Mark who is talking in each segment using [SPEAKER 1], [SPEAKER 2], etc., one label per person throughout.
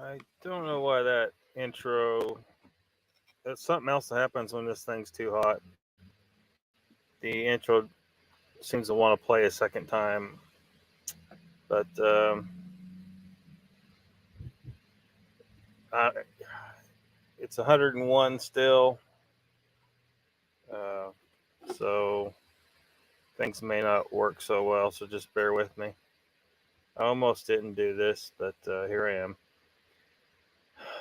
[SPEAKER 1] I don't know why that intro. That's something else that happens when this thing's too hot. The intro seems to want to play a second time, but I, it's 101 still. Uh, so things may not work so well. So just bear with me. I almost didn't do this, but here I am.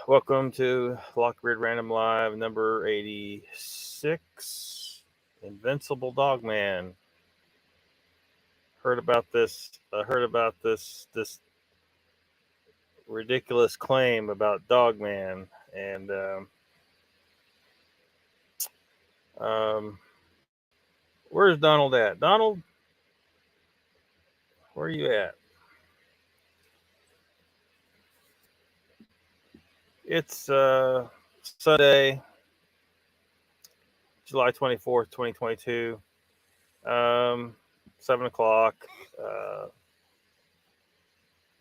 [SPEAKER 1] Welcome to LOCKBEARD Random Live number 86. Invincible Dogman. Heard about this. Heard about this ridiculous claim about Dogman, and where's Donald at? Donald, where are you at? It's Sunday, July 24th, 2022. 7 o'clock. Uh,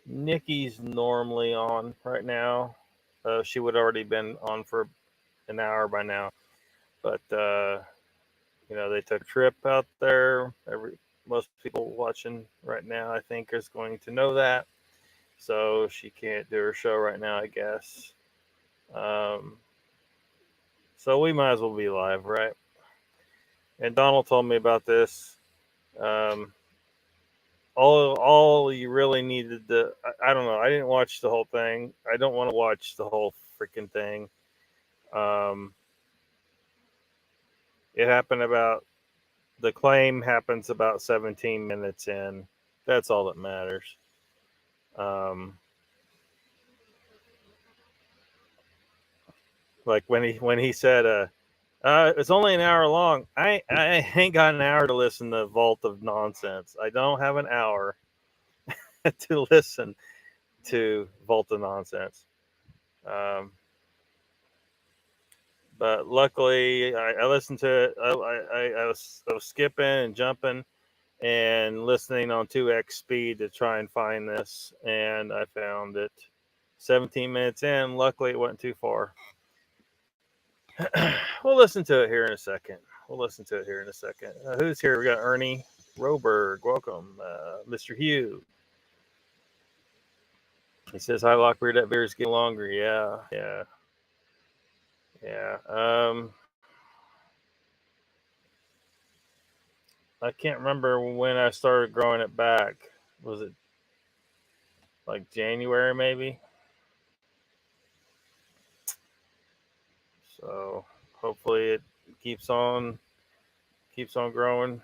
[SPEAKER 1] Nikki's normally on right now. She would already been on for an hour by now, but they took a trip out there. Most people watching right now, I think, is going to know that. So she can't do her show right now, I guess. So we might as well be live, right? And Donald told me about this. All you really needed to, I don't know. I didn't watch the whole thing. I don't want to watch the whole freaking thing. It happened the claim happens about 17 minutes in. That's all that matters. Like when he said, it's only an hour long. I ain't got an hour to listen to Vault of Nonsense. I don't have an hour to listen to Vault of Nonsense. But luckily, I listened to it. I was skipping and jumping and listening on 2x speed to try and find this, and I found it 17 minutes in. Luckily, it wasn't too far. We'll listen to it here in a second. Who's here? We got Ernie Roberg. Welcome. Mr. Hugh. He says, hi, Lockbeard. That beer's getting longer. Yeah. I can't remember when I started growing it back. Was it like January, maybe? So hopefully it keeps on growing,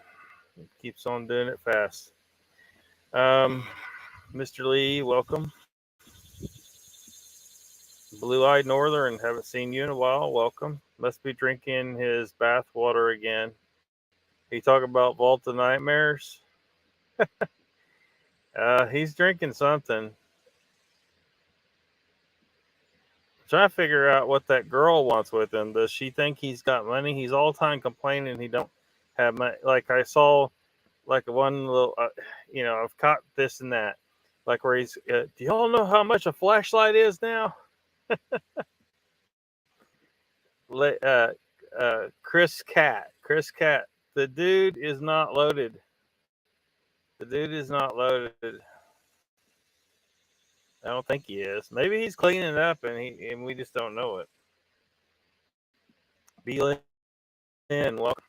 [SPEAKER 1] keeps on doing it fast. Mr. Lee, welcome. Blue-eyed Northern, haven't seen you in a while. Welcome. Must be drinking his bath water again. He talk about Vault of Nightmares. He's drinking something. Trying to figure out what that girl wants with him. Does she think he's got money? He's all the time complaining he don't have money. Like I saw, like one little, I've caught this and that. Like where he's, do y'all know how much a flashlight is now? Chris Cat. The dude is not loaded. I don't think he is. Maybe he's cleaning it up and we just don't know it. Be in, welcome.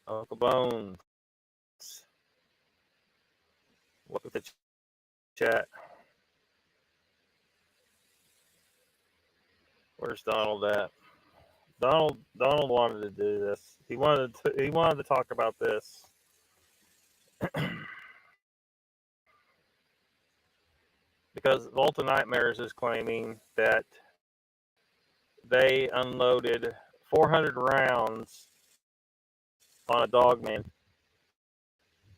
[SPEAKER 1] Uncle Bones. Welcome to chat. Where's Donald at? Donald wanted to do this. He wanted to talk about this. Because Vault of Nightmares is claiming that they unloaded 400 rounds on a Dogman,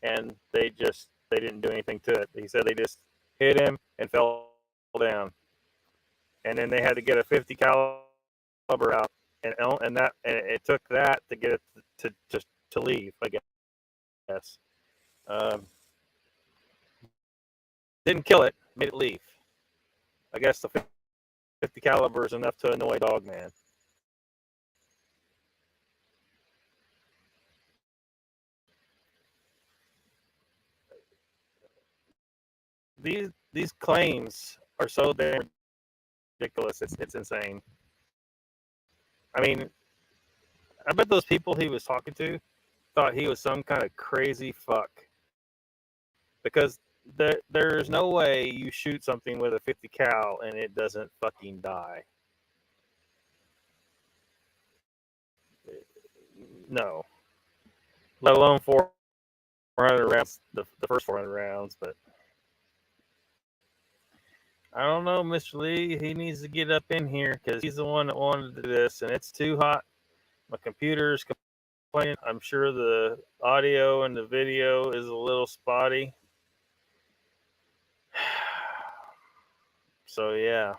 [SPEAKER 1] and they didn't do anything to it. He said they just hit him and fell down, and then they had to get a 50 caliber out, and it took that to get it to leave, I guess. Didn't kill it, made it leave. I guess the 50 caliber is enough to annoy Dogman. These claims are so damn ridiculous. It's insane. I mean, I bet those people he was talking to thought he was some kind of crazy fuck. Because there's no way you shoot something with a 50 cal and it doesn't fucking die. No. Let alone 400 rounds, the first 400 rounds, but I don't know, Mr. Lee. He needs to get up in here because he's the one that wanted to do this, and it's too hot. My computer's complaining. I'm sure the audio and the video is a little spotty. So, yeah.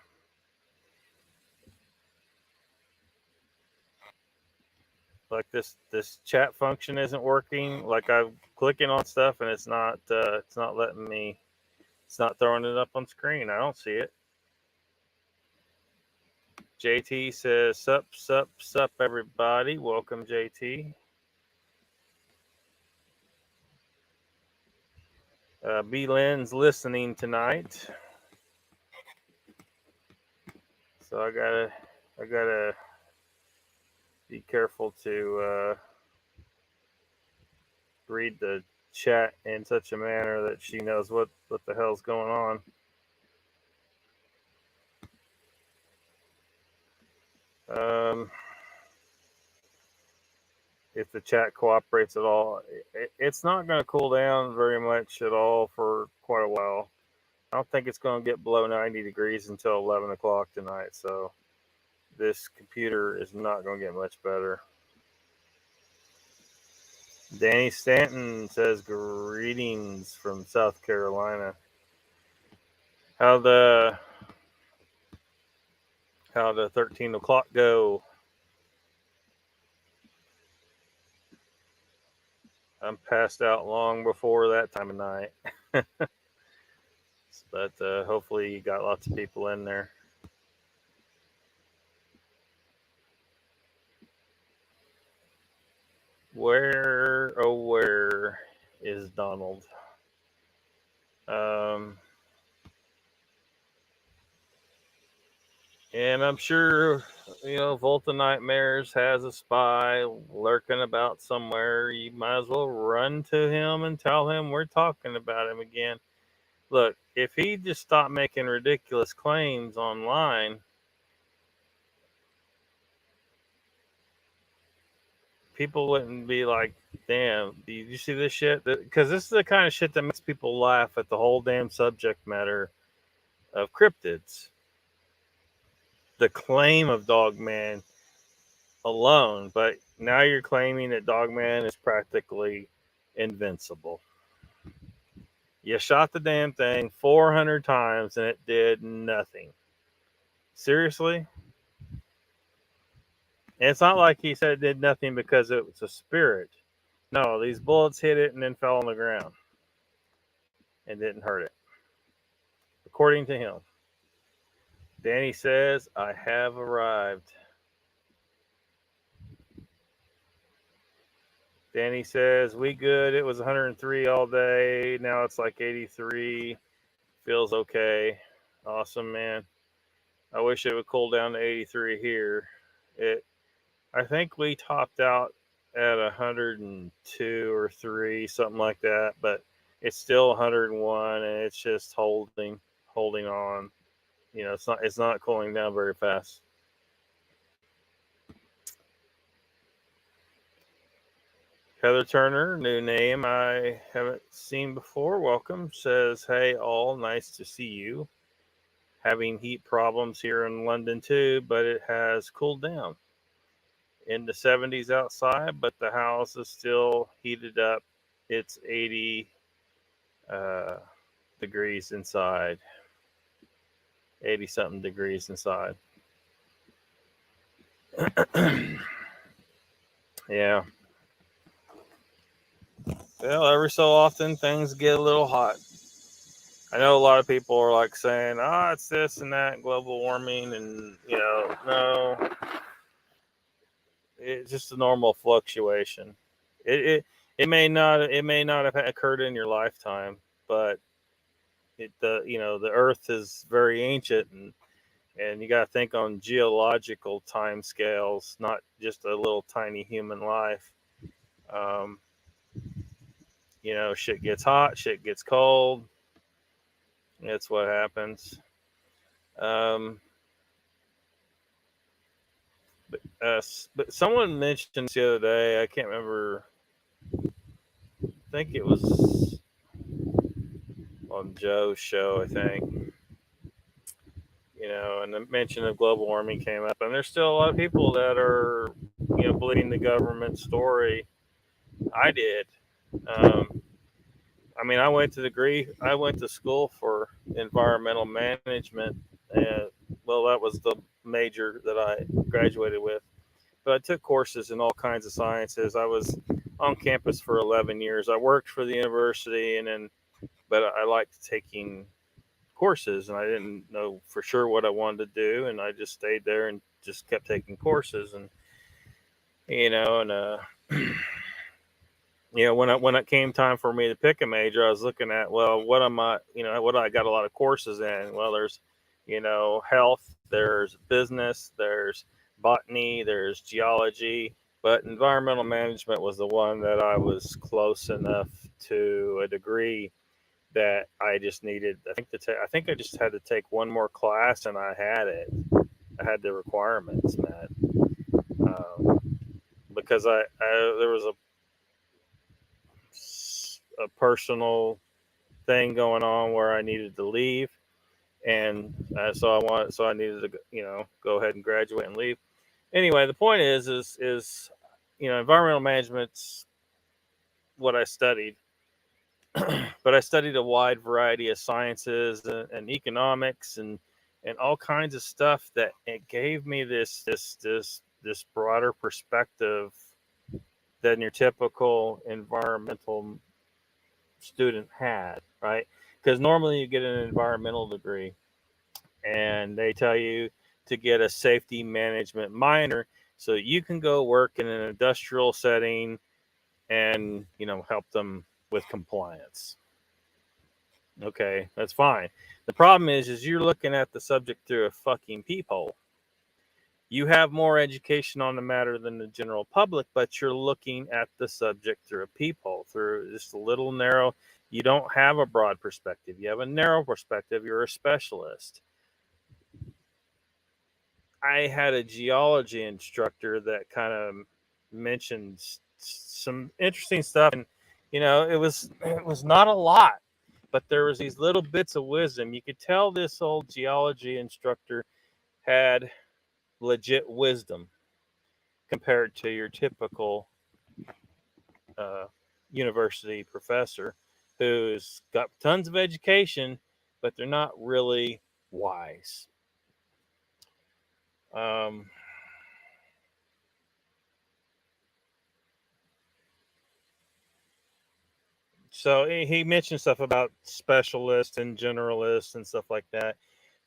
[SPEAKER 1] Like this chat function isn't working. Like I'm clicking on stuff and it's not letting me. It's not throwing it up on screen. I don't see it. JT says, sup, everybody. Welcome, JT. B. Lynn's listening tonight. So I gotta be careful to read the chat in such a manner that she knows what the hell's going on. If the chat cooperates at all, it's not going to cool down very much at all for quite a while. I don't think it's going to get below 90 degrees until 11 o'clock tonight. So this computer is not going to get much better. Danny Stanton says, greetings from South Carolina. How the 13 o'clock go? I'm passed out long before that time of night. But hopefully you got lots of people in there. Where is Donald? And I'm sure, Volta Nightmares has a spy lurking about somewhere. You might as well run to him and tell him we're talking about him again. Look, if he just stopped making ridiculous claims online, people wouldn't be like, damn, did you see this shit? Because this is the kind of shit that makes people laugh at the whole damn subject matter of cryptids. The claim of Dogman alone, but now you're claiming that Dogman is practically invincible. You shot the damn thing 400 times and it did nothing. Seriously? And it's not like he said it did nothing because it was a spirit. No, these bullets hit it and then fell on the ground and didn't hurt it. According to him. Danny says, I have arrived. Danny says, we good. It was 103 all day. Now it's like 83. Feels okay. Awesome, man. I wish it would cool down to 83 here. I think we topped out at 102 or 3, something like that, but it's still 101 and it's just holding on. It's not cooling down very fast. Heather Turner, new name I haven't seen before. Welcome. Says, hey, all. Nice to see you. Having heat problems here in London too, but it has cooled down. In the 70s outside, but the house is still heated up. It's 80 degrees inside. 80-something degrees inside. Yeah. Well, every so often things get a little hot. I know a lot of people are like saying, "Ah, it's this and that, global warming," and no, it's just a normal fluctuation. It may not have occurred in your lifetime, but the Earth is very ancient, and you got to think on geological time scales, not just a little tiny human life. Um, shit gets hot, shit gets cold. That's what happens. Um, but someone mentioned the other day. I can't remember. I think it was on Joe's show. I think and the mention of global warming came up, and there's still a lot of people that are believing the government story. I did. Um, I mean, I went to school for environmental management, and well, that was the major that I graduated with. But I took courses in all kinds of sciences. I was on campus for 11 years. I worked for the university, but I liked taking courses, and I didn't know for sure what I wanted to do, and I just stayed there and just kept taking courses, and you know, and when it came time for me to pick a major, I was looking at, well, what am I, what I got a lot of courses in. Well, there's, health, there's business, there's botany, there's geology, but environmental management was the one that I was close enough to a degree that I just needed. I think I just had to take one more class, and I had it. I had the requirements met, because there was a personal thing going on where I needed to leave, and so I needed to go ahead and graduate and leave. Anyway, the point is environmental management's what I studied, but I studied a wide variety of sciences and economics and all kinds of stuff that it gave me this broader perspective than your typical environmental student had, right? Because normally you get an environmental degree and they tell you to get a safety management minor so you can go work in an industrial setting and help them with compliance. Okay, that's fine. The problem is you're looking at the subject through a fucking peephole. You have more education on the matter than the general public, but you're looking at the subject through a peephole, through just a little narrow. You don't have a broad perspective. You have a narrow perspective. You're a specialist. I had a geology instructor that kind of mentioned some interesting stuff, and it was not a lot, but there was these little bits of wisdom. You could tell this old geology instructor had legit wisdom compared to your typical uh, university professor who's got tons of education, but they're not really wise. Um, so he mentioned stuff about specialists and generalists and stuff like that.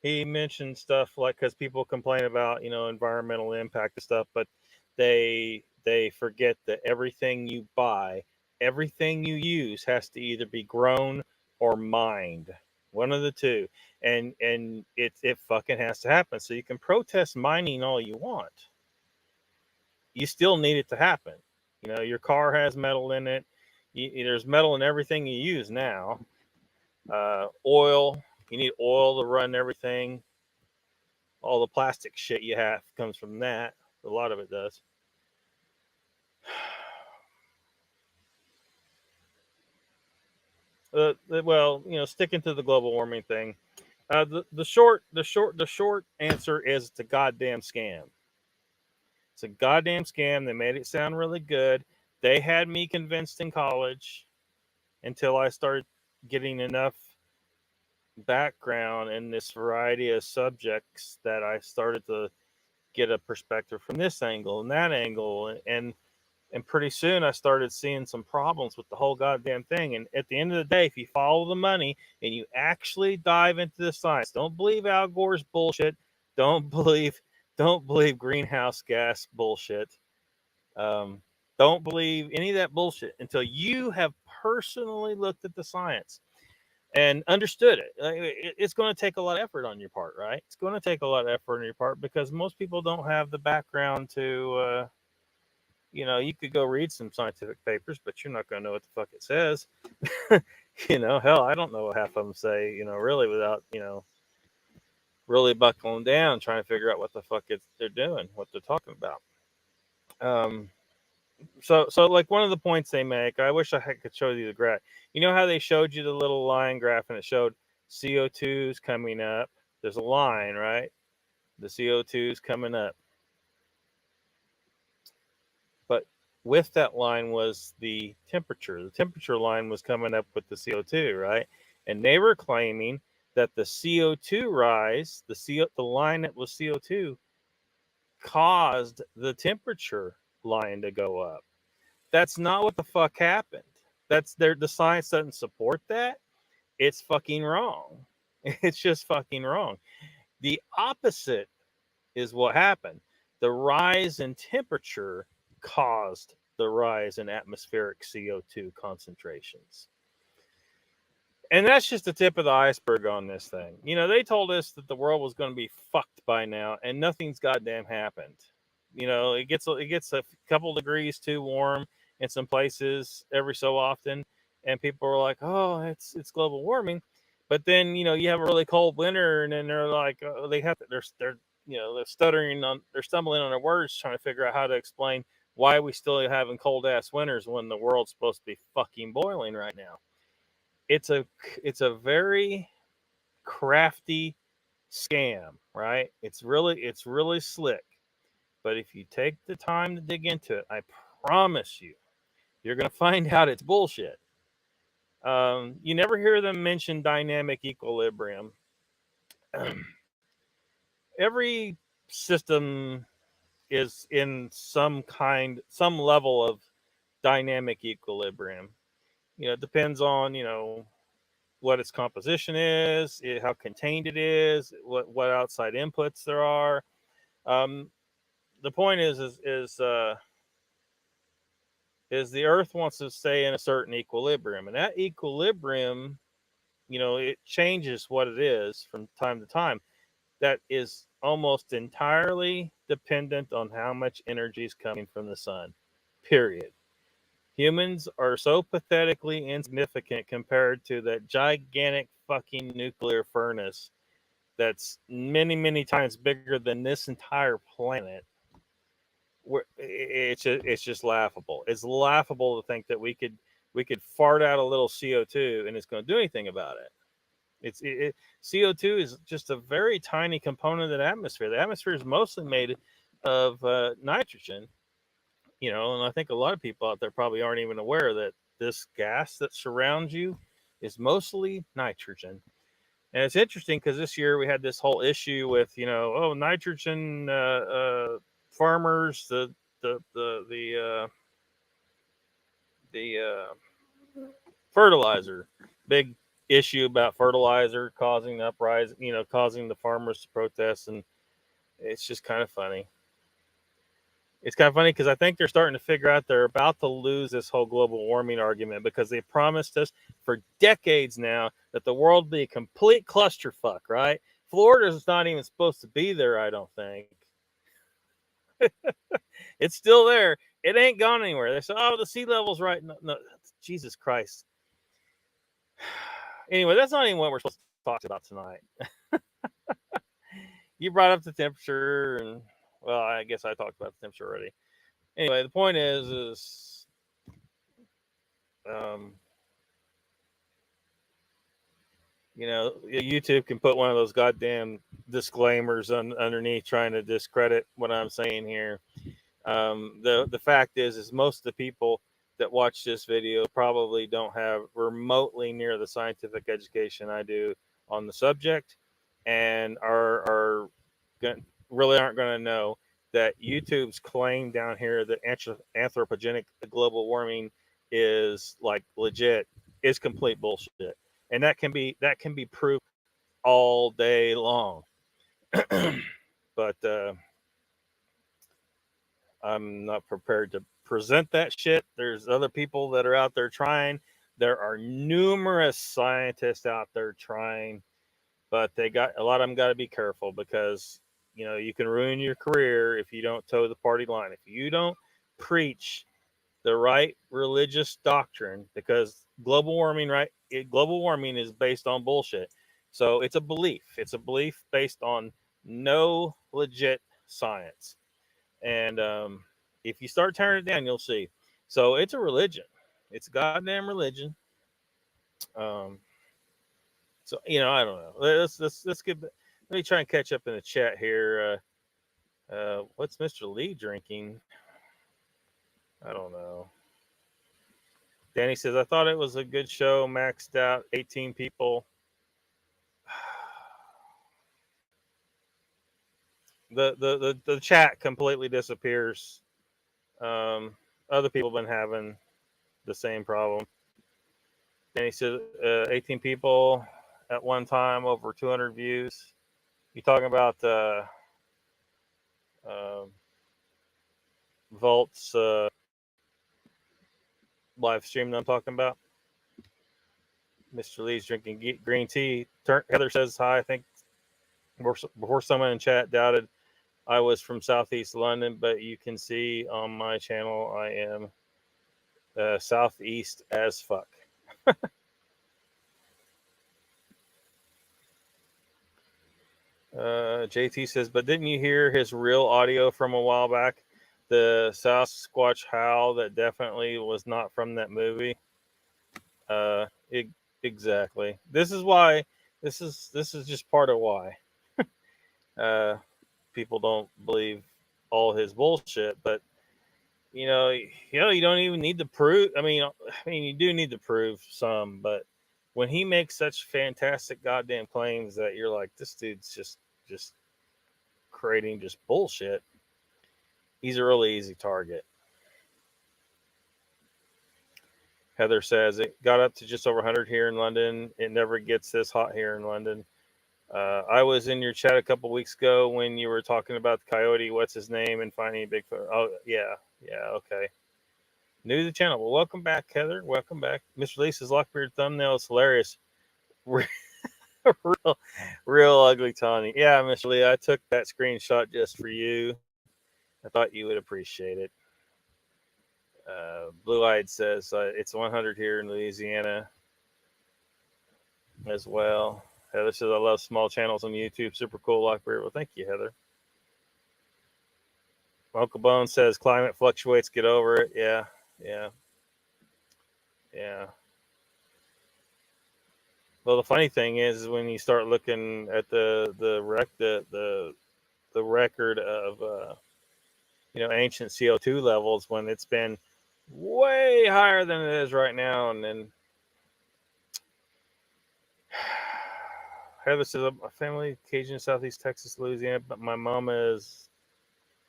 [SPEAKER 1] He mentioned stuff like, because people complain about environmental impact and stuff, but they forget that everything you buy, everything you use has to either be grown or mined, one of the two, and it fucking has to happen. So you can protest mining all you want, you still need it to happen. Your car has metal in it. There's metal in everything you use now. Oil, you need oil to run everything. All the plastic shit you have comes from that. A lot of it does. Well, sticking to the global warming thing, the short answer is it's a goddamn scam. It's a goddamn scam. They made it sound really good. They had me convinced in college until I started getting enough background in this variety of subjects that I started to get a perspective from this angle and that angle, and And pretty soon I started seeing some problems with the whole goddamn thing. And at the end of the day, if you follow the money and you actually dive into the science, don't believe Al Gore's bullshit. Don't believe greenhouse gas bullshit. Don't believe any of that bullshit until you have personally looked at the science and understood it. It's going to take a lot of effort on your part, right? It's going to take a lot of effort on your part because most people don't have the background to, you could go read some scientific papers, but you're not going to know what the fuck it says. Hell, I don't know what half of them say, really without, really buckling down, trying to figure out what the fuck they're doing, what they're talking about. So like one of the points they make, I wish I could show you the graph. You know how they showed you the little line graph and it showed CO2's coming up. There's a line, right? The CO2's coming up. But with that line was the temperature. The temperature line was coming up with the CO2, right? And they were claiming that the CO2 rise, the line that was CO2, caused the temperature line to go up. That's not what the fuck happened. The science doesn't support that. It's fucking wrong. It's just fucking wrong. The opposite is what happened. The rise in temperature caused the rise in atmospheric CO2 concentrations. And that's just the tip of the iceberg on this thing. They told us that the world was going to be fucked by now, and nothing's goddamn happened. It gets a couple degrees too warm in some places every so often, and people are like, "Oh, it's global warming," but then you have a really cold winter, and then they're like, they're stumbling on their words, trying to figure out how to explain why we still having cold ass winters when the world's supposed to be fucking boiling right now. It's a very crafty scam, right? It's really slick. But if you take the time to dig into it, I promise you're going to find out it's bullshit. You never hear them mention dynamic equilibrium. Every system is in some level of dynamic equilibrium. It depends on, what its composition is, how contained it is, what outside inputs there are. The point is the Earth wants to stay in a certain equilibrium, and that equilibrium, it changes what it is from time to time. That is almost entirely dependent on how much energy is coming from the sun. Period. Humans are so pathetically insignificant compared to that gigantic fucking nuclear furnace that's many, many times bigger than this entire planet. It's just laughable. It's laughable to think that we could fart out a little CO2 and it's going to do anything about it. CO2 is just a very tiny component of the atmosphere. The atmosphere is mostly made of nitrogen, and I think a lot of people out there probably aren't even aware that this gas that surrounds you is mostly nitrogen. And it's interesting because this year we had this whole issue with, nitrogen farmers, the fertilizer, big issue about fertilizer causing the uprising, causing the farmers to protest, and it's just kind of funny. It's kind of funny because I think they're starting to figure out they're about to lose this whole global warming argument because they promised us for decades now that the world will be a complete clusterfuck, right? Florida's not even supposed to be there, I don't think. It's still there. It ain't gone anywhere. They said, "Oh, the sea level's right." No, Jesus Christ. Anyway, that's not even what we're supposed to talk about tonight. You brought up the temperature, and well, I guess I talked about the temperature already. Anyway, the point is YouTube can put one of those goddamn disclaimers underneath trying to discredit what I'm saying here. The fact is most of the people that watch this video probably don't have remotely near the scientific education I do on the subject, and really aren't going to know that YouTube's claim down here that anthropogenic global warming is like legit is complete bullshit, and that can be proved all day long. But I'm not prepared to present that shit. There's other people that are out there trying. There are numerous scientists out there trying, but they got a lot of them got to be careful because you can ruin your career if you don't toe the party line. If you don't preach the right religious doctrine, because global warming is based on bullshit. So it's a belief. It's a belief based on no legit science. And if you start tearing it down, you'll see. So it's a religion. It's a goddamn religion. Um, so I don't know. Let's get. Let me try and catch up in the chat here. What's Mr. Lee drinking? I don't know. Danny says, I thought it was a good show, maxed out, 18 people. The chat completely disappears. Other people have been having the same problem. Danny says, 18 people at one time, over 200 views. You talking about Volt's live stream that I'm talking about? Mr. Lee's drinking green tea. Heather says hi. I think before someone in chat doubted I was from Southeast London, but you can see on my channel I am Southeast as fuck. JT says, but didn't you hear his real audio from a while back? The Sasquatch howl that definitely was not from that movie. Exactly. This is why. This is just part of why people don't believe all his bullshit. But you don't even need to prove. I mean, you do need to prove some, but when he makes such fantastic goddamn claims that you're like, this dude's just creating just bullshit, he's a really easy target. Heather says it got up to just over 100 here in London. It never gets this hot here in London. I was in your chat a couple weeks ago when you were talking about the coyote, what's his name, and finding Bigfoot. Oh, yeah, okay. New to the channel. Well, welcome back, Heather. Welcome back. Mr. Lisa's Lockbeard thumbnail is hilarious. real ugly, Tawny. Yeah, Mr. Lee, I took that screenshot just for you. I thought you would appreciate it. Blue Eyed says it's 100 here in Louisiana as well. Heather says, I love small channels on YouTube. Super cool, Lockbeard. Well, thank you, Heather. Uncle Bone says, climate fluctuates. Get over it. Yeah. Well, the funny thing is when you start looking at the record of ancient CO2 levels, when it's been way higher than it is right now, and then Heather says, a family Cajun, Southeast Texas, Louisiana, but my mama is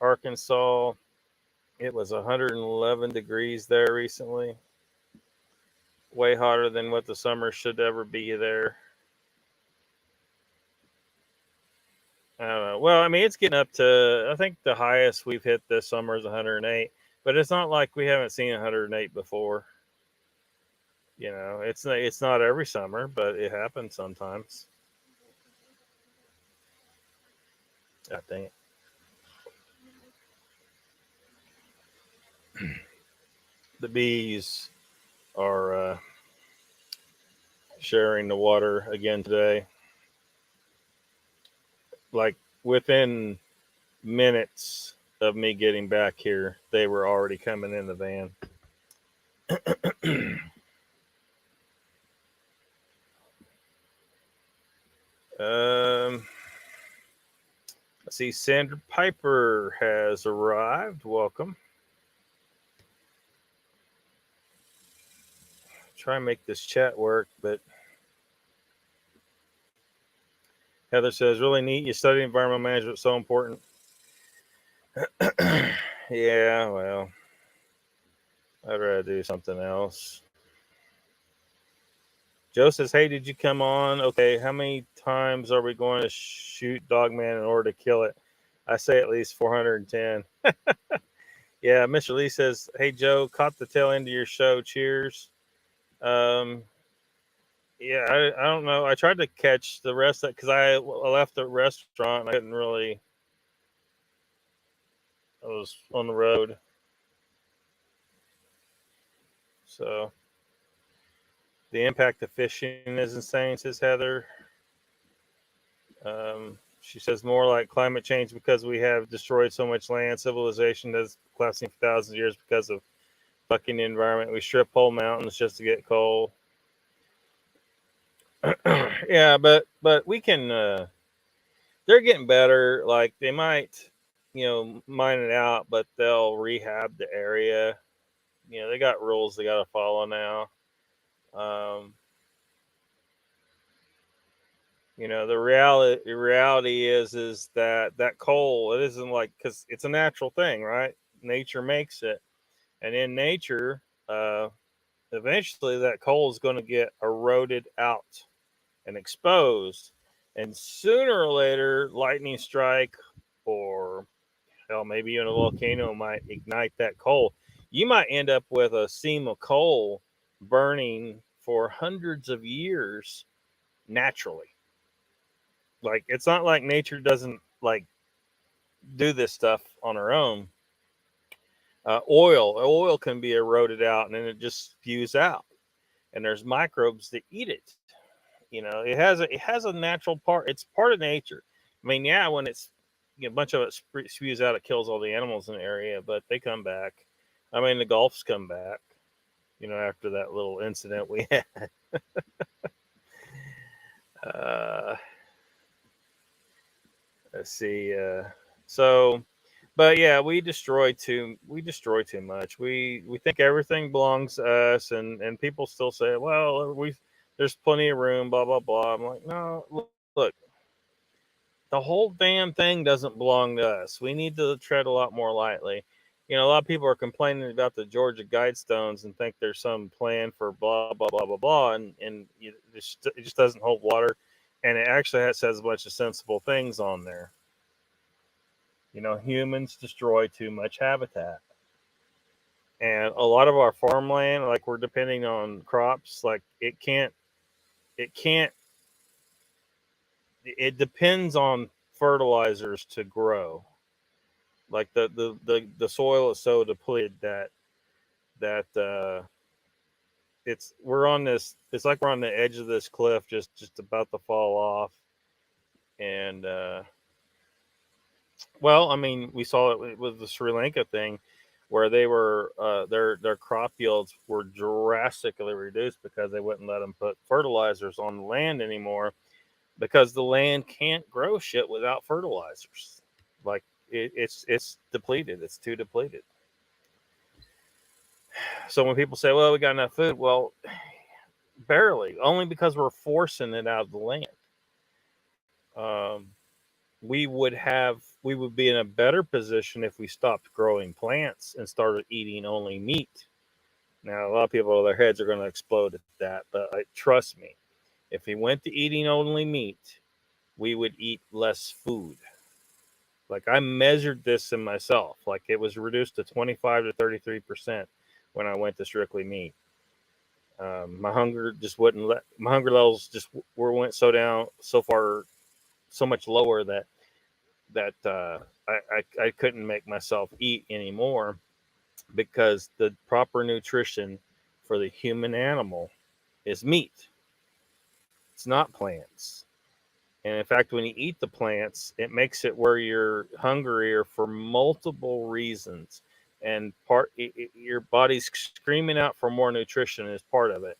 [SPEAKER 1] Arkansas. It was 111 degrees there recently. Way hotter than what the summer should ever be there. I don't know. Well, I mean, it's getting up to, I think the highest we've hit this summer is 108, but it's not like we haven't seen 108 before. It's not every summer, but it happens sometimes. God dang it. The bees are sharing the water again today. Like within minutes of me getting back here, they were already coming in the van. Let's see, Sandra Piper has arrived. Welcome. Try and make this chat work, but Heather says, really neat. You study environmental management, so important. Yeah, well, I'd rather do something else. Joe says, "Hey, did you come on? Okay, how many times are we going to shoot Dogman in order to kill it?" I say at least 410. Yeah, Mr. Lee says, "Hey, Joe, caught the tail end of your show. Cheers." Um, yeah, I don't know. I tried to catch the rest of it because I left the restaurant and I couldn't really. I was on the road, so the impact of fishing is insane, says Heather. She says more like climate change because we have destroyed so much land. Civilization has collapsing for thousands of years because of fucking the environment. We strip whole mountains just to get coal. Yeah, but we can. They're getting better. Like they might, mine it out, but they'll rehab the area. They got rules they got to follow now. Um, the reality is that coal, it isn't like, because it's a natural thing, right? Nature makes it, and in nature, uh, eventually that coal is going to get eroded out and exposed, and sooner or later, lightning strike, or hell, maybe even a volcano might ignite that coal. You might end up with a seam of coal burning for hundreds of years naturally. Like it's not like nature doesn't like do this stuff on her own. Oil can be eroded out and then it just spews out, and there's microbes that eat it. It has a natural part. It's part of nature. I mean, yeah, when it's a bunch of it spews out, it kills all the animals in the area, but they come back. I mean, the Gulfs come back. After that little incident we had. Uh, let's see. So, but yeah, we destroy too much. We think everything belongs to us, and people still say, well, there's plenty of room, blah blah blah. I'm like, no, look, the whole damn thing doesn't belong to us. We need to tread a lot more lightly. A lot of people are complaining about the Georgia Guidestones and think there's some plan for blah blah blah blah blah, and it just doesn't hold water, and it actually says a bunch of sensible things on there. Humans destroy too much habitat, and a lot of our farmland, like we're depending on crops, like it can't. It depends on fertilizers to grow. Like the soil is so depleted that it's like we're on the edge of this cliff, just about to fall off. And well, I mean, we saw it with the Sri Lanka thing, where they were their crop yields were drastically reduced because they wouldn't let them put fertilizers on the land anymore, because the land can't grow shit without fertilizers. Like it's depleted. It's too depleted. So when people say, "Well, we got enough food," well, barely. Only because we're forcing it out of the land. Um, we would be in a better position if we stopped growing plants and started eating only meat. Now, a lot of people, their heads are going to explode at that, but trust me, if we went to eating only meat, we would eat less food. Like I measured this in myself. Like it was reduced to 25 to 33% when I went to strictly meat. My hunger just wouldn't let my hunger levels just went so down so far, so much lower that I couldn't make myself eat anymore, because the proper nutrition for the human animal is meat. It's not plants. And in fact, when you eat the plants, it makes it where you're hungrier for multiple reasons. And your body's screaming out for more nutrition is part of it.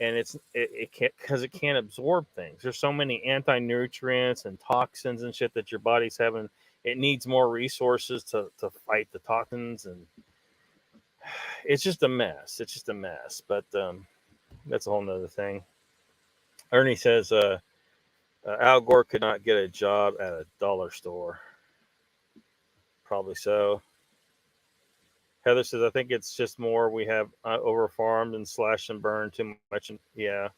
[SPEAKER 1] And it can't, because it can't absorb things. There's so many anti-nutrients and toxins and shit that your body's having. It needs more resources to fight the toxins, and it's just a mess. It's just a mess. But that's a whole nother thing. Ernie says Al Gore could not get a job at a dollar store. Probably so. Heather says, I think it's just more we have over farmed and slashed and burned too much. And yeah,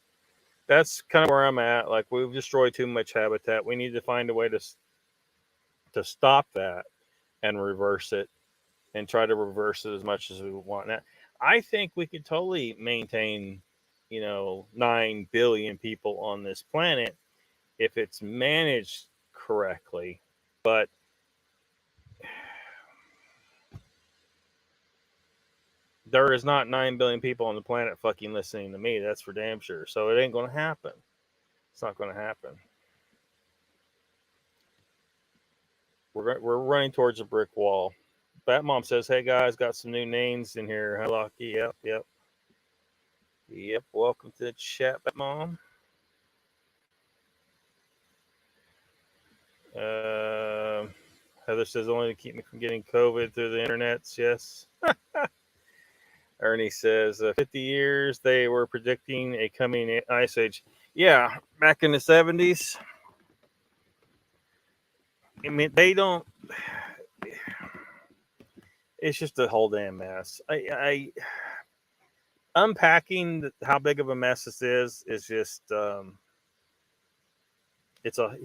[SPEAKER 1] that's kind of where I'm at. Like, we've destroyed too much habitat. We need to find a way to stop that and reverse it, and try to reverse it as much as we want. Now, I think we could totally maintain, 9 billion people on this planet if it's managed correctly. But there is not 9 billion people on the planet fucking listening to me. That's for damn sure. So it ain't going to happen. It's not going to happen. We're running towards a brick wall. Batmom says, "Hey guys, got some new names in here. Hi, Lucky. Yep. Welcome to the chat, Batmom. Uh, Heather says, only to keep me from getting COVID through the internets. Yes." Ernie says, 50 years they were predicting a coming ice age. Yeah, back in the 70s. I mean, they don't. It's just a whole damn mess. I unpacking how big of a mess this is just it's a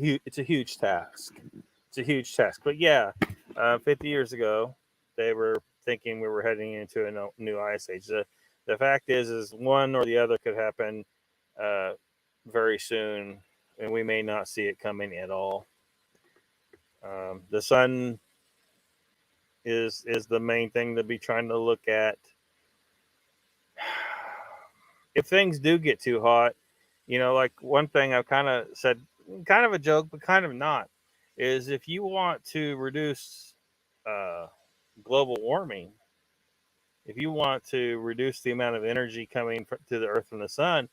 [SPEAKER 1] huge task. It's a huge task. But yeah, 50 years ago, they were thinking we were heading into a new ice age. The fact is one or the other could happen uh, very soon, and we may not see it coming at all. The sun is the main thing to be trying to look at. If things do get too hot, like one thing I've kind of said, kind of a joke, but kind of not, is if you want to reduce uh, global warming, if you want to reduce the amount of energy coming to the earth from the sun,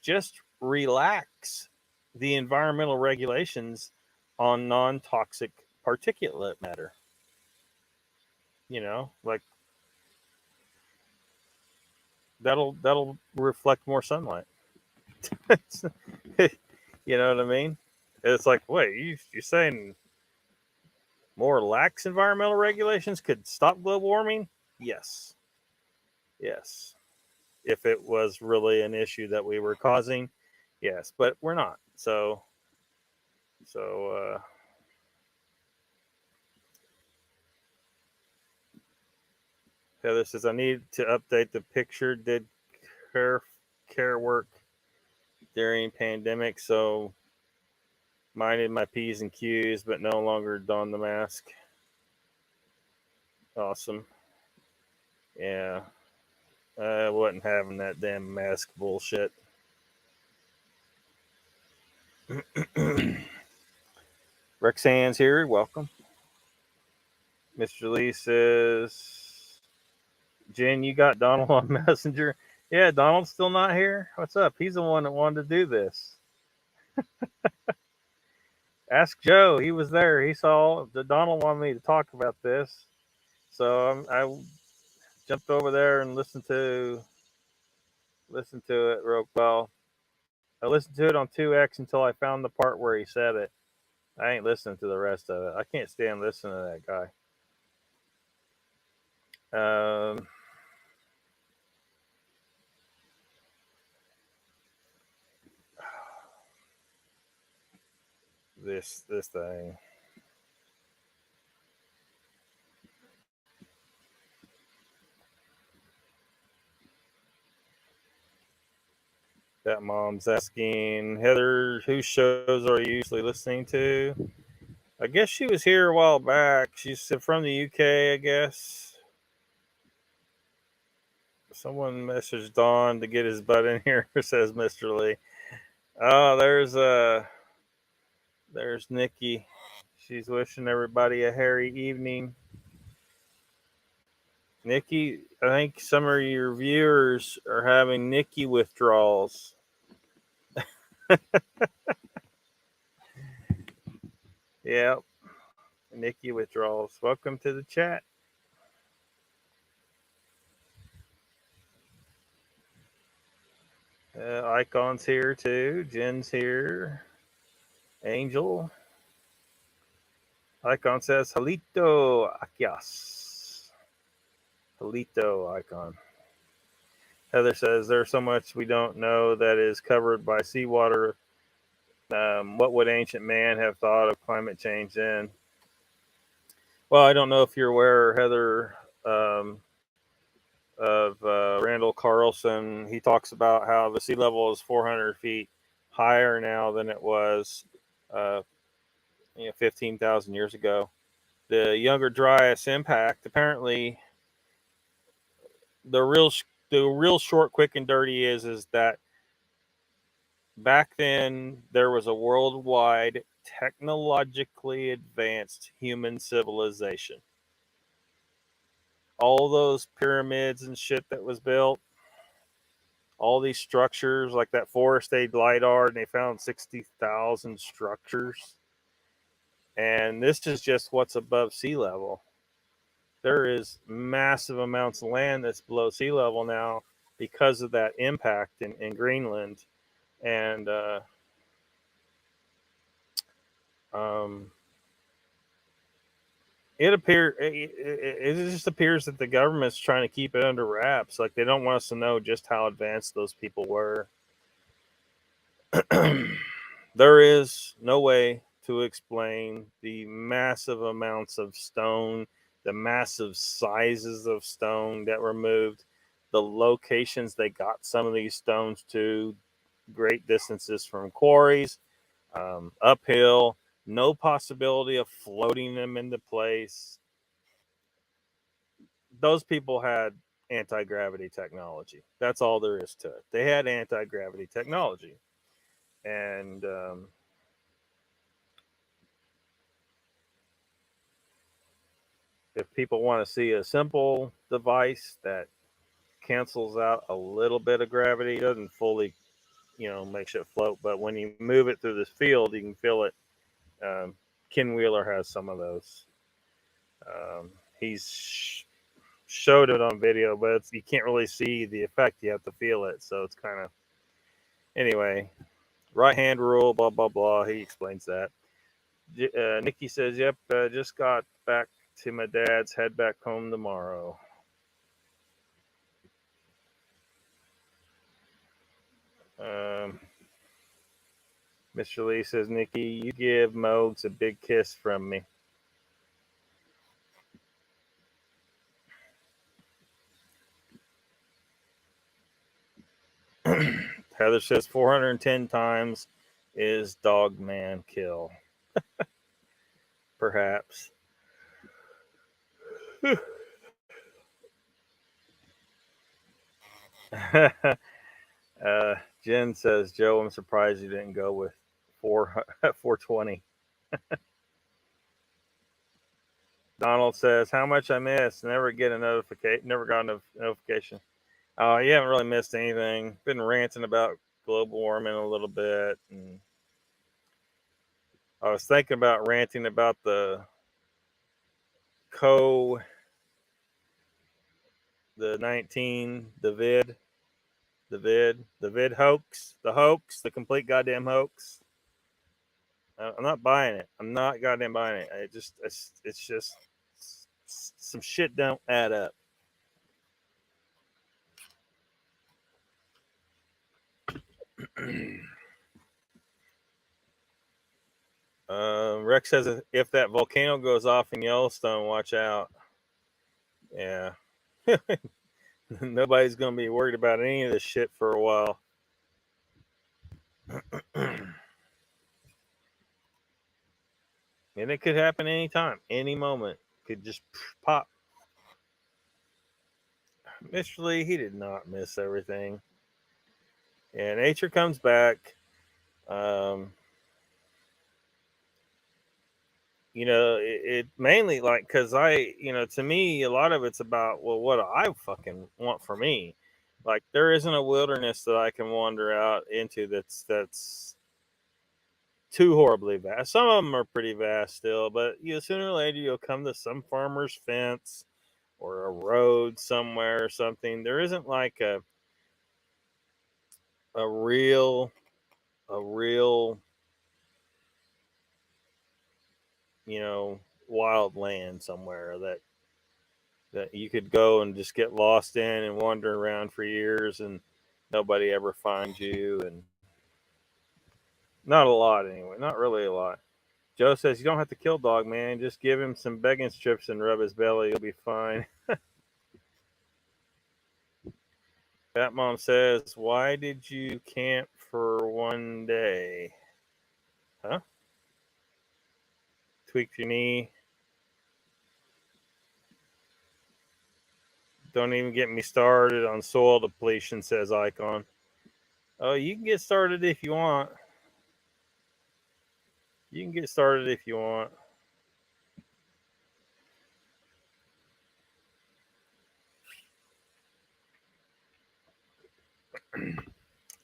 [SPEAKER 1] just relax the environmental regulations on non-toxic particulate matter. Like that'll reflect more sunlight. You know what I mean? It's like, wait, you're saying more lax environmental regulations could stop global warming? Yes. Yes. If it was really an issue that we were causing, yes, but we're not. So Heather says, I need to update the picture. Did care work during pandemic, so minded my P's and Q's, but no longer don the mask. Awesome. Yeah. I wasn't having that damn mask bullshit. Rexanne's here. Welcome. Mr. Lee says, Jen, you got Donald on Messenger? Yeah, Donald's still not here. What's up? He's the one that wanted to do this. Ask Joe. He was there. He saw the Donald wanted me to talk about this. So I jumped over there and listened to it real well. I listened to it on 2X until I found the part where he said it. I ain't listening to the rest of it. I can't stand listening to that guy. This thing. That mom's asking, Heather, whose shows are you usually listening to? I guess she was here a while back. She's from the UK, I guess. Someone messaged Don to get his butt in here, says Mr. Lee. Oh, there's Nikki. She's wishing everybody a hairy evening. Nikki, I think some of your viewers are having Nikki withdrawals. Yep. Nikki withdrawals. Welcome to the chat. Icon's here too. Jen's here. Angel. Icon says, Halito Achaeos. Alito icon. Heather says there's so much we don't know that is covered by seawater. What would ancient man have thought of climate change then? Well, I don't know if you're aware, Heather, of Randall Carlson. He talks about how the sea level is 400 feet higher now than it was 15,000 years ago. The Younger Dryas impact, apparently, the real short, quick, and dirty is that back then there was a worldwide technologically advanced human civilization. All those pyramids and shit that was built, all these structures like that Forest Aid LiDAR, and they found 60,000 structures. And this is just what's above sea level. There is massive amounts of land that's below sea level now because of that impact in Greenland. And it just appears that the government's trying to keep it under wraps. Like, they don't want us to know just how advanced those people were. There is no way to explain the massive amounts of stone, the massive sizes of stone that were moved, the locations they got some of these stones to, great distances from quarries, uphill, no possibility of floating them into place. Those people had anti-gravity technology. That's all there is to it. They had anti-gravity technology. And if people want to see a simple device that cancels out a little bit of gravity, doesn't fully, make shit float, but when you move it through this field, you can feel it. Ken Wheeler has some of those. He's showed it on video, but you can't really see the effect. You have to feel it. So it's kind of, anyway, right hand rule, blah, blah, blah. He explains that. Nikki says, yep, just got back to my dad's, head back home tomorrow. Mr. Lee says, Nikki, you give Mogs a big kiss from me. Heather says 410 times is Dogman kill. Perhaps. Jen says, Joe, I'm surprised you didn't go with 420. Donald says, how much I missed? Never get a notification. Never got a notification. Oh, you haven't really missed anything. Been ranting about global warming a little bit, and I was thinking about ranting about the the 19, the vid hoax, the complete goddamn hoax. I'm not buying it. I'm not goddamn buying it. It's just some shit don't add up. Rex says if that volcano goes off in Yellowstone, watch out. Yeah. Nobody's going to be worried about any of this shit for a while. And it could happen anytime, any moment. Could just pop. Mr. Lee, he did not miss everything. And nature comes back. It mainly, like, because to me, a lot of it's about, well, what do I fucking want for me? Like, there isn't a wilderness that I can wander out into that's too horribly vast. Some of them are pretty vast still, but sooner or later you'll come to some farmer's fence or a road somewhere or something. There isn't like a real wild land somewhere that that you could go and just get lost in and wander around for years and nobody ever finds you. And not a lot anyway, not really a lot. Joe says you don't have to kill Dogman, just give him some begging strips and rub his belly, he'll be fine. Fat Mom says, why did you camp for one day? Huh? Tweaked your knee. Don't even get me started on soil depletion, says Icon. Oh, you can get started if you want. You can get started if you want.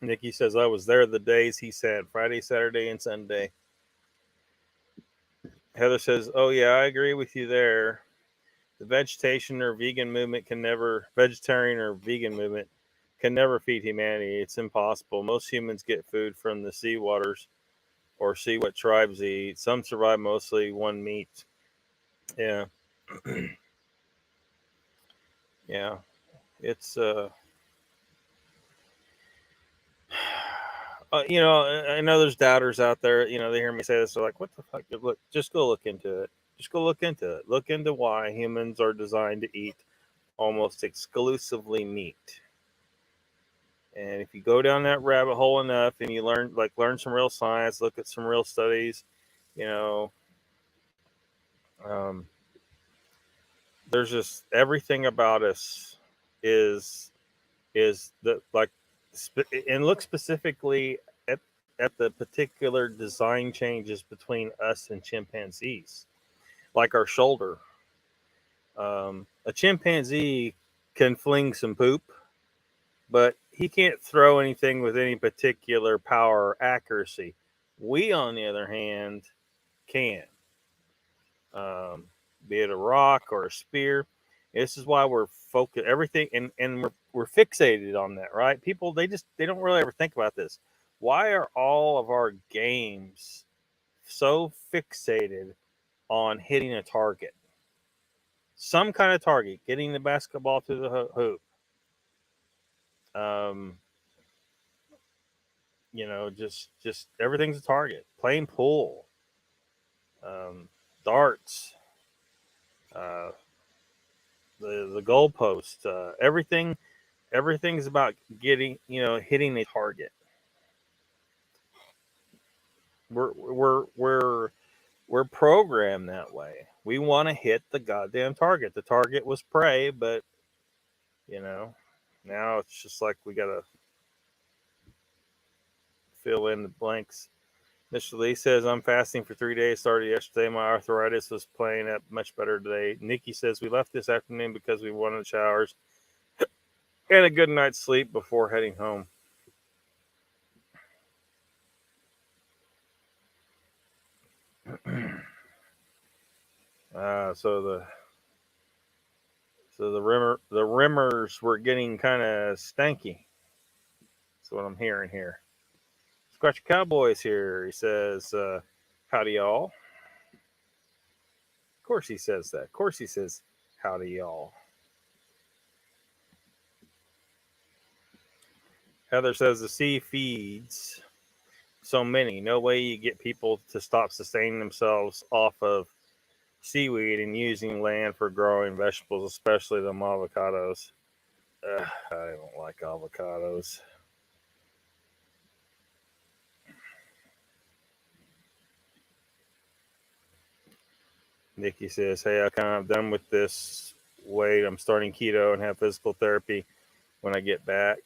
[SPEAKER 1] Nikki says, I was there the days he said, Friday, Saturday, and Sunday. Heather says, oh, yeah, I agree with you there. The vegetarian or vegan movement can never feed humanity. It's impossible. Most humans get food from the sea waters or see what tribes eat. Some survive mostly one meat. Yeah. Yeah. It's I know there's doubters out there. They hear me say this. They're like, "What the fuck?" Look, just go look into it. Just go look into it. Look into why humans are designed to eat almost exclusively meat. And if you go down that rabbit hole enough, and you learn some real science, look at some real studies, you know, um, there's just everything about us is the like, and look specifically at the particular design changes between us and chimpanzees, like our shoulder. A chimpanzee can fling some poop, but he can't throw anything with any particular power or accuracy. We, on the other hand, can. Be it a rock or a spear. This is why we're focused everything, and we're fixated on that, right? People they don't really ever think about this. Why are all of our games so fixated on hitting a target? Some kind of target, getting the basketball through the hoop. Um, just everything's a target. Playing pool, darts, uh, the goalpost, everything's about hitting a target. We're programmed that way. We want to hit the goddamn target. The target was prey, but now it's just like we gotta fill in the blanks. Mr. Lee says, I'm fasting for 3 days. Started yesterday. My arthritis was playing up much better today. Nikki says, we left this afternoon because we wanted showers and a good night's sleep before heading home. So the rimmers were getting kind of stanky. That's what I'm hearing here. Scratchy Cowboy's here. He says, howdy y'all. Of course he says that. Of course he says, howdy y'all. Heather says the sea feeds so many. No way you get people to stop sustaining themselves off of seaweed and using land for growing vegetables, especially them avocados. I don't like avocados. Nikki says, hey, I'm done with this weight. I'm starting keto and have physical therapy when I get back.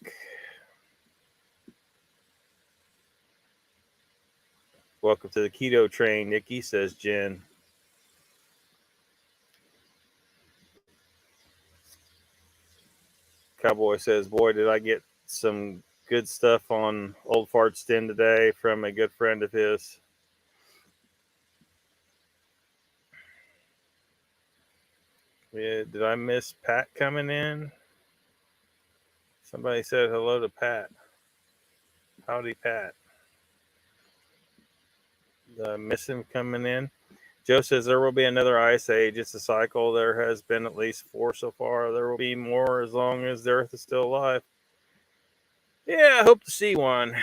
[SPEAKER 1] Welcome to the keto train, Nikki, says Jen. Cowboy says, boy, did I get some good stuff on Old Fart's Den today from a good friend of his. Yeah, did I miss Pat coming in? Somebody said hello to Pat. Howdy, Pat. Did I miss him coming in? Joe says there will be another ice age. It's a cycle. There has been at least 4 so far. There will be more as long as the Earth is still alive. Yeah, I hope to see one.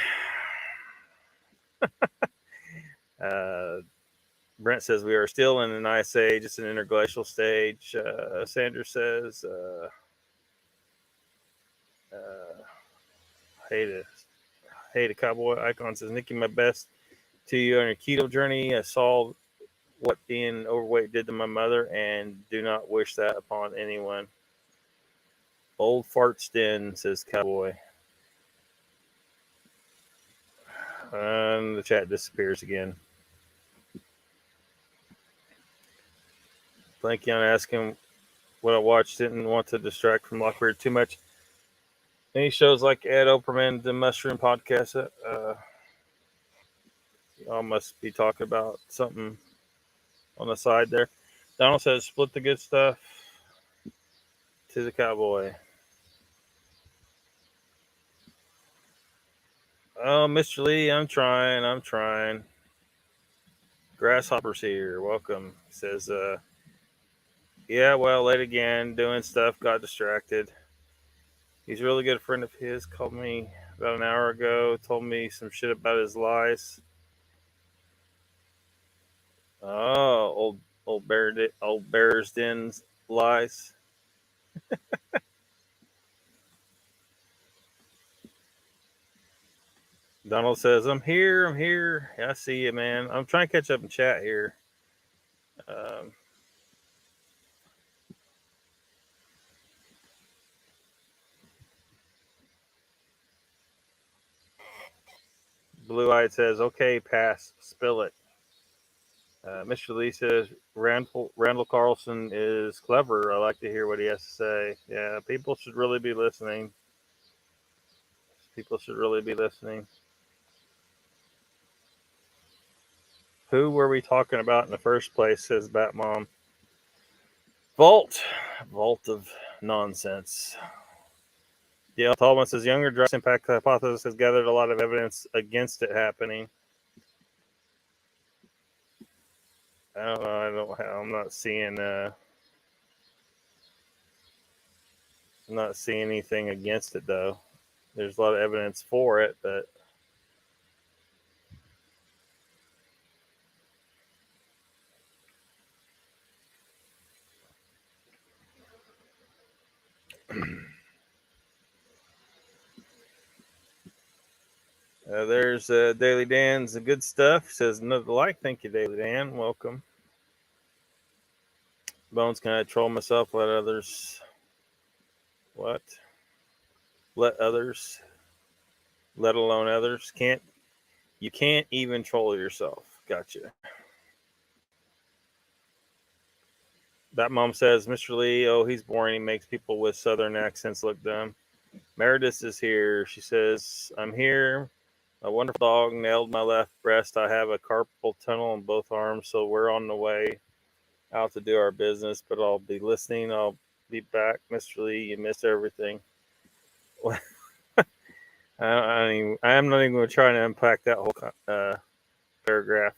[SPEAKER 1] Brent says we are still in an ice age. It's an interglacial stage. Sandra says, hey to Cowboy Icon says, Nikki, my best to you on your keto journey. I saw what being overweight did to my mother and do not wish that upon anyone. Old farts den, says Cowboy. And the chat disappears again. Blanky on asking what I watched. Didn't want to distract from Lockbeard too much. Any shows like Ed Operman, the Mushroom Podcast, y'all must be talking about something on the side there. Donald says, split the good stuff to the Cowboy. Oh, Mr. Lee, I'm trying. Grasshopper's here. Welcome. He says, yeah, well, late again, doing stuff, got distracted. He's a really good friend of his. Called me about an hour ago, told me some shit about his lies. Oh, old Bear's Den's lies. Donald says, I'm here. Yeah, I see you, man. I'm trying to catch up in chat here. Blue Eyed says, okay, pass, spill it. Mr. Lee says, Randall Carlson is clever. I like to hear what he has to say. Yeah, people should really be listening. Who were we talking about in the first place, says Batmom. Vault of nonsense. Dale Tallman says, younger dress impact hypothesis has gathered a lot of evidence against it happening. I don't know. I'm not seeing anything against it though. There's a lot of evidence for it, but there's Daily Dan's the good stuff. Says another like. Thank you, Daily Dan. Welcome. Bones, can I troll myself? Let others. What? Let others. Let alone others. You can't even troll yourself. Gotcha. That mom says, Mr. Lee, oh, he's boring. He makes people with southern accents look dumb. Meredith is here. She says, I'm here. A wonderful dog nailed my left breast. I have a carpal tunnel in both arms, so we're on the way out to do our business, but I'll be listening. I'll be back. Mr. Lee, you missed everything. I'm not even going to try to unpack that whole paragraph.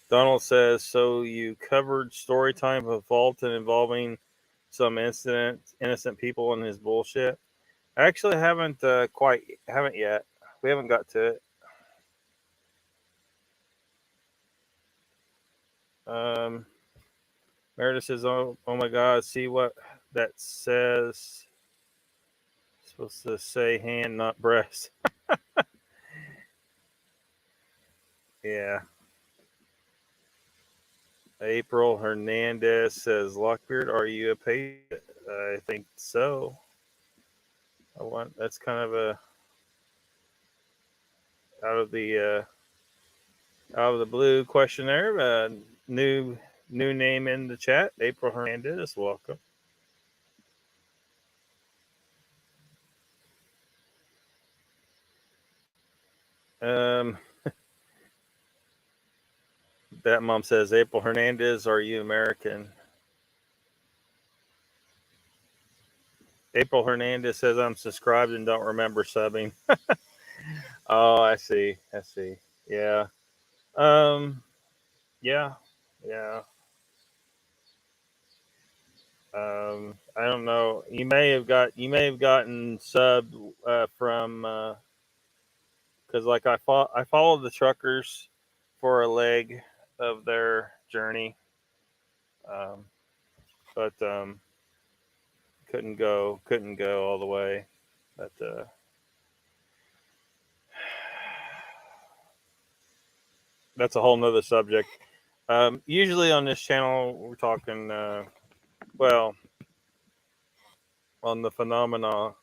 [SPEAKER 1] Donald says, so you covered story time of Vault and involving some innocent people and his bullshit. I actually haven't yet. We haven't got to it. Meredith says, oh my God, see what that says. It's supposed to say hand, not breast. Yeah. April Hernandez says, Lockbeard, are you a patient? I think so. That's kind of a out of the blue question there. New name in the chat. April Hernandez, welcome. That mom says, April Hernandez, are you American? April Hernandez says, I'm subscribed and don't remember subbing. Oh, I see. I see. Yeah. Um. Yeah. Yeah. I don't know. You may have gotten subbed from because like I followed the truckers for a leg of their journey, um, but couldn't go all the way. But that's a whole nother subject. Usually on this channel, we're talking well on the phenomena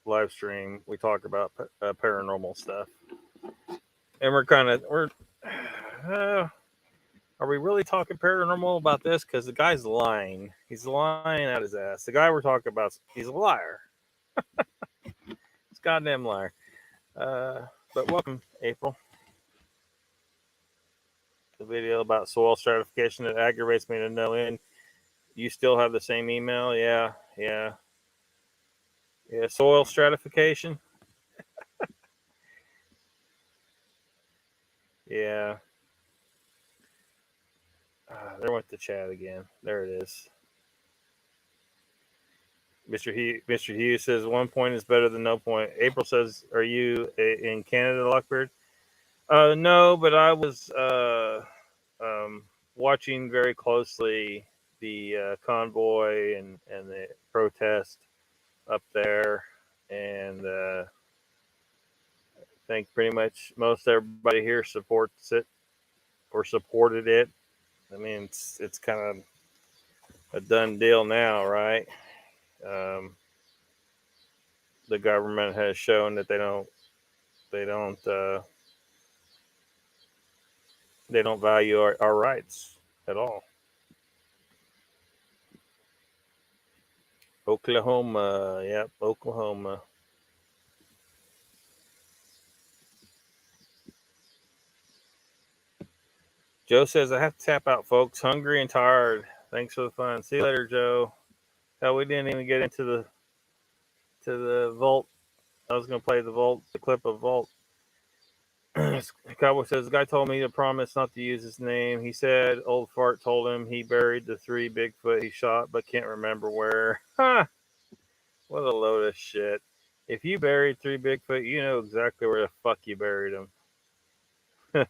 [SPEAKER 1] live stream. We talk about paranormal stuff, and we're uh, are we really talking paranormal about this? Because the guy's lying. He's lying out his ass. The guy we're talking about, he's a liar. He's a goddamn liar. Uh, but welcome, April. The video about soil stratification that aggravates me to no end. You still have the same email? Yeah, yeah, yeah. Soil stratification? Yeah. There went the chat again. There it is. Mr. Hughes says 1 point is better than no point. April says, "Are you in Canada, Lockbeard?" No, but I was um, watching very closely the convoy and the protest up there, and I think pretty much most everybody here supports it or supported it. I mean, it's kind of a done deal now, right? Um, the government has shown that they don't they don't value our rights at all. Oklahoma, yep, Oklahoma. Joe says I have to tap out, folks. Hungry and tired. Thanks for the fun. See you later, Joe. Hell, we didn't even get into the vault. I was gonna play the clip of vault. Cowboy says the guy told me to promise not to use his name. He said old fart told him he buried the 3 Bigfoot he shot, but can't remember where. Ha! What a load of shit. If you buried 3 Bigfoot, you know exactly where the fuck you buried them.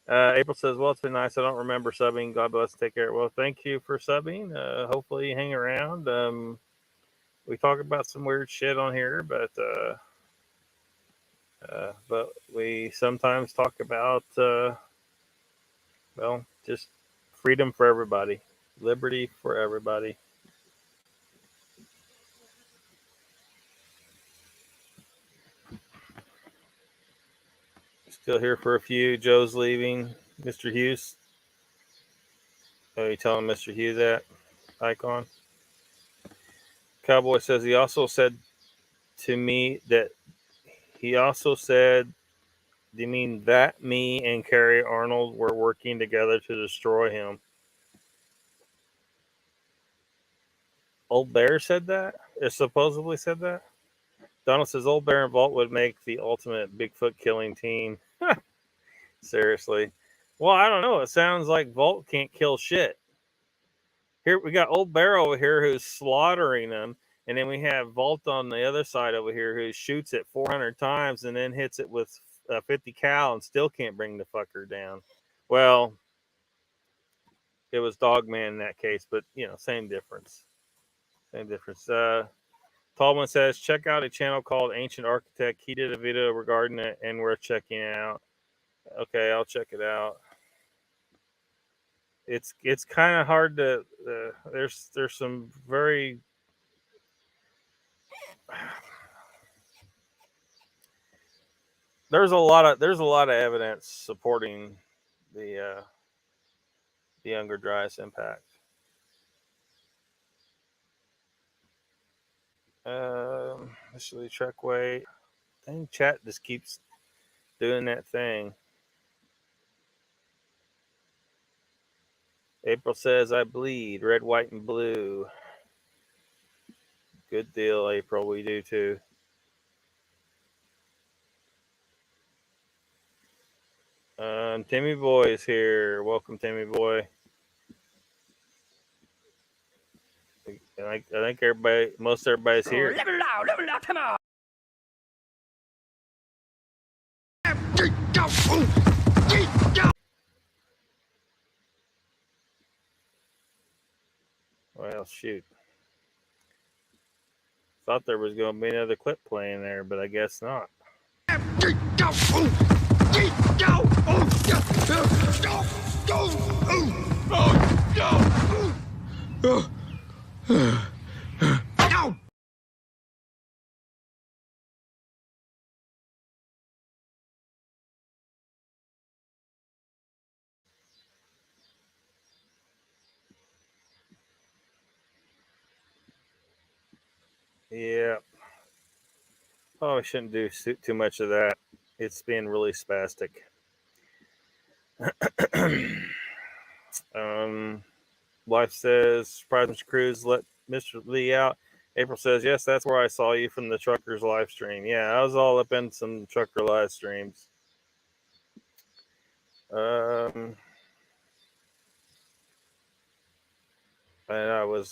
[SPEAKER 1] April says, "Well, it's been nice. I don't remember subbing. God bless. Take care." Well, thank you for subbing. Hopefully, you hang around. We talk about some weird shit on here, but we sometimes talk about well, just freedom for everybody, liberty for everybody. Still here for a few. Joe's leaving. Mr. Hughes. Oh, you telling Mr. Hughes that icon? Cowboy says he also said to me that he also said, "Do you mean that me and Carrie Arnold were working together to destroy him?" Old Bear said that? It supposedly said that? Donald says Old Bear and Vault would make the ultimate Bigfoot killing team. Seriously. Well, I don't know. It sounds like Vault can't kill shit. Here we got Old Bear over here who's slaughtering them, and then we have Vault on the other side over here who shoots it 400 times and then hits it with 50 cal and still can't bring the fucker down. Well, it was Dogman in that case, but same difference. Same difference. Tallman says, check out a channel called Ancient Architect. He did a video regarding it and we're checking it out. Okay, I'll check it out. It's kind of hard to there's some very there's a lot of evidence supporting the Younger Dryas impact. Initially track weight. Dang, chat just keeps doing that thing. April says I bleed red, white, and blue. Good deal, April. We do too. Timmy Boy is here. Welcome, Timmy Boy. I think everybody, most everybody's here.
[SPEAKER 2] Level out, come on.
[SPEAKER 1] Well, shoot. Thought there was going to be another clip playing there, but I guess not. Yeah. Oh, I shouldn't do too much of that. It's being really spastic. Wife says, surprise Mr. Cruz, let Mr. Lee out. April says, yes, that's where I saw you from the truckers live stream. Yeah, I was all up in some trucker live streams. And I was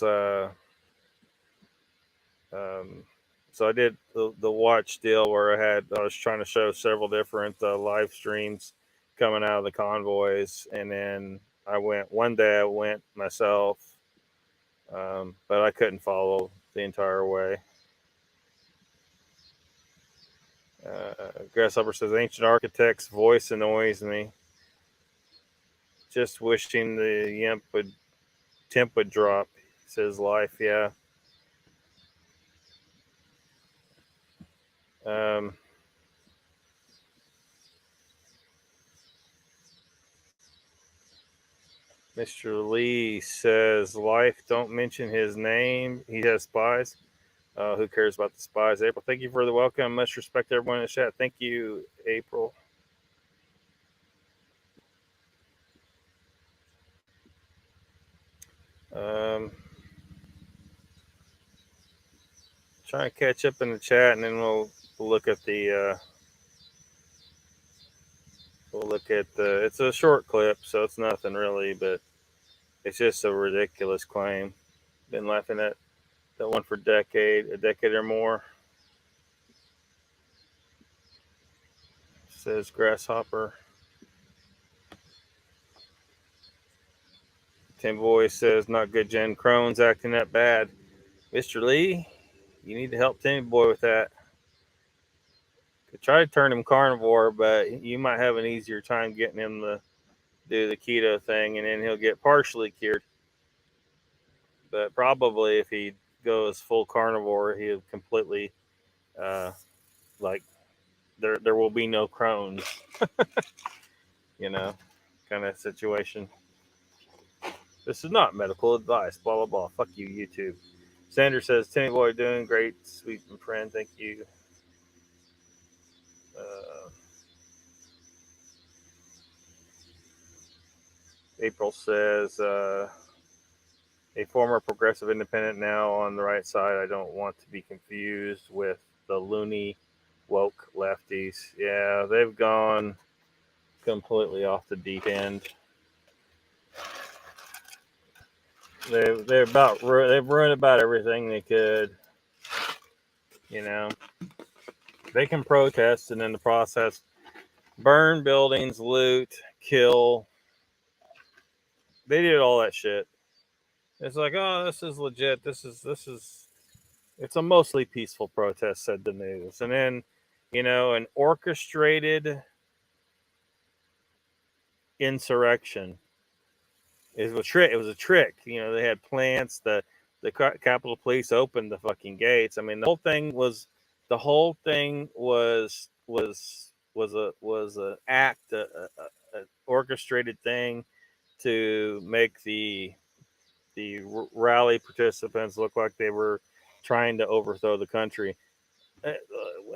[SPEAKER 1] so I did the watch deal where I was trying to show several different live streams coming out of the convoys, and then one day I went myself, but I couldn't follow the entire way. Grasshopper says, ancient architect's voice annoys me. Just wishing the temp would drop, says Life. Yeah. Mr. Lee says, Life, don't mention his name. He has spies. Who cares about the spies? April, thank you for the welcome. Much respect to everyone in the chat. Thank you, April. Trying to catch up in the chat, and then we'll look at the. It's a short clip, so it's nothing really, but it's just a ridiculous claim. Been laughing at that one for a decade or more. Says Grasshopper. Tim Boy says, not good, Jen. Crone's acting that bad. Mr. Lee, you need to help Timmy Boy with that. Could try to turn him carnivore, but you might have an easier time getting him to do the keto thing, and then he'll get partially cured. But probably if he goes full carnivore, he'll completely, there will be no Crohn's, kind of situation. This is not medical advice, blah, blah, blah. Fuck you, YouTube. Sanders says, Timmy Boy doing great, sweet friend. Thank you. April says, a former progressive independent now on the right side. I don't want to be confused with the loony woke lefties. Yeah, they've gone completely off the deep end. They've ruined about everything they could. They can protest and in the process burn buildings, loot, kill. They did all that shit. It's like, oh, this is legit. This is. It's a mostly peaceful protest, said the news, and then, an orchestrated insurrection. It was a trick. They had plants. The Capitol Police opened the fucking gates. I mean, the whole thing was an act, an orchestrated thing to make the rally participants look like they were trying to overthrow the country.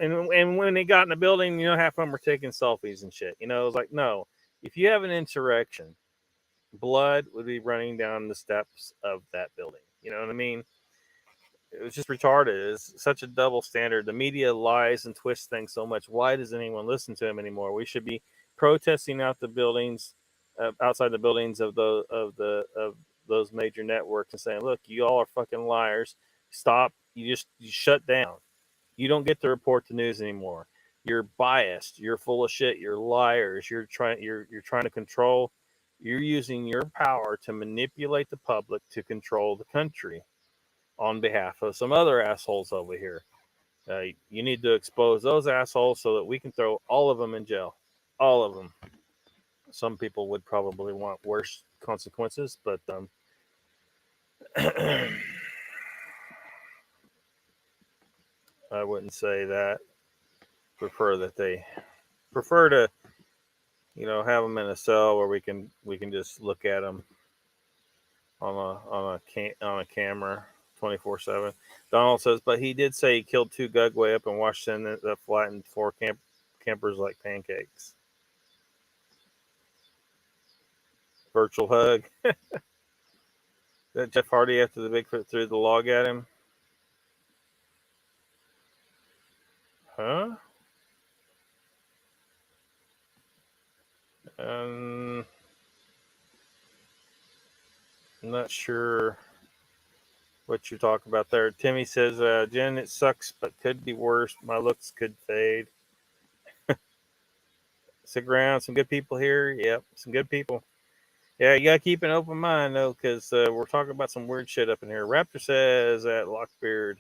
[SPEAKER 1] And when they got in the building, half of them were taking selfies and shit. It was like, no, if you have an insurrection, blood would be running down the steps of that building. You know what I mean? It was just retarded. It's such a double standard. The media lies and twists things so much. Why does anyone listen to them anymore? We should be protesting out the buildings, outside the buildings of those major networks and saying, "Look, you all are fucking liars. Stop. You shut down. You don't get to report the news anymore. You're biased. You're full of shit. You're liars. You're trying to control. You're using your power to manipulate the public to control the country on behalf of some other assholes over here. You need to expose those assholes so that we can throw all of them in jail. All of them." Some people would probably want worse consequences, but I wouldn't say that. Prefer to have them in a cell where we can just look at them on a camera 24/7. Donald says, but he did say he killed 2 Gugway up in Washington that flattened 4 campers like pancakes. Virtual hug. That Jeff Hardy after the Bigfoot threw the log at him. Huh? I'm not sure what you're talking about there. Timmy says, Jen, it sucks, but could be worse. My looks could fade. Stick around. Some good people here. Yep, some good people. Yeah, you got to keep an open mind, though, because we're talking about some weird shit up in here. Raptor says at Lockbeard,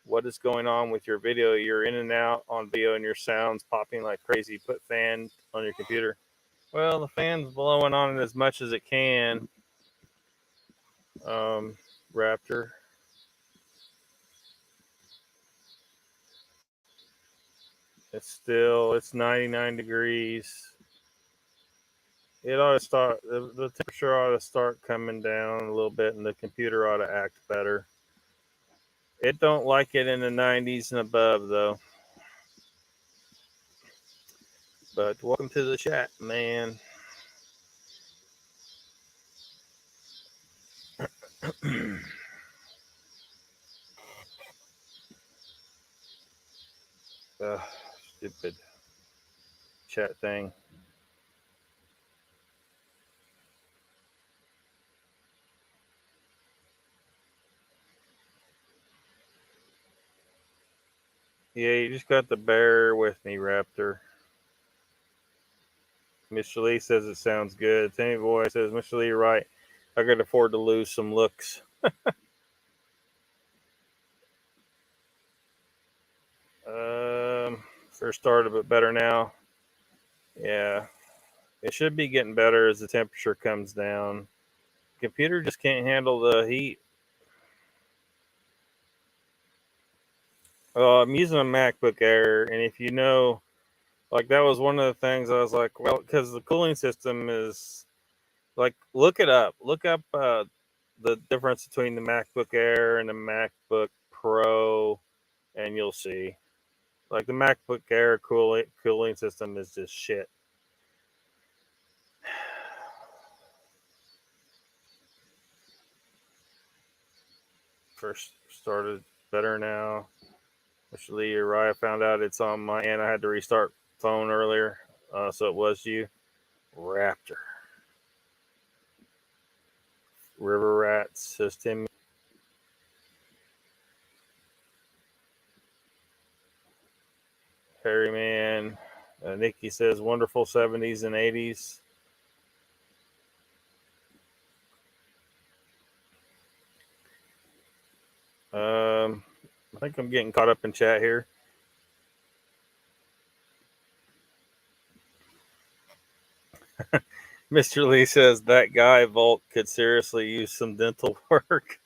[SPEAKER 1] what is going on with your video? You're in and out on video and your sound's popping like crazy. Put fan on your computer. Well, the fan's blowing on it as much as it can. Raptor. It's 99 degrees. It ought to start, the temperature ought to start coming down a little bit and the computer ought to act better. It don't like it in the 90s and above, though. But welcome to the chat, man. Stupid chat thing. Yeah, you just got to bear with me, Raptor. Mr. Lee says it sounds good. Timmy Boy says, Mr. Lee, you're right. I could afford to lose some looks. First started, but better now. Yeah, it should be getting better as the temperature comes down. Computer just can't handle the heat. I'm using a MacBook Air, and if you know, like that was one of the things I was like, well, because the cooling system is like, look it up. Look up the difference between the MacBook Air and the MacBook Pro, and you'll see. Like the MacBook Air cooling system is just shit. First started better now. Actually, you're right. I found out it's on my end. I had to restart phone earlier, so it was you. Raptor. River Rats, says Timmy. Harry Man. Nikki says wonderful 70s and 80s. I think I'm getting caught up in chat here. Mr. Lee says that guy Volt could seriously use some dental work.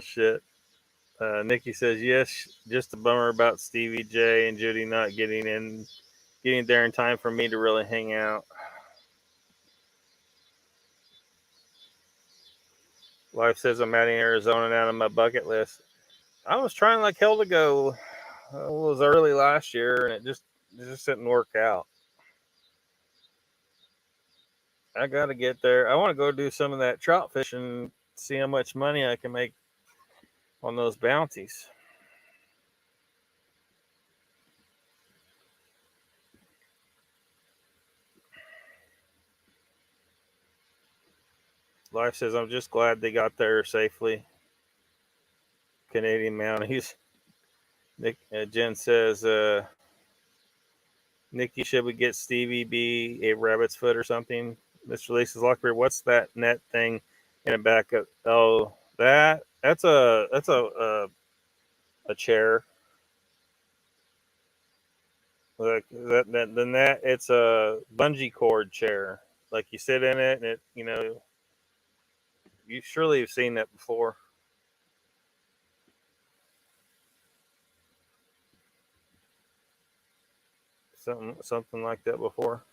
[SPEAKER 1] Shit. Nikki says yes. Just a bummer about Stevie J and Judy not getting there in time for me to really hang out. Life says I'm adding Arizona down on my bucket list. I was trying like hell to go. It was early last year, and it just didn't work out. I got to get there. I want to go do some of that trout fishing, see how much money I can make on those bounties. Life says, I'm just glad they got there safely. Canadian Mounties. Jen says, Nikki, should we get Stevie B a rabbit's foot or something? Mr. Lee says, Lockbeard, what's that net thing in the back of? Oh, that's a chair. Like the net, it's a bungee cord chair. Like you sit in it, and you surely have seen that before. Something like that before.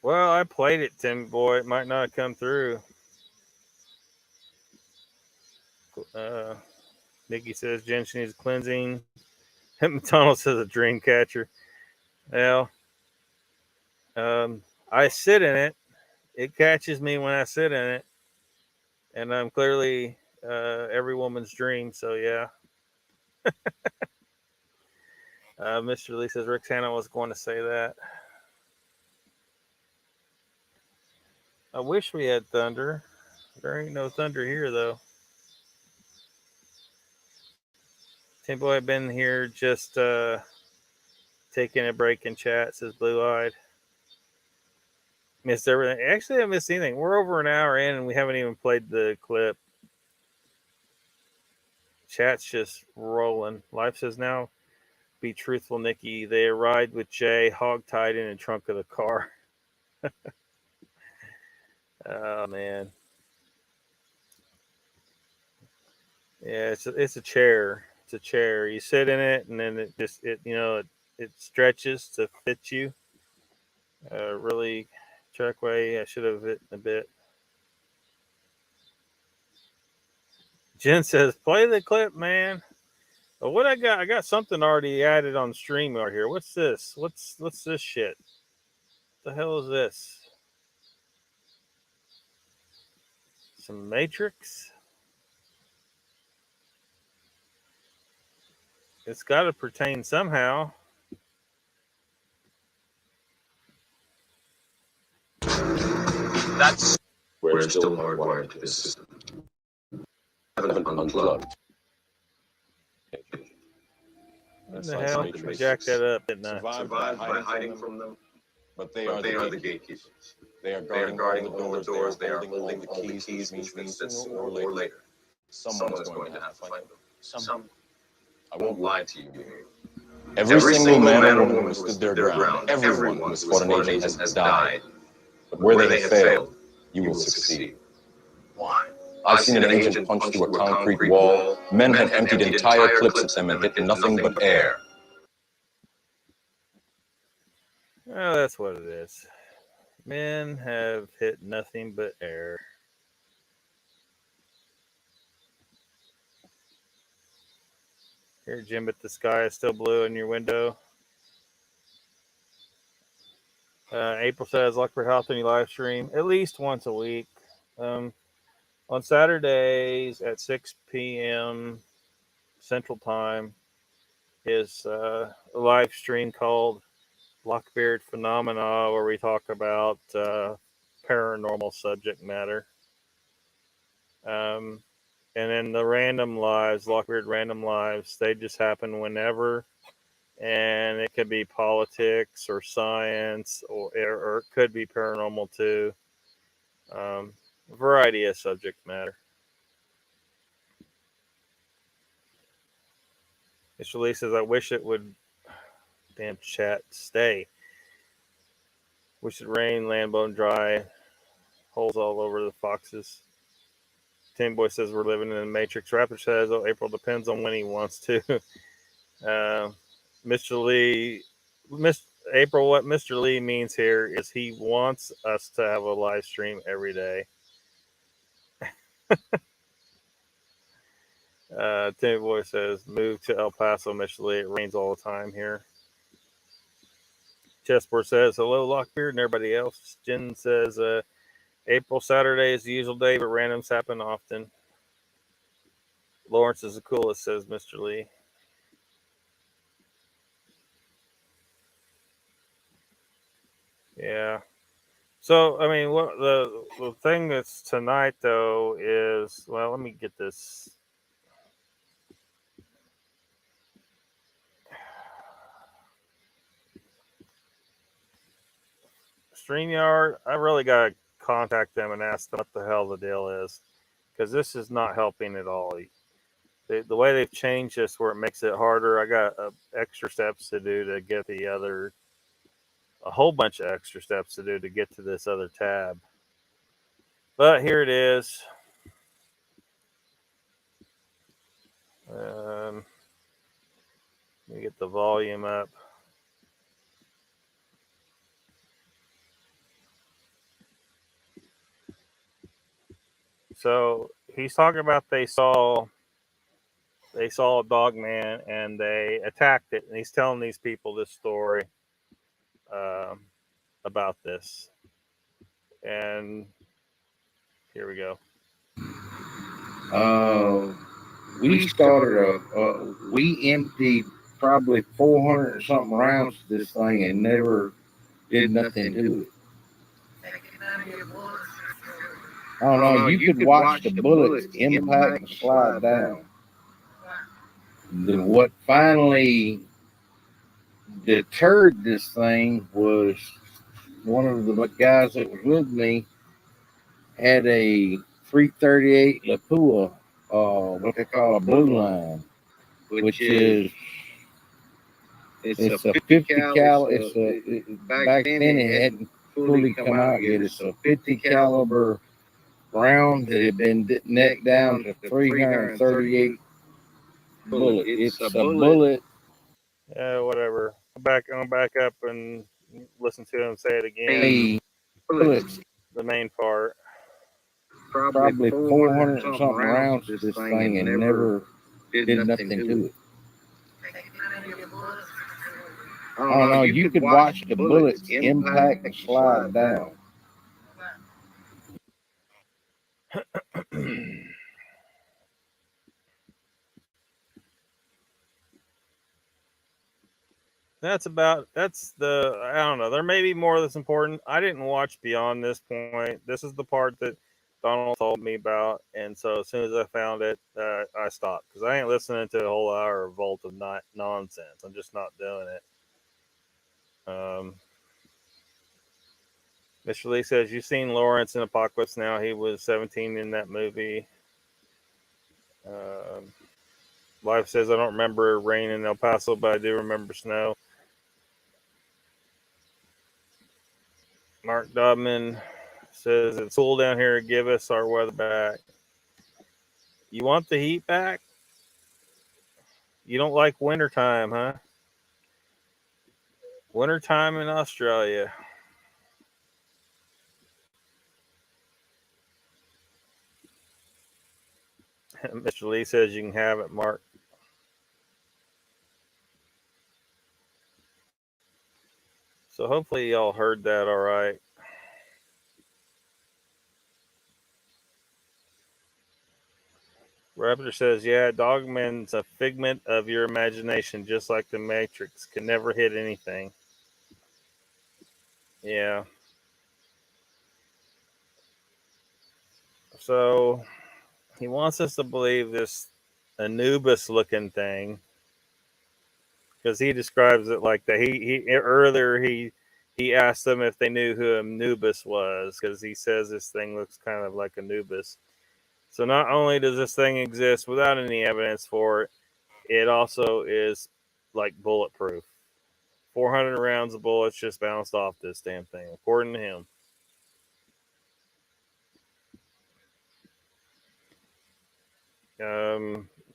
[SPEAKER 1] Well, I played it, Tim Boy. It might not have come through. Nikki says Jensen needs cleansing. McDonald says a dream catcher. Well, I sit in it. It catches me when I sit in it, and I'm clearly every woman's dream. So yeah. Mr. Lee says Rick Hanna was going to say that. I wish we had thunder. There ain't no thunder here though. Tim Boy, I've been here just taking a break in chat, says Blue Eyed. Missed everything. Actually, I haven't missed anything. We're over an hour in and we haven't even played the clip. Chat's just rolling. Life says now, be truthful, Nikki. They arrived with Jay hog-tied in the trunk of the car. Oh, man. Yeah, it's a chair. It's a chair. You sit in it, and then it stretches to fit you. Really trackway. I should have hit a bit. Jen says, "Play the clip, man." Well, what I got something already added on stream right here. What's this? What's this shit? What the hell is this? Some Matrix? It's got to pertain somehow.
[SPEAKER 2] That's where it's still hardwired to the system. Haven't unplugged.
[SPEAKER 1] What the hell? Jack that up, didn't I?
[SPEAKER 2] Survived by hiding from them. But they are the gatekeepers. They are guarding all the doors. They are holding all the keys, which means that sooner or later, someone's going to have to find them. Some. I won't lie to you. Every single man or woman who stood their ground, everyone who has fought an agent has died. But where they have failed, you will succeed. Why? I've seen an agent punch through a concrete wall. Men have emptied entire clips at them and hit nothing but air.
[SPEAKER 1] Oh, that's what it is. Men have hit nothing but air. Here, Jim, but the sky is still blue in your window. April says, Lockbeard Hawthorne live stream at least once a week. On Saturdays at 6 p.m. Central Time is a live stream called LOCKBEARD Phenomena, where we talk about paranormal subject matter. And then the random lives, LOCKBEARD random lives, they just happen whenever. And it could be politics or science, or it could be paranormal too. A variety of subject matter. Mr. Lee says, I wish it would, damn chat, stay. Wish it rain, land bone dry, holes all over the foxes. Tim Boy says we're living in the Matrix. Raptor says, oh, April depends on when he wants to. Mr. Lee, April, what Mr. Lee means here is he wants us to have a live stream every day. Timmy Boy says, move to El Paso, Mr. Lee. It rains all the time here. Chessboard says, hello, Lockbeard, and everybody else. Jen says, April Saturday is the usual day, but randoms happen often. Lawrence is the coolest, says Mr. Lee. Yeah. So I mean, what the thing that's tonight though is, well, let me get this. StreamYard, I really got to contact them and ask them what the hell the deal is, because this is not helping at all. The way they've changed this where it makes it harder, I got extra steps to do to get a whole bunch of extra steps to do to get to this other tab. But here it is. Let me get the volume up. So he's talking about they saw a Dogman and they attacked it, and he's telling these people this story um, about this. And here we go.
[SPEAKER 3] We started we emptied probably 400 or something rounds to this thing and never did nothing to it. I don't know. You could watch the bullets impact and slide down. What finally deterred this thing was one of the guys that was with me had a 338 Lapua, what they call a blue line, which is it's a 50 cal. Back then it hadn't fully come out yet. It's a 50 caliber round that had been necked down to 338 bullet. It's a bullet.
[SPEAKER 1] Yeah, whatever. I'm back up and listen to him say it again.
[SPEAKER 3] Bullets.
[SPEAKER 1] The main part.
[SPEAKER 3] Probably 400 something rounds to this thing and never did nothing to it. I don't know. You could watch the bullets impact and slide down.
[SPEAKER 1] That's the, I don't know. There may be more that's important. I didn't watch beyond this point. This is the part that Donald told me about, and so as soon as I found it, I stopped because I ain't listening to a whole hour of Volt of nonsense. I'm just not doing it. Mr. Lee says, you've seen Lawrence in Apocalypse Now. He was 17 in that movie. Life says, I don't remember rain in El Paso, but I do remember snow. Mark Dogman says, it's cool down here. Give us our weather back. You want the heat back? You don't like wintertime, huh? Wintertime in Australia. Mr. Lee says you can have it, Mark. So hopefully y'all heard that all right. Raptor says, yeah, Dogman's a figment of your imagination, just like the Matrix. Can never hit anything. Yeah. So he wants us to believe this Anubis looking thing, because he describes it like that. He earlier he asked them if they knew who Anubis was, because he says this thing looks kind of like Anubis. So not only does this thing exist without any evidence for it, it also is like bulletproof. 400 rounds of bullets just bounced off this damn thing, according to him.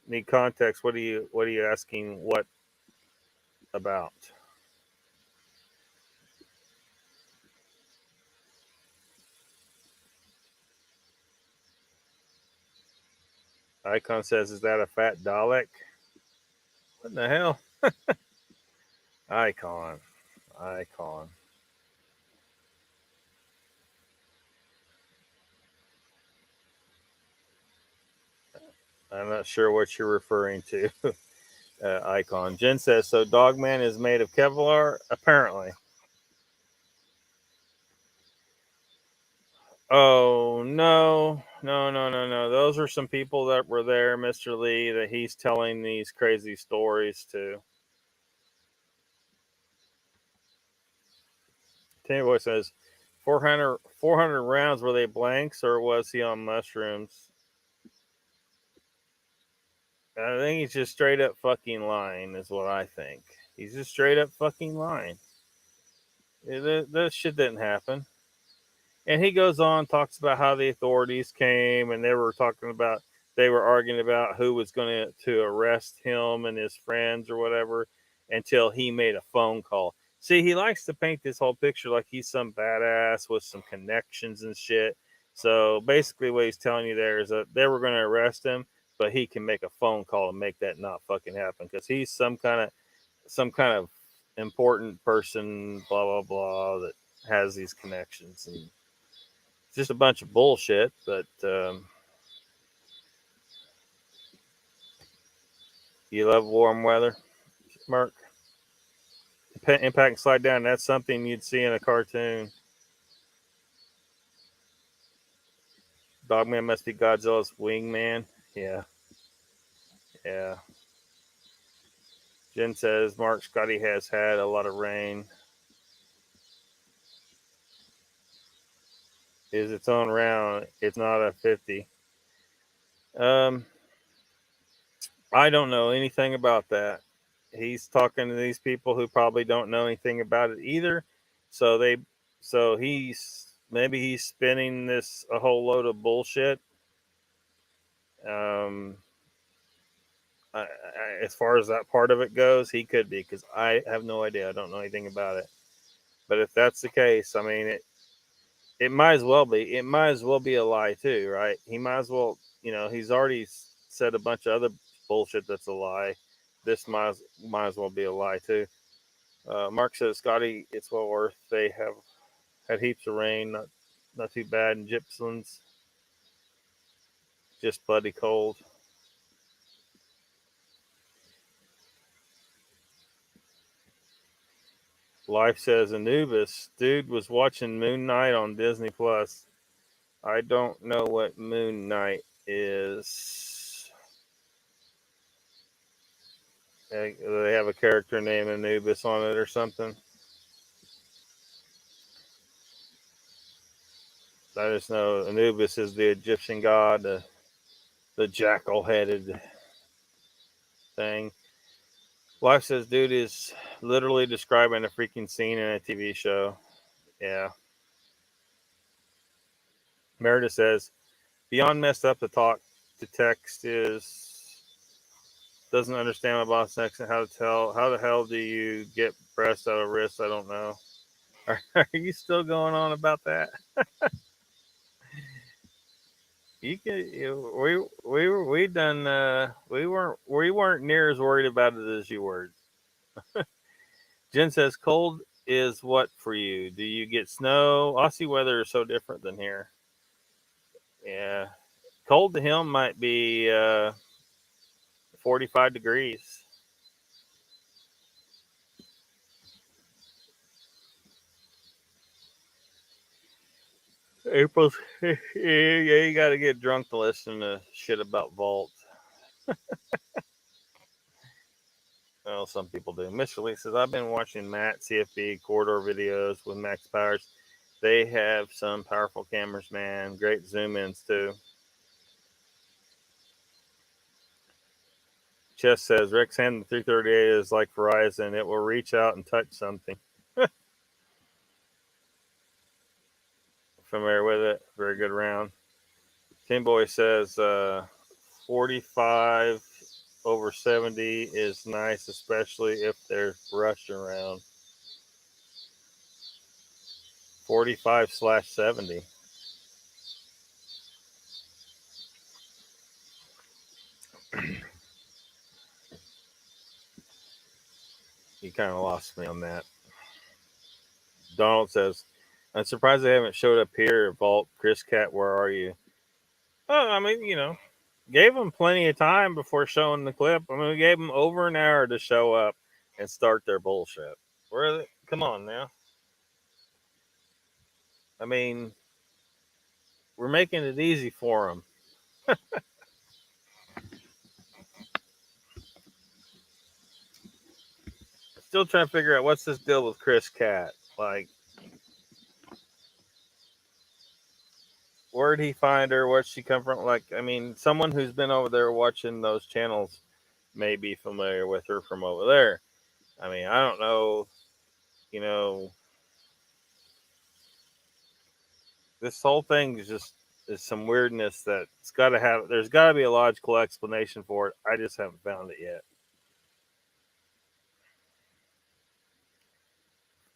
[SPEAKER 1] Need context. What are you asking? What about? Icon says, "Is that a fat Dalek?" What in the hell? Icon. I'm not sure what you're referring to. Icon. Jen says, so Dogman is made of Kevlar? Apparently. Oh, no. Those are some people that were there, Mr. Lee, that he's telling these crazy stories to. Tanny Boy says, 400 rounds, were they blanks or was he on mushrooms? I think he's just straight up fucking lying, is what I think. He's just straight up fucking lying. That shit didn't happen. And he goes on, talks about how the authorities came and they were arguing about who was going to arrest him and his friends or whatever until he made a phone call. See, he likes to paint this whole picture like he's some badass with some connections and shit. So basically, what he's telling you there is that they were going to arrest him, but he can make a phone call and make that not fucking happen because he's some kind of important person, blah blah blah, that has these connections, and it's just a bunch of bullshit. But you love warm weather, Mark. Impact and slide down. That's something you'd see in a cartoon. Dogman must be Godzilla's wingman. Yeah. Jen says Mark Scotty has had a lot of rain. Is its own round. It's not a 50. I don't know anything about that. He's talking to these people who probably don't know anything about it either. So he's spinning this a whole load of bullshit. As far as that part of it goes, he could be, because I have no idea. I don't know anything about it. But if that's the case, I mean, it might as well be. It might as well be a lie too, right? He might as well, he's already said a bunch of other bullshit that's a lie. This might as well be a lie too. Mark says, Scotty, it's well worth. They have had heaps of rain, not too bad in Gippsland's. Just bloody cold. Life says, Anubis, dude was watching Moon Knight on Disney Plus. I don't know what Moon Knight is. They have a character named Anubis on it or something. I just know Anubis is the Egyptian god, the jackal-headed thing. Life says, dude is literally describing a freaking scene in a TV show. Yeah. Meredith says, beyond messed up to talk to text doesn't understand my boss next and how the hell do you get breast out of wrist? I don't know. Are you still going on about that? We weren't near as worried about it as you were. Jen says, cold is what for you? Do you get snow? Aussie weather is so different than here. Yeah. Cold to him might be 45 degrees. April's, yeah, you got to get drunk to listen to shit about Vault. Well, some people do. Mr. Lee says, I've been watching Matt CFB corridor videos with Max Powers. They have some powerful cameras, man. Great zoom ins, too. Chess says, Rick's hand the 338 is like Verizon. It will reach out and touch something. Familiar with it. Very good round. Tim Boy says 45 over 70 is nice, especially if there's brush around. 45/70. You kind of lost me on that. Donald says, I'm surprised they haven't showed up here. Vault, Chris Cat, where are you? Oh, I mean, gave them plenty of time before showing the clip. I mean, we gave them over an hour to show up and start their bullshit. Where are they? Come on now. I mean, We're making it easy for them. Still trying to figure out what's this deal with Chris Cat. Like, where'd he find her? Where'd she come from? Like, I mean, someone who's been over there watching those channels may be familiar with her from over there. I mean, I don't know. You know, this whole thing is some weirdness that's got to have. There's got to be a logical explanation for it. I just haven't found it yet.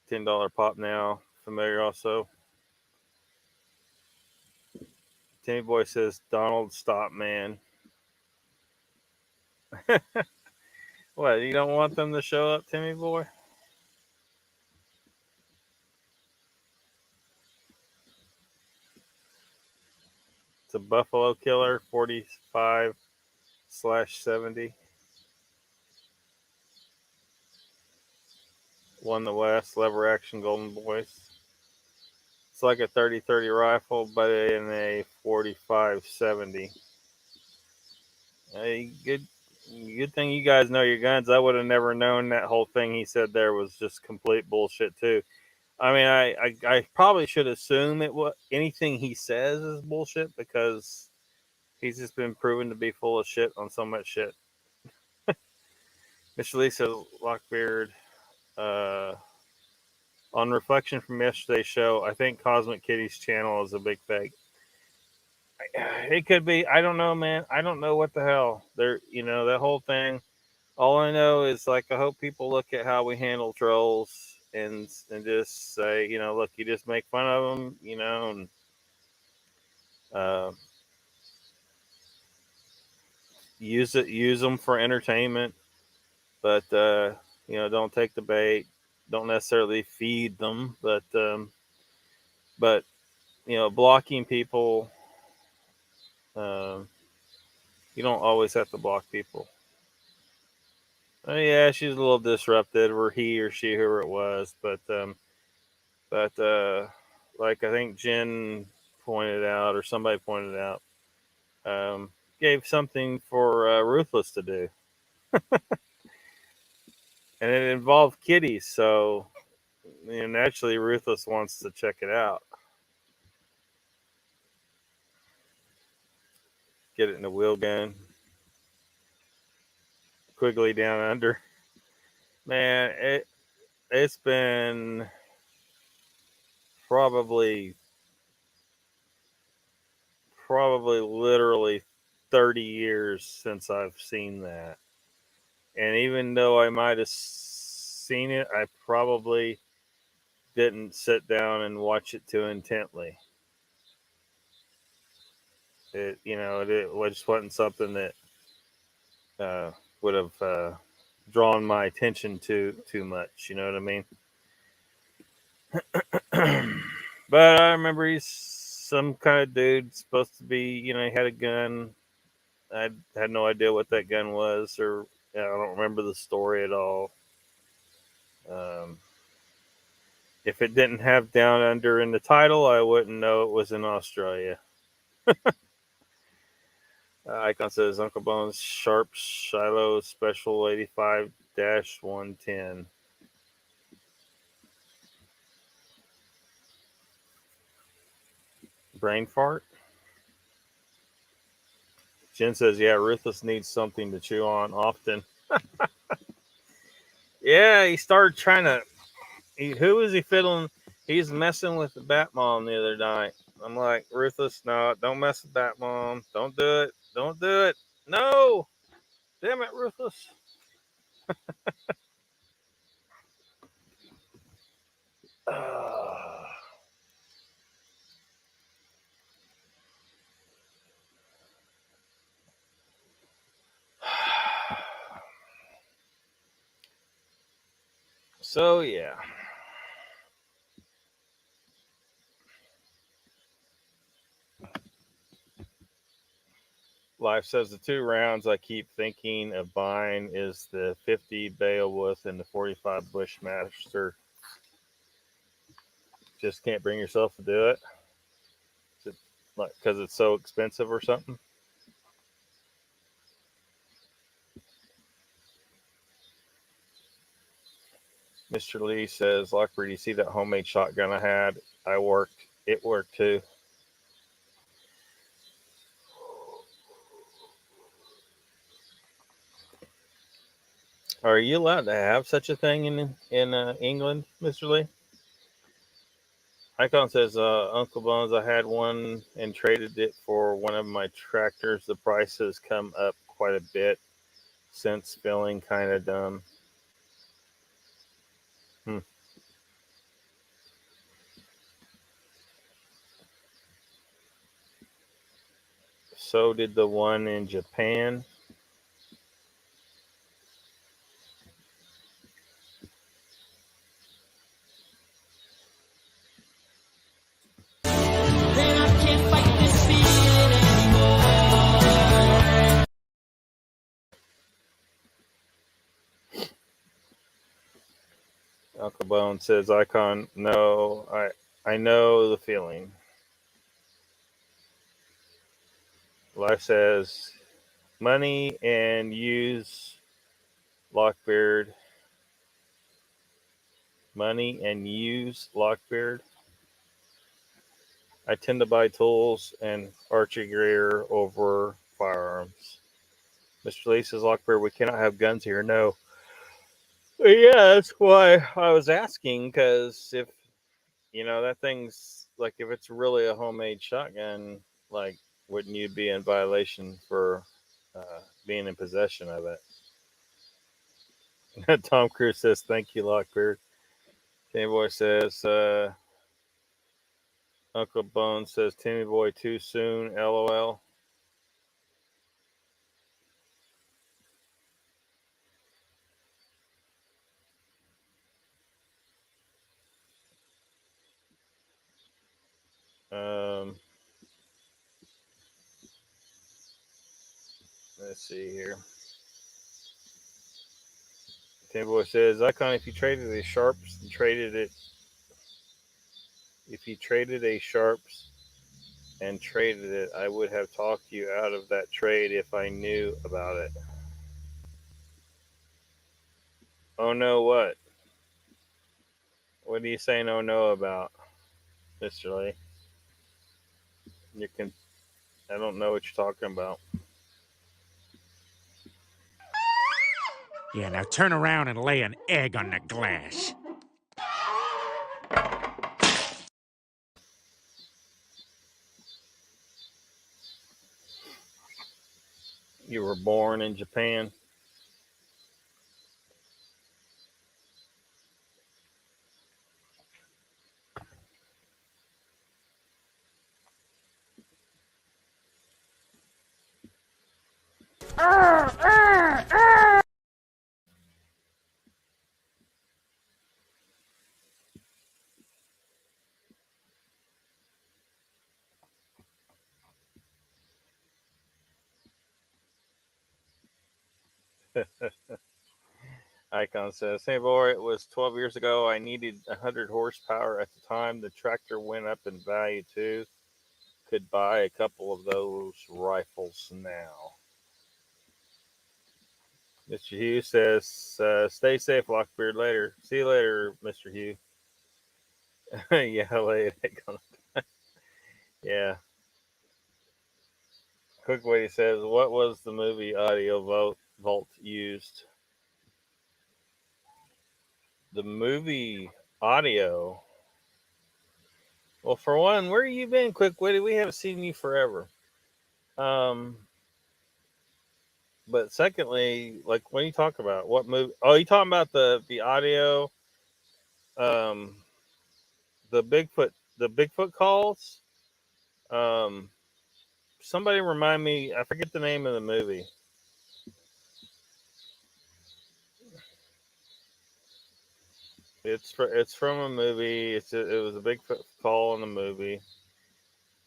[SPEAKER 1] $10 pop now. Familiar also. Timmy Boy says, Donald, stop, man. What, you don't want them to show up, Timmy Boy? It's a Buffalo Killer 45/70. Won the West, lever action Golden Boys. It's like a 30-30 rifle, but in a 45/70. Hey, good thing you guys know your guns. I would have never known that whole thing he said there was just complete bullshit too. I mean, I probably should assume anything he says is bullshit because he's just been proven to be full of shit on so much shit. Mr. Lee says, Lockbeard, on reflection from yesterday's show, I think Cosmic Kitty's channel is a big fake. It could be. I don't know, man. I don't know what the hell. That whole thing. All I know is, like, I hope people look at how we handle trolls and just say, look, you just make fun of them, and use them for entertainment, but don't take the bait. Don't necessarily feed them, but blocking people. You don't always have to block people. Yeah, she's a little disrupted, or he or she, whoever it was, but like I think Jen pointed out, or somebody pointed out, gave something for Ruthless to do, and it involved kitties. So, naturally, Ruthless wants to check it out, get it in the wheel gun. Quigley down under. Man, it's been probably literally 30 years since I've seen that. And even though I might have seen it, I probably didn't sit down and watch it too intently. It just wasn't something that would have drawn my attention too much. You know what I mean? But I remember he's some kind of dude, supposed to be, he had a gun. I had no idea what that gun was, or I don't remember the story at all. If it didn't have Down Under in the title, I wouldn't know it was in Australia. Icon says Uncle Bones Sharp Shiloh Special 85-110. Brain fart? Jen says, yeah, Ruthless needs something to chew on often. Yeah, he started trying to. Who was he fiddling? He's messing with the Batmom the other night. I'm like, Ruthless, no, don't mess with Batmom. Don't do it. Don't do it. No! Damn it, Ruthless. So, yeah. Life says the two rounds I keep thinking of buying is the 50 Beowulf and the 45 Bushmaster. Just can't bring yourself to do it. like because it's so expensive or something. Mr. Lee says, Lockbeard, you see that homemade shotgun I had? It worked too. Are you allowed to have such a thing in England, Mr. Lee? Icon says, Uncle Bones, I had one and traded it for one of my tractors. The price has come up quite a bit since, feeling kind of dumb. So did the one in Japan. Uncle Bone says, Icon, no, I know the feeling. Life says, money and use Lockbeard. Money and use Lockbeard. I tend to buy tools and archery gear over firearms. Mr. Lee says, Lockbeard, we cannot have guns here. No. Yeah, that's why I was asking, because if, that thing's, like, if it's really a homemade shotgun, like, wouldn't you be in violation for being in possession of it? Tom Cruise says, thank you, Lockbeard. Timmy Boy says, Uncle Bones says, Timmy Boy too soon, LOL. Let's see here. Timmy Boy says, Icon, if you traded a Sharps and traded a Sharps and traded it, I would have talked you out of that trade if I knew about it. Oh no, what? What are you saying oh no about, Mr. Lee? I don't know what you're talking about.
[SPEAKER 4] Yeah, now turn around and lay an egg on the glass.
[SPEAKER 1] You were born in Japan. Icon says, hey boy, it was 12 years ago. I needed 100 horsepower at the time. The tractor went up in value too. Could buy a couple of those rifles now. Mr. Hugh says, stay safe, Lockbeard. Later. See you later, Mr. Hugh. Yeah, later. Yeah. Quick Witty says, what was the movie audio vault used? The movie audio. Well, for one, where you been, Quick Witty? We haven't seen you forever. But secondly, like, what are you talking about? What movie? Oh, you talking about the audio? Um, the Bigfoot calls. Somebody remind me. I forget the name of the movie. It's from a movie. It was a Bigfoot call in the movie.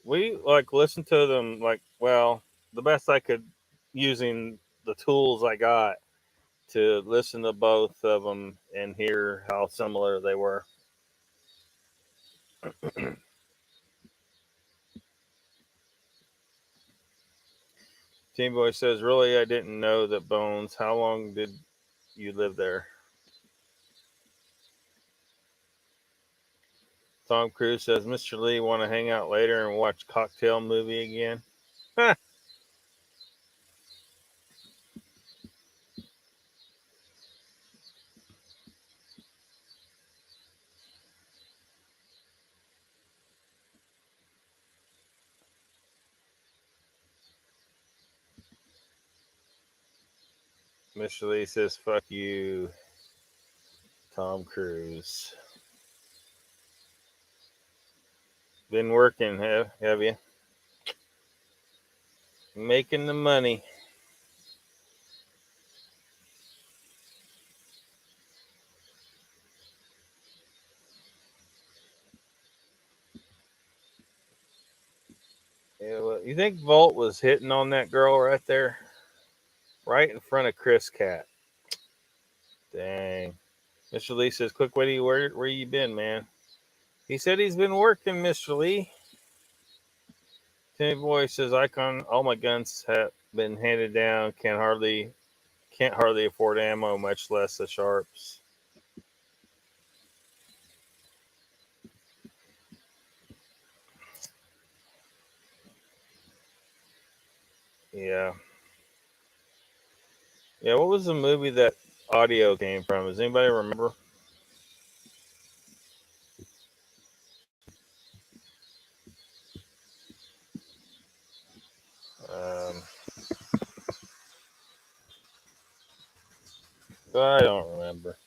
[SPEAKER 1] We like listened to them the best I could using the tools I got to listen to both of them and hear how similar they were. Team Boy says, really, I didn't know that Bones. How long did you live there? Tom Cruise says, Mr. Lee, want to hang out later and watch Cocktail Movie again? Mr. Lee says, fuck you, Tom Cruise. Been working, have you? Making the money. Yeah, well, you think Volt was hitting on that girl right there? Right in front of Chris Cat. Dang. Mr. Lee says, quick, Witty, where you been, man? He said he's been working, Mr. Lee. Timmy Boy says, Icon, all my guns have been handed down. Can't hardly afford ammo, much less the sharps. Yeah. Yeah, what was the movie that audio came from? Does anybody remember? I don't remember.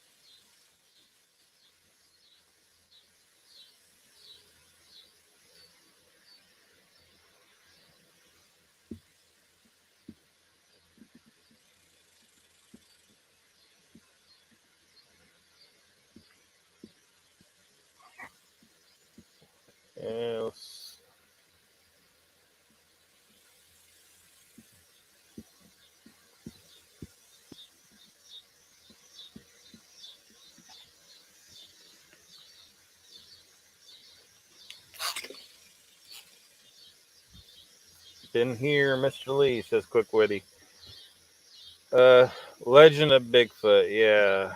[SPEAKER 1] Else. Been here, Mr. Lee, says Quick Witty. Legend of Bigfoot. Yeah.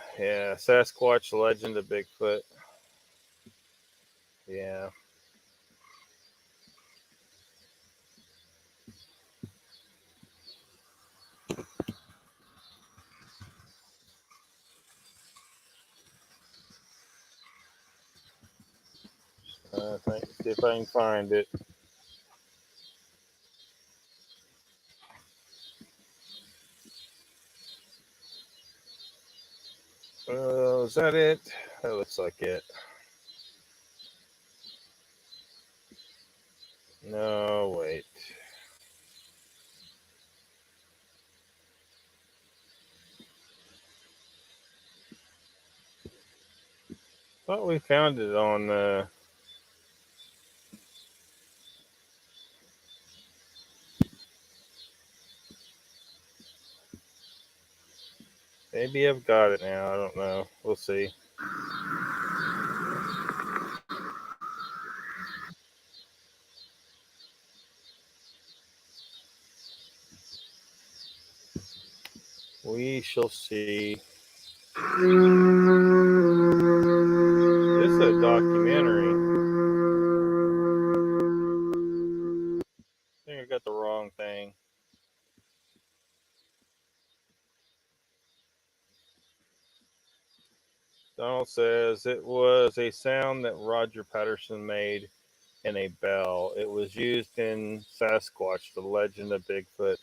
[SPEAKER 1] Sasquatch Legend of Bigfoot. Yeah. See if I can find it. Is that it? That looks like it. No, wait. Thought we found it on. Maybe I've got it now. I don't know. We'll see. We shall see. This is a documentary. I think I got the wrong thing. Donald says it was a sound that Roger Patterson made in a bell. It was used in Sasquatch, the Legend of Bigfoot.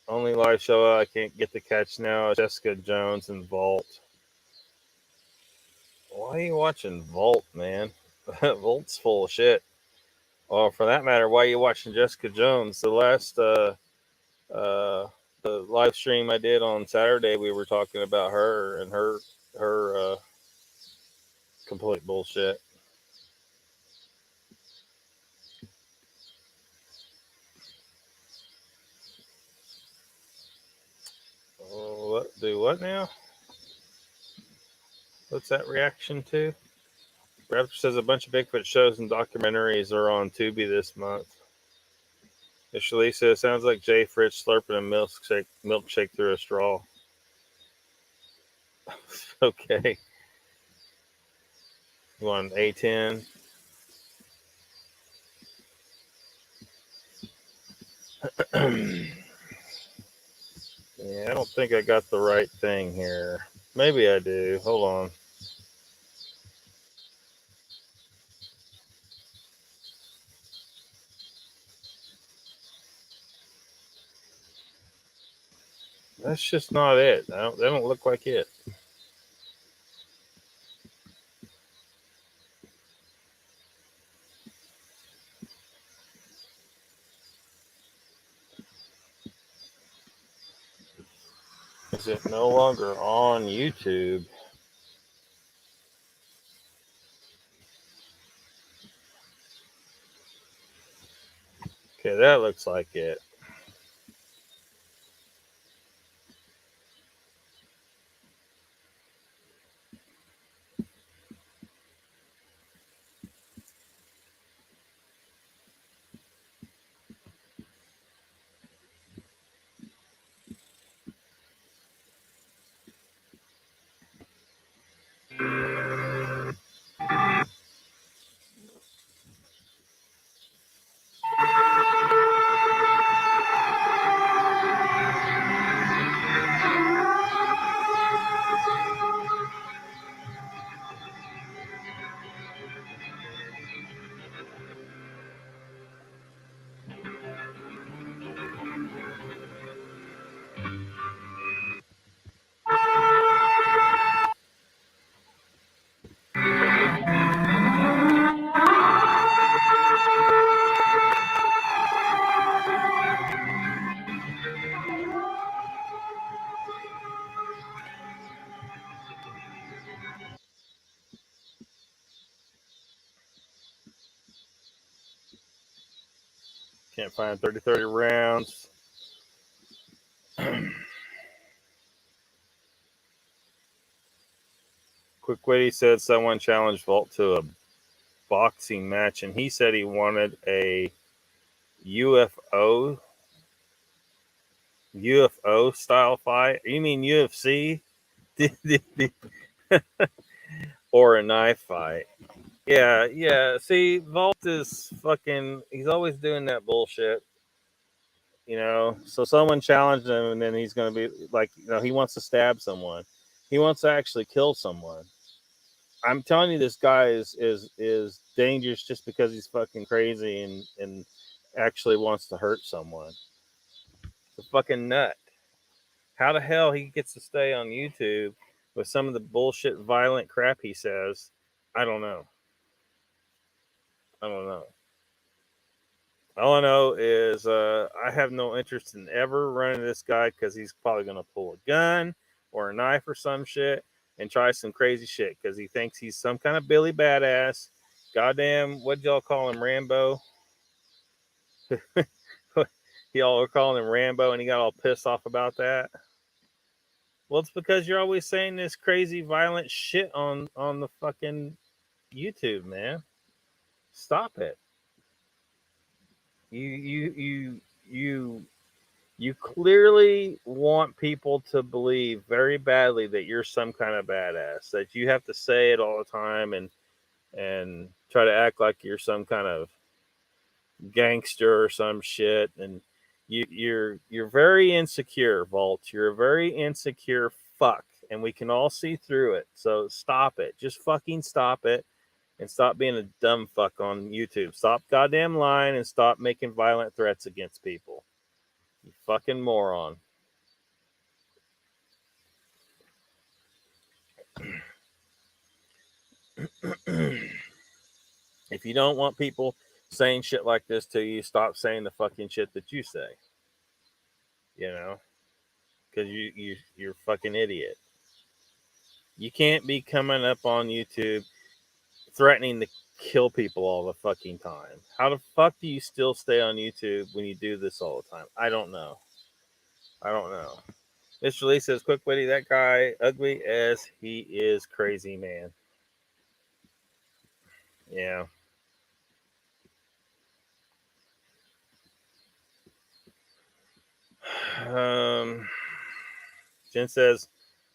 [SPEAKER 1] Only live show I can't get to catch now is Jessica Jones and Vault. Why are you watching Vault, man? Vault's full of shit. Or for that matter, why are you watching Jessica Jones? The last the live stream I did on Saturday, we were talking about her and her complete bullshit. What now? What's that reaction to? Raptor says a bunch of Bigfoot shows and documentaries are on Tubi this month. Shalice says, sounds like Jay Fritz slurping a milkshake through a straw. Okay. You want an A10? Yeah, I don't think I got the right thing here. Maybe I do. Hold on. That's just not it. They don't look like it. Is it no longer on YouTube? Okay, that looks like it. Can't find 30 rounds. Quick Witty said someone challenged Vault to a boxing match, and he said he wanted a UFO style fight. You mean UFC? Or a knife fight? Yeah. See, Vault is fucking. He's always doing that bullshit. So someone challenged him, and then he's going to be like, he wants to stab someone. He wants to actually kill someone. I'm telling you, this guy is dangerous just because he's fucking crazy and actually wants to hurt someone. It's a fucking nut. How the hell he gets to stay on YouTube with some of the bullshit, violent crap he says? I don't know. All I know is I have no interest in ever running this guy because he's probably going to pull a gun or a knife or some shit and try some crazy shit because he thinks he's some kind of Billy badass. Goddamn, what'd y'all call him, Rambo? Y'all were calling him Rambo and he got all pissed off about that. Well, it's because you're always saying this crazy, violent shit on the fucking YouTube, man. Stop it. You clearly want people to believe very badly that you're some kind of badass, that you have to say it all the time and try to act like you're some kind of gangster or some shit. And you're very insecure, Vault. You're a very insecure fuck, and we can all see through it. So stop it. Just fucking stop it. And stop being a dumb fuck on YouTube. Stop goddamn lying and stop making violent threats against people. You fucking moron. If you don't want people saying shit like this to you, stop saying the fucking shit that you say. Because you're a fucking idiot. You can't be coming up on YouTube threatening to kill people all the fucking time. How the fuck do you still stay on YouTube when you do this all the time? I don't know. Mr. Lee says, quick witty, that guy, ugly as he is crazy, man. Yeah. Jen says,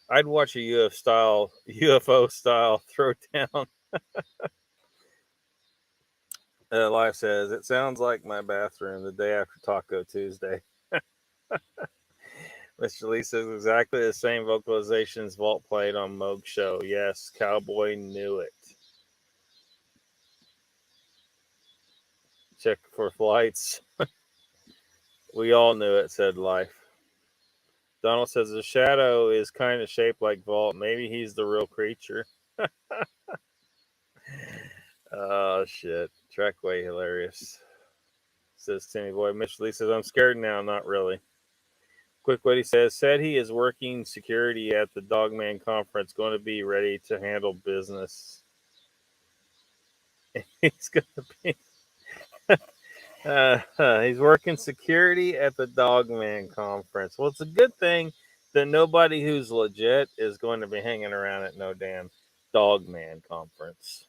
[SPEAKER 1] I'd watch a UFO style throwdown. Life says, it sounds like my bathroom the day after Taco Tuesday. Mr. Lee says, exactly the same vocalizations Vault played on Moog's show. Yes, Cowboy knew it. Check for flights. We all knew it, said Life. Donald says, the shadow is kind of shaped like Vault. Maybe he's the real creature. Oh, shit. Trackway hilarious. Says Timmy Boy. Mr. Lee says, I'm scared now. Not really. Quick what he said he is working security at the Dogman conference, going to be ready to handle business. He's going to be he's working security at the Dogman conference. Well, it's a good thing that nobody who's legit is going to be hanging around at no damn Dogman conference.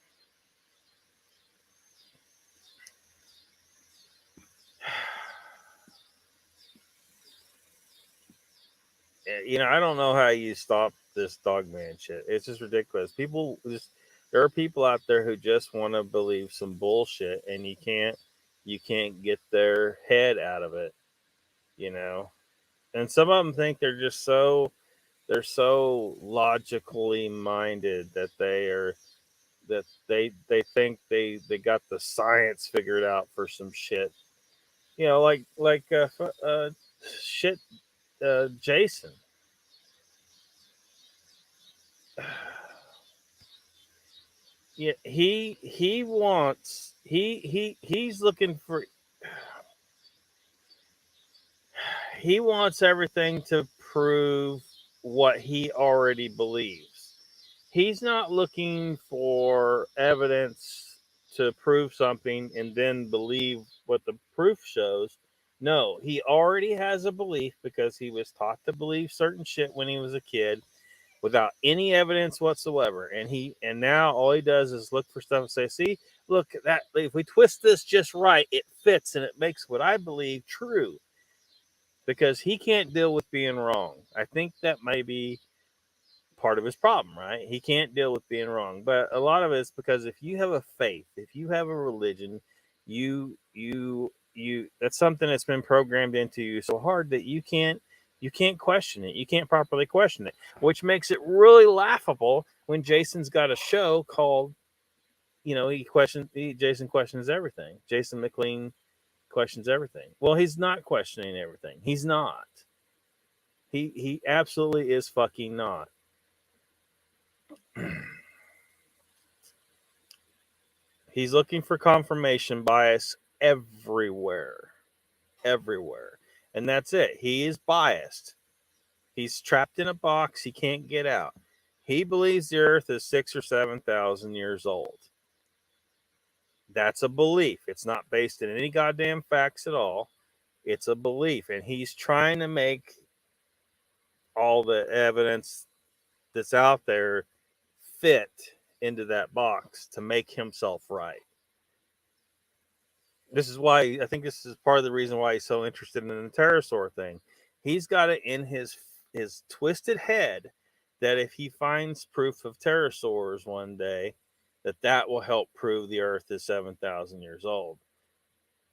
[SPEAKER 1] I don't know how you stop this Dogman shit. It's just ridiculous. There are people out there who just want to believe some bullshit, and you can't get their head out of it, And some of them think they're so logically minded that they think they got the science figured out for some shit, shit. Jason. Yeah, he's looking for. He wants everything to prove what he already believes. He's not looking for evidence to prove something and then believe what the proof shows. No, he already has a belief because he was taught to believe certain shit when he was a kid without any evidence whatsoever. And now all he does is look for stuff and say, see, look, that if we twist this just right, it fits and it makes what I believe true. Because he can't deal with being wrong. I think that may be part of his problem, right? He can't deal with being wrong. But a lot of it's because if you have a faith, if you have a religion, you that's something that's been programmed into you so hard that you can't question it. You can't properly question it, which makes it really laughable when Jason's got a show called, Jason questions everything. Jason McLean questions everything. Well, he's not questioning everything. He's not. He absolutely is fucking not. He's looking for confirmation bias everywhere. Everywhere. And that's it. He is biased. He's trapped in a box he can't get out. He believes the earth is 6,000 or 7,000 years old. That's a belief. It's not based in any goddamn facts at all. It's a belief. And he's trying to make all the evidence that's out there fit into that box to make himself right. This is why I think this is part of the reason why he's so interested in the pterosaur thing. He's got it in his twisted head that if he finds proof of pterosaurs one day, that will help prove the earth is 7,000 years old.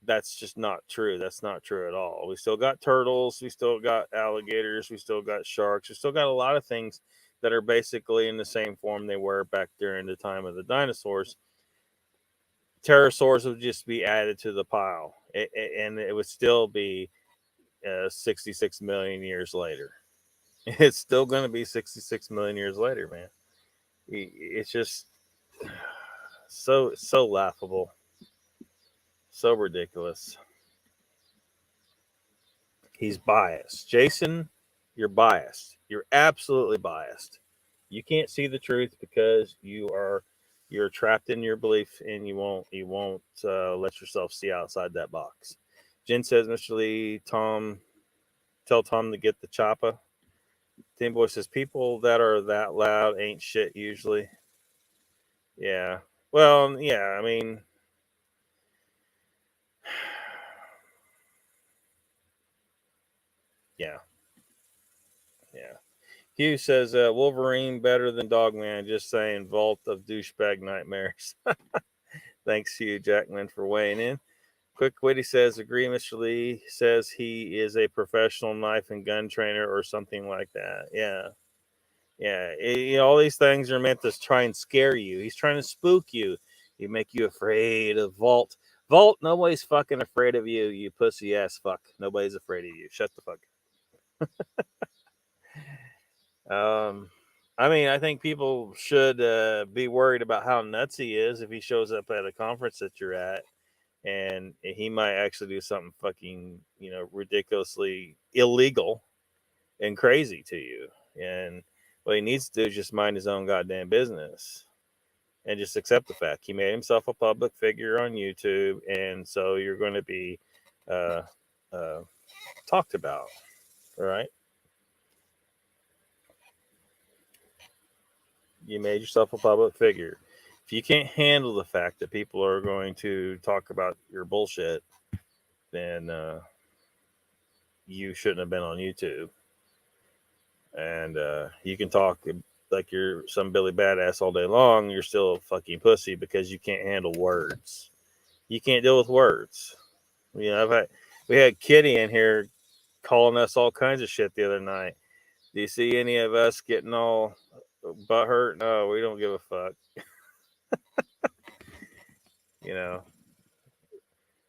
[SPEAKER 1] That's just not true. That's not true at all. We still got turtles. We still got alligators. We still got sharks. We still got a lot of things that are basically in the same form they were back during the time of the dinosaurs. Pterosaurs would just be added to the pile, and it would still be 66 million years later. It's still going to be 66 million years later, man. It's just so laughable, so ridiculous. He's biased. Jason, you're biased. You're absolutely biased. You can't see the truth because you're trapped in your belief, and you won't let yourself see outside that box. Jen says, Mr. Lee, tell Tom to get the choppa. Team Boy says, people that are that loud ain't shit usually. Yeah. Well, yeah, I mean, Yeah. Hugh says Wolverine better than Dogman. Just saying, Vault of douchebag nightmares. Thanks, Hugh Jackman, for weighing in. Quick Witty says, agree, Mr. Lee says he is a professional knife and gun trainer or something like that. Yeah. All these things are meant to try and scare you. He's trying to spook you. He make you afraid of Vault. Vault, nobody's fucking afraid of you, you pussy ass fuck. Nobody's afraid of you. Shut the fuck up. I think people should be worried about how nuts he is if he shows up at a conference that you're at, and he might actually do something fucking, ridiculously illegal and crazy to you. And what he needs to do is just mind his own goddamn business and just accept the fact he made himself a public figure on YouTube, and so you're going to be talked about, right? You made yourself a public figure. If you can't handle the fact that people are going to talk about your bullshit, then you shouldn't have been on YouTube. And you can talk like you're some Billy Badass all day long. You're still a fucking pussy because you can't handle words. You can't deal with words. We had Kitty in here calling us all kinds of shit the other night. Do you see any of us getting all butthurt? No, we don't give a fuck.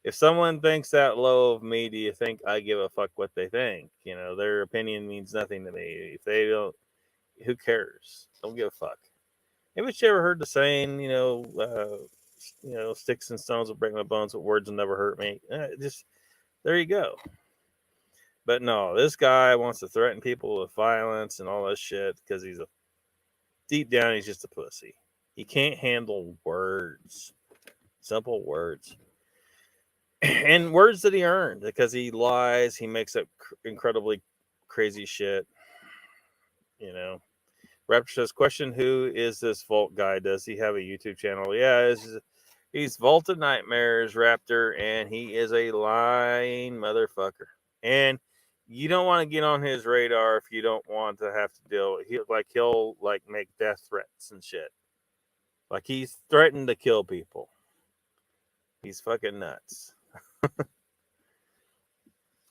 [SPEAKER 1] If someone thinks that low of me, do you think I give a fuck what they think? Their opinion means nothing to me. If they don't, who cares? Don't give a fuck. Haven't you ever heard the saying, sticks and stones will break my bones, but words will never hurt me? Just there you go. But no, this guy wants to threaten people with violence and all this shit because deep down, he's just a pussy. He can't handle words, simple words, and words that he earned because he lies. He makes up incredibly crazy shit. Raptor says, question, who is this Vault guy? Does he have a YouTube channel? Yeah, he's Vault of Nightmares, Raptor, and he is a lying motherfucker. And you don't want to get on his radar if you don't want to have to deal. He'll make death threats and shit. Like he's threatened to kill people. He's fucking nuts.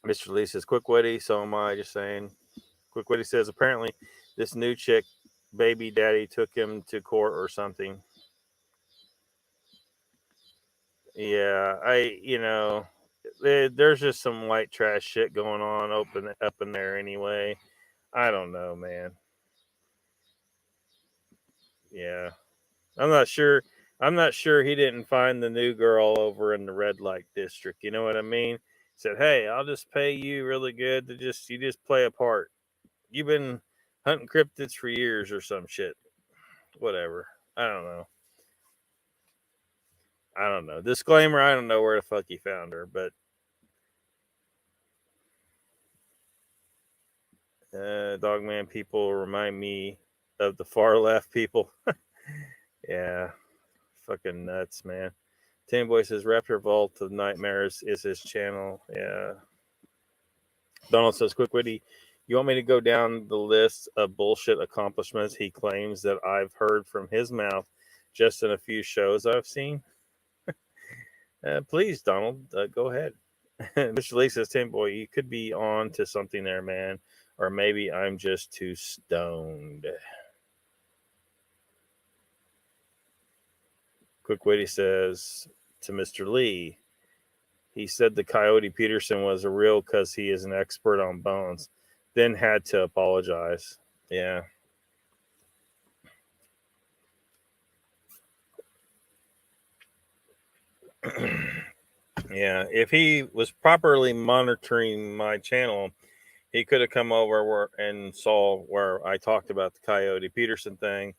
[SPEAKER 1] Mr. Lee says, quick witty, so am I, just saying. Quick witty says, apparently this new chick, baby daddy, took him to court or something. Yeah, there's just some white trash shit going on up in there anyway. I don't know, man. Yeah. I'm not sure he didn't find the new girl over in the red light district. You know what I mean? Said, hey, I'll just pay you really good to you just play a part. You've been hunting cryptids for years or some shit. Whatever. I don't know. Disclaimer, I don't know where the fuck he found her, but Dogman people remind me of the far left people. Yeah. Fucking nuts, man. Tim Boy says Raptor Vault of Nightmares is his channel. Yeah. Donald says, quick witty, you want me to go down the list of bullshit accomplishments he claims that I've heard from his mouth just in a few shows I've seen? Please, Donald, go ahead. Mr. Lee says, Tim Boy, you could be on to something there, man. Or maybe I'm just too stoned. Quick Witty says to Mr. Lee, he said the Coyote Peterson was a real because he is an expert on bones, then had to apologize. Yeah. Yeah. If he was properly monitoring my channel, he could have come over and saw where I talked about the Coyote Peterson thing.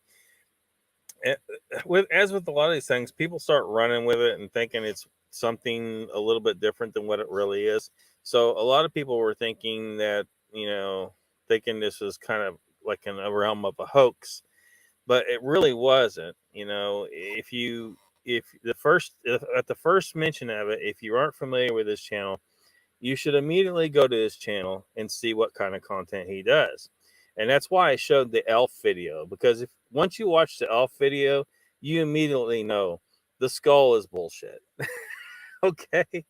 [SPEAKER 1] As with a lot of these things, people start running with it and thinking it's something a little bit different than what it really is. So a lot of people were thinking that, thinking this was kind of like in a realm of a hoax, but it really wasn't. If at the first mention of it, if you aren't familiar with this channel, you should immediately go to his channel and see what kind of content he does. And that's why I showed the elf video, because if once you watch the elf video, you immediately know the skull is bullshit. Okay,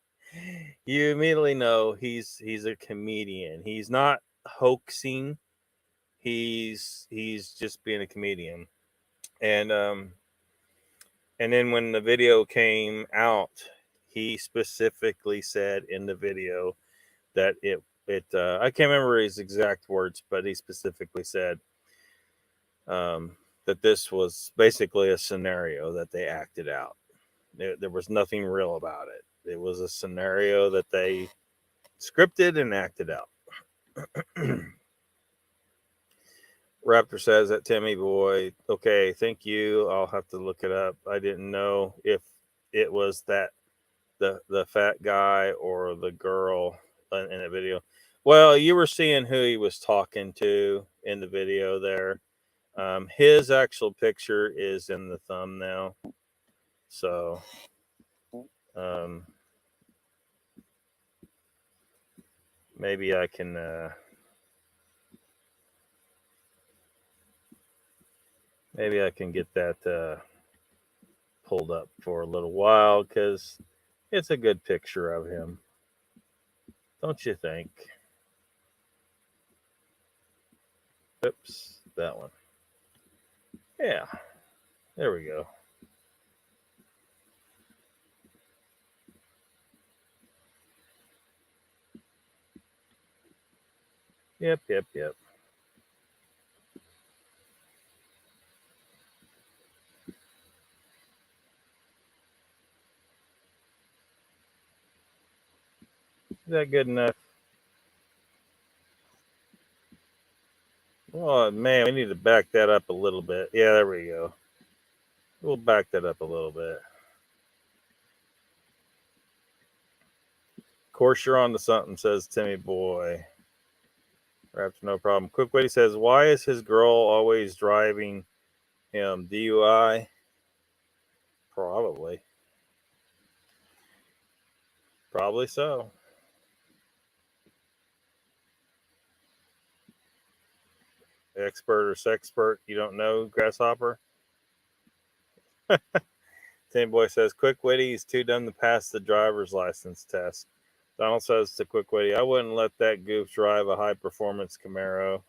[SPEAKER 1] you immediately know he's a comedian. He's not hoaxing. He's just being a comedian. And then when the video came out, he specifically said in the video that it I can't remember his exact words, but he specifically said that this was basically a scenario that they acted out. There was nothing real about it. It was a scenario that they scripted and acted out. Raptor says that Timmy boy. Okay, thank you. I'll have to look it up. I didn't know if it was that the fat guy or the girl in the video. Well, you were seeing who he was talking to in the video there. His actual picture is in the thumbnail. So maybe I can get that pulled up for a little while, because it's a good picture of him. Don't you think? Oops, that one. Yeah, there we go. Yep. Is that good enough? Oh, man, we need to back that up a little bit. Yeah, there we go. We'll back that up a little bit. Of course, you're on to something, says Timmy Boy. Perhaps no problem. Quick Witty says, why is his girl always driving him? DUI? Probably. Probably so. Expert or sexpert, you don't know, Grasshopper? Tim Boy says, Quick Witty, he's too dumb to pass the driver's license test. Donald says to Quick Witty, I wouldn't let that goof drive a high-performance Camaro.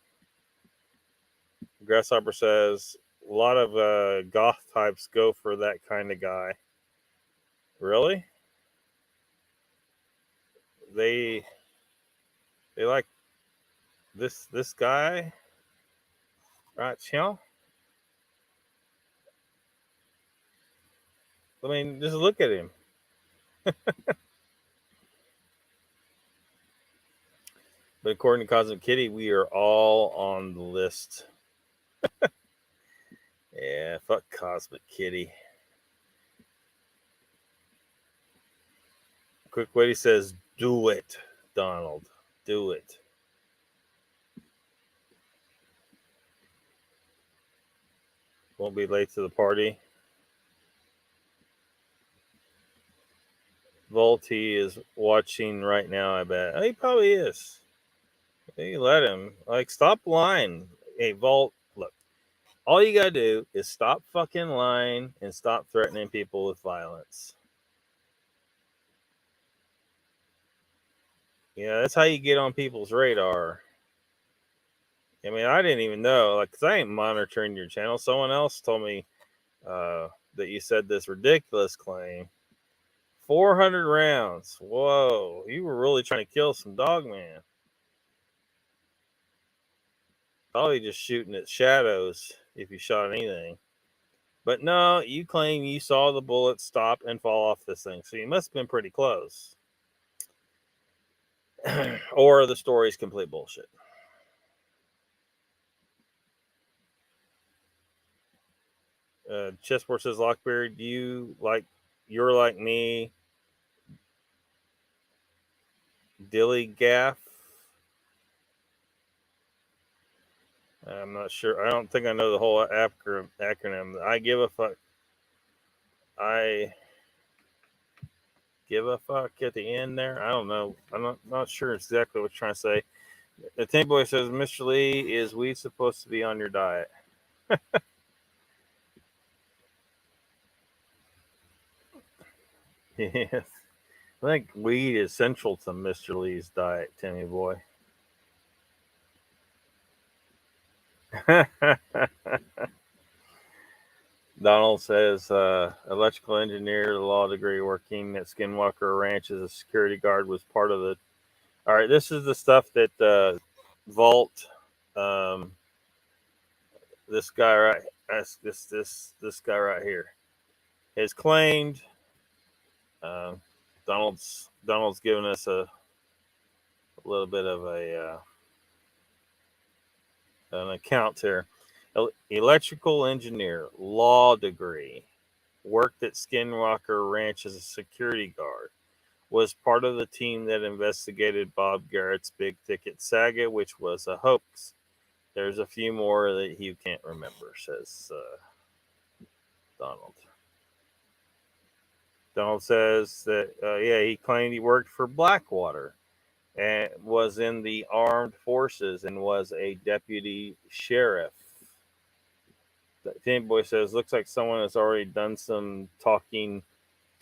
[SPEAKER 1] Grasshopper says, a lot of goth types go for that kind of guy. Really? They like this guy? Right, Chill? I mean, just look at him. But according to Cosmic Kitty, we are all on the list. Yeah, fuck Cosmic Kitty. Quick Witty says, do it, Donald. Do it. Won't be late to the party. Volty is watching right now, I bet. Oh, he probably is. You let him. Like, stop lying. Hey, Volt, look. All you gotta do is stop fucking lying and stop threatening people with violence. Yeah, that's how you get on people's radar. I mean, I didn't even know, like, because I ain't monitoring your channel. Someone else told me that you said this ridiculous claim. 400 rounds. Whoa, you were really trying to kill some Dogman. Probably just shooting at shadows if you shot anything. But no, you claim you saw the bullet stop and fall off this thing. So you must have been pretty close. Or the story's complete bullshit. Chessport says, Lockbeard, you're like me, Dilly Gaff. I'm not sure. I don't think I know the whole acronym. I give a fuck. give a fuck at the end there. I don't know. I'm not sure exactly what you're trying to say. The Tank Boy says, Mr. Lee, is weed supposed to be on your diet? Yes. I think weed is central to Mr. Lee's diet, Timmy Boy. Donald says, electrical engineer, law degree, working at Skinwalker Ranch as a security guard, was part of the. All right, this is the stuff that Vault, um, this guy right, this guy right here, has claimed. Uh, Donald's given us a little bit of an account here. Electrical engineer, law degree, worked at Skinwalker Ranch as a security guard, was part of the team that investigated Bob Garrett's big ticket saga, which was a hoax. There's a few more that you can't remember, says Donald. Donald says that, he claimed he worked for Blackwater and was in the armed forces and was a deputy sheriff. Tank Boy says, looks like someone has already done some talking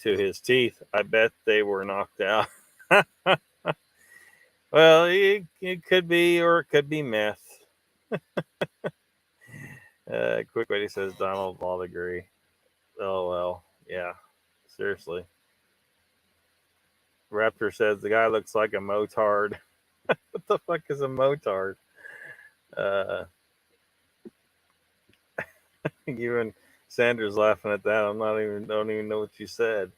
[SPEAKER 1] to his teeth. I bet they were knocked out. Well, it could be, or it could be meth. Quick Witty says, Donald, I'll agree. Oh, well, yeah, seriously. Raptor says, the guy looks like a motard. What the fuck is a motard? You and Sanders laughing at that. Don't even know what you said.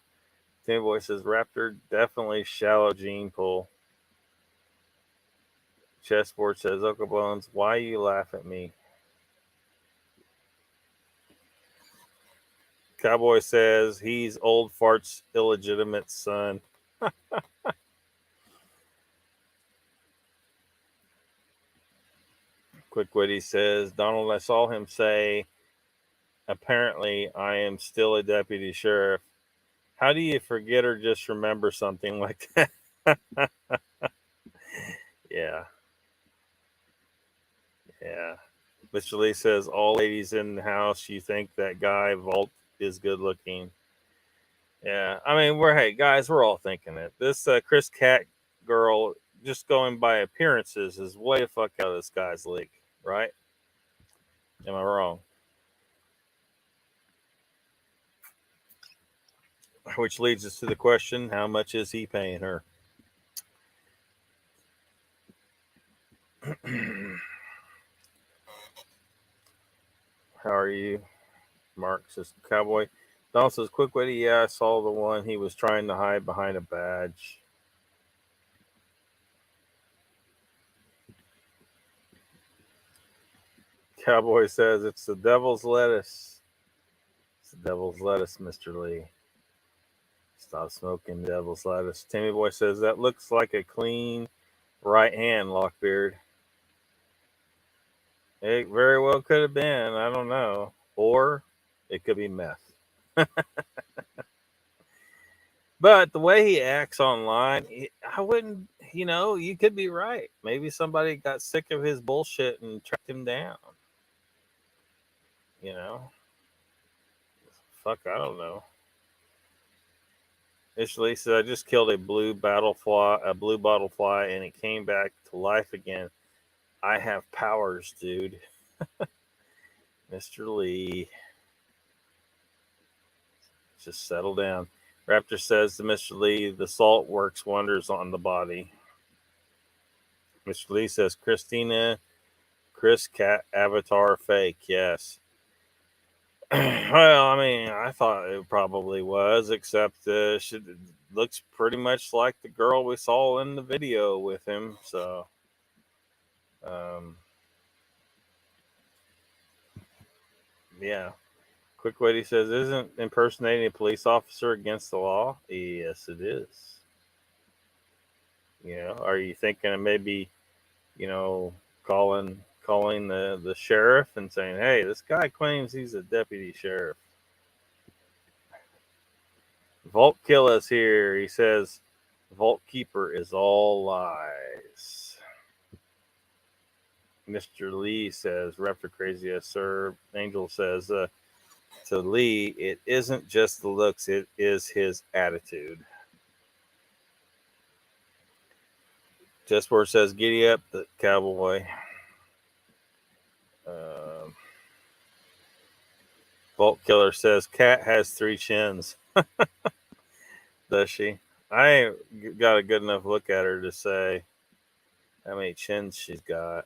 [SPEAKER 1] Tim Boy says, Raptor, definitely shallow gene pool. Chessboard says, Uncle Bones, why you laugh at me? Cowboy says, he's old fart's illegitimate son. Quick Witty says, Donald, I saw him say, apparently I am still a deputy sheriff. How do you forget or just remember something like that? Yeah. Yeah. Mr. Lee says, all ladies in the house, you think that guy Vault is good looking. Yeah. I mean, we're all thinking it. This Chris Cat girl, just going by appearances, is way the fuck out of this guy's league, right? Am I wrong? Which leads us to the question, how much is he paying her? How are you? Mark says, Cowboy. Donald says, Quick Witty, yeah, I saw the one he was trying to hide behind a badge. Cowboy says, it's the devil's lettuce. It's the devil's lettuce, Mr. Lee. Stop smoking devil's lettuce. Timmy Boy says, that looks like a clean right hand, Lockbeard. It very well could have been. I don't know. Or it could be meth. But the way he acts online, I wouldn't, you could be right. Maybe somebody got sick of his bullshit and tracked him down. Fuck, I don't know. Initially said, I just killed a blue bottle fly, and it came back to life again. I have powers, dude. Mr. Lee. Just settle down. Raptor says to Mr. Lee, the salt works wonders on the body. Mr. Lee says, Christina, Chris Cat avatar fake. Yes. Well, I mean, I thought it probably was, except she looks pretty much like the girl we saw in the video with him. So, yeah. Quick Witty says, isn't impersonating a police officer against the law? Yes, it is. Are you thinking of maybe, calling the sheriff and saying, hey, this guy claims he's a deputy sheriff? Vault Killa's here. He says, Vault Keeper is all lies. Mr. Lee says, Raptor crazy as sir. Angel says, to Lee, it isn't just the looks, it is his attitude. Jesper says, giddy up, the cowboy. Vault Killer says, Cat has 3 chins. Does she? I ain't got a good enough look at her to say how many chins she's got.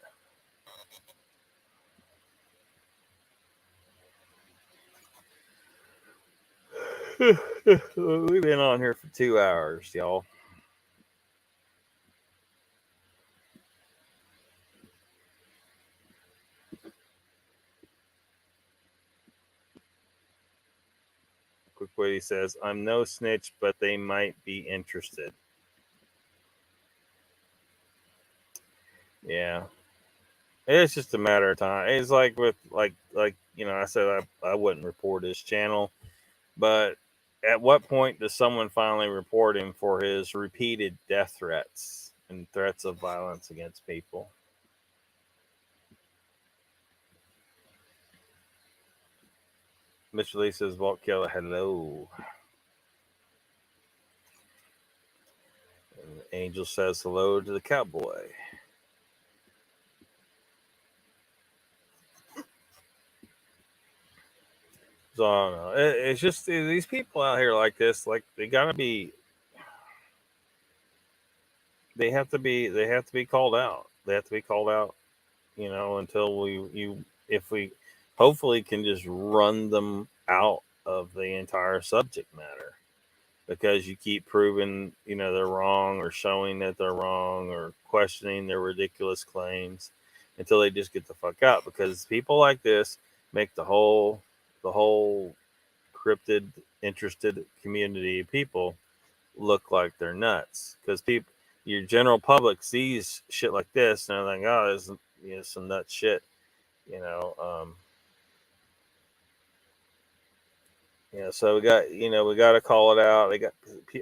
[SPEAKER 1] We've been on here for 2 hours, y'all. Quick Witty says, I'm no snitch, but they might be interested. Yeah. It's just a matter of time. It's like with like I said I wouldn't report his channel, but at what point does someone finally report him for his repeated death threats and threats of violence against people? Mr. Lee says, Vault Killer, hello. And Angel says hello to the cowboy. So I don't know. It's just these people out here like this, like they gotta be. They have to be called out. They have to be called out, until if we hopefully can just run them out of the entire subject matter, because you keep proving they're wrong, or showing that they're wrong, or questioning their ridiculous claims until they just get the fuck out, because people like this make the whole cryptid interested community of people look like they're nuts, because your general public sees shit like this and they're like, oh, this is some nut shit, so we got to call it out.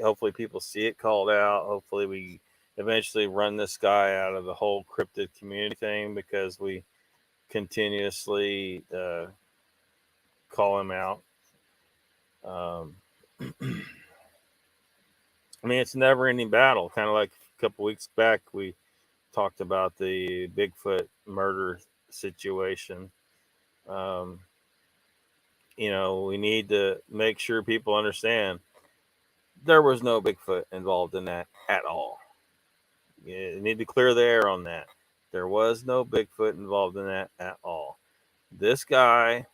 [SPEAKER 1] Hopefully people see it called out. Hopefully we eventually run this guy out of the whole cryptid community thing, because we continuously call him out. I mean, it's a never-ending battle. Kind of like a couple weeks back, we talked about the Bigfoot murder situation. We need to make sure people understand there was no Bigfoot involved in that at all. You need to clear the air on that. There was no Bigfoot involved in that at all. This guy,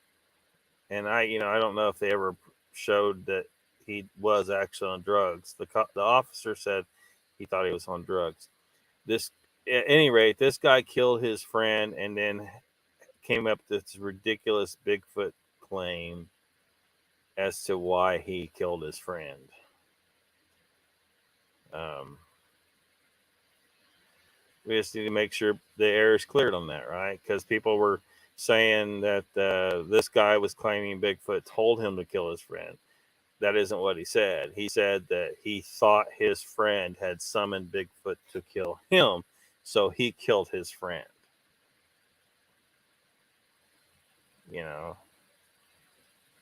[SPEAKER 1] and I don't know if they ever showed that he was actually on drugs. The officer said he thought he was on drugs. At any rate, this guy killed his friend and then came up with this ridiculous Bigfoot claim as to why he killed his friend. We just need to make sure the air is cleared on that, right? Because people were saying that this guy was claiming Bigfoot told him to kill his friend. That isn't what he said. He said that he thought his friend had summoned Bigfoot to kill him, so he killed his friend.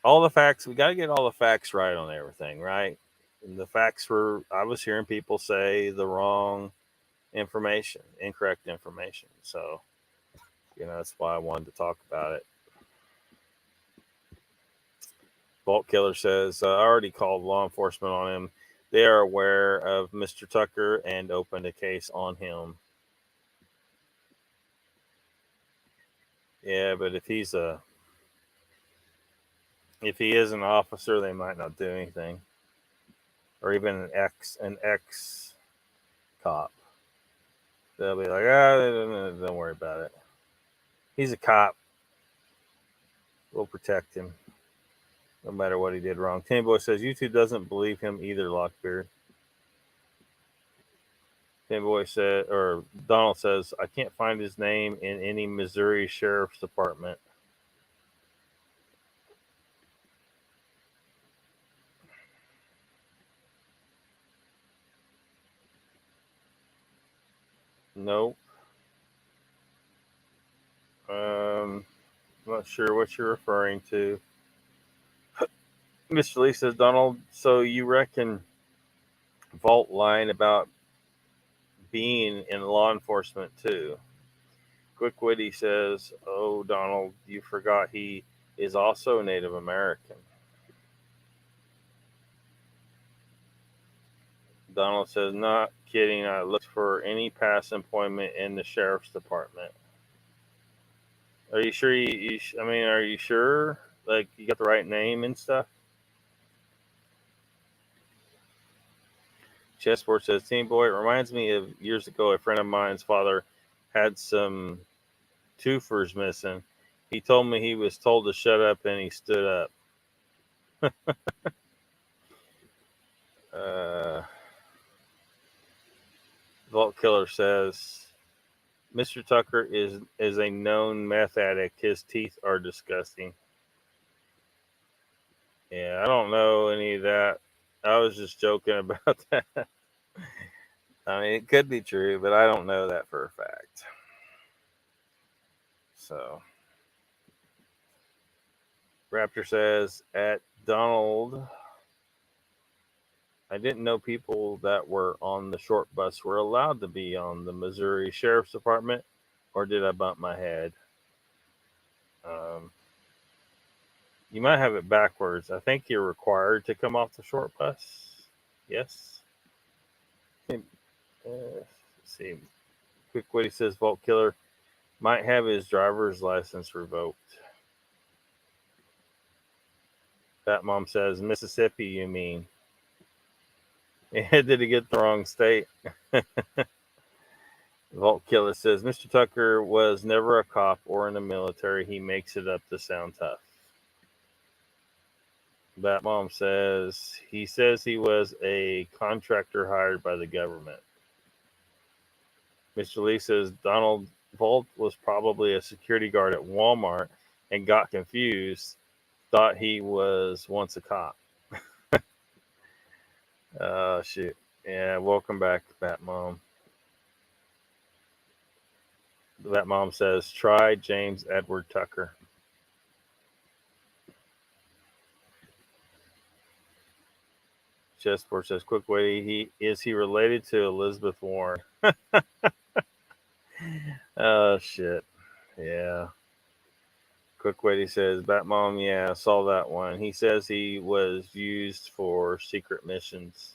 [SPEAKER 1] All the facts, we got to get all the facts right on everything, right? And the facts I was hearing people say the wrong information, incorrect information. So, that's why I wanted to talk about it. Vault Killer says, I already called law enforcement on him. They are aware of Mr. Tucker and opened a case on him. Yeah, but if he is an officer, they might not do anything. Or even an ex cop. They'll be like, don't worry about it. He's a cop. We'll protect him, no matter what he did wrong. Timmy Boy says, YouTube doesn't believe him either, Lockbeard. Timmy Boy said, or Donald says, I can't find his name in any Missouri Sheriff's Department. Nope. I'm not sure what you're referring to. Mr. Lee says, Donald, so you reckon Vault lying about being in law enforcement too? Quick Witty says, oh, Donald, you forgot he is also Native American. Donald says, not kidding. I looked for any past employment in the sheriff's department. Are you sure? Are you sure? Like, you got the right name and stuff? Chessport says, Team Boy, it reminds me of years ago, a friend of mine's father had some twofers missing. He told me he was told to shut up and he stood up. Vault Killer says, Mr. Tucker is a known meth addict. His teeth are disgusting. Yeah, I don't know any of that. I was just joking about that. I mean, it could be true, but I don't know that for a fact. So, Raptor says, at Donald, I didn't know people that were on the short bus were allowed to be on the Missouri Sheriff's Department, or did I bump my head? You might have it backwards. I think you're required to come off the short bus. Yes. Let's see. Quick Witty says Vault Killer might have his driver's license revoked. That Mom says Mississippi, you mean? Did he get the wrong state? Vault Killer says Mr. Tucker was never a cop or in the military. He makes it up to sound tough. That Mom says he was a contractor hired by the government. Mr. Lee says Donald Vault was probably a security guard at Walmart and got confused, thought he was once a cop. Shoot. Yeah, welcome back, Bat Mom. Bat Mom says, try James Edward Tucker. Chessport says, quick Witty, is he related to Elizabeth Warren? Oh, shit. Yeah. Quick Witty says, Bat Mom, yeah, I saw that one. He says he was used for secret missions.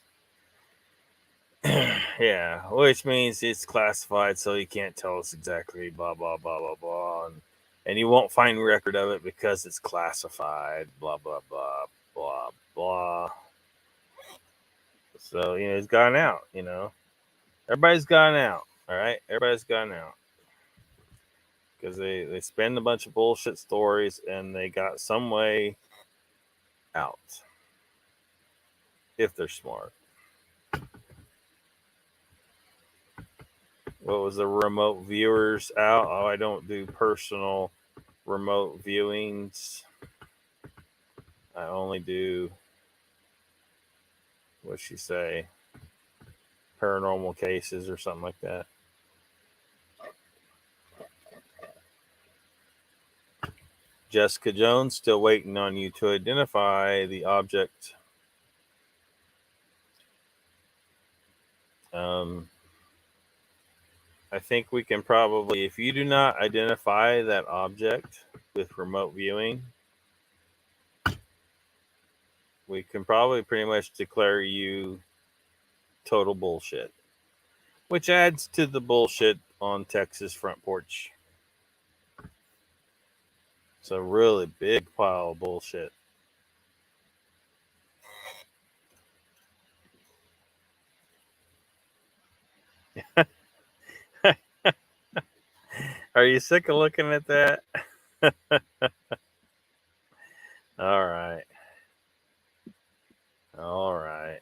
[SPEAKER 1] Yeah, which means it's classified, so he can't tell us exactly blah, blah, blah, blah, blah. And you won't find record of it because it's classified, blah, blah, blah, blah, blah. So, he's gone out, Everybody's gone out, all right? Everybody's gone out. Because they spend a bunch of bullshit stories and they got some way out. If they're smart. What was the remote viewers out? Oh, I don't do personal remote viewings. I only do, what'd she say? Paranormal cases or something like that. Jessica Jones, still waiting on you to identify the object. I think we can probably, if you do not identify that object with remote viewing, we can probably pretty much declare you total bullshit. Which adds to the bullshit on Texas front porch. It's a really big pile of bullshit. Are you sick of looking at that? All right. All right.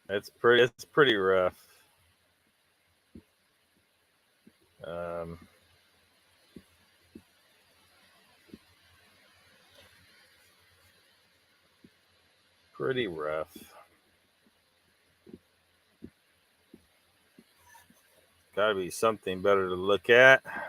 [SPEAKER 1] It's pretty rough. Pretty rough. Gotta be something better to look at. I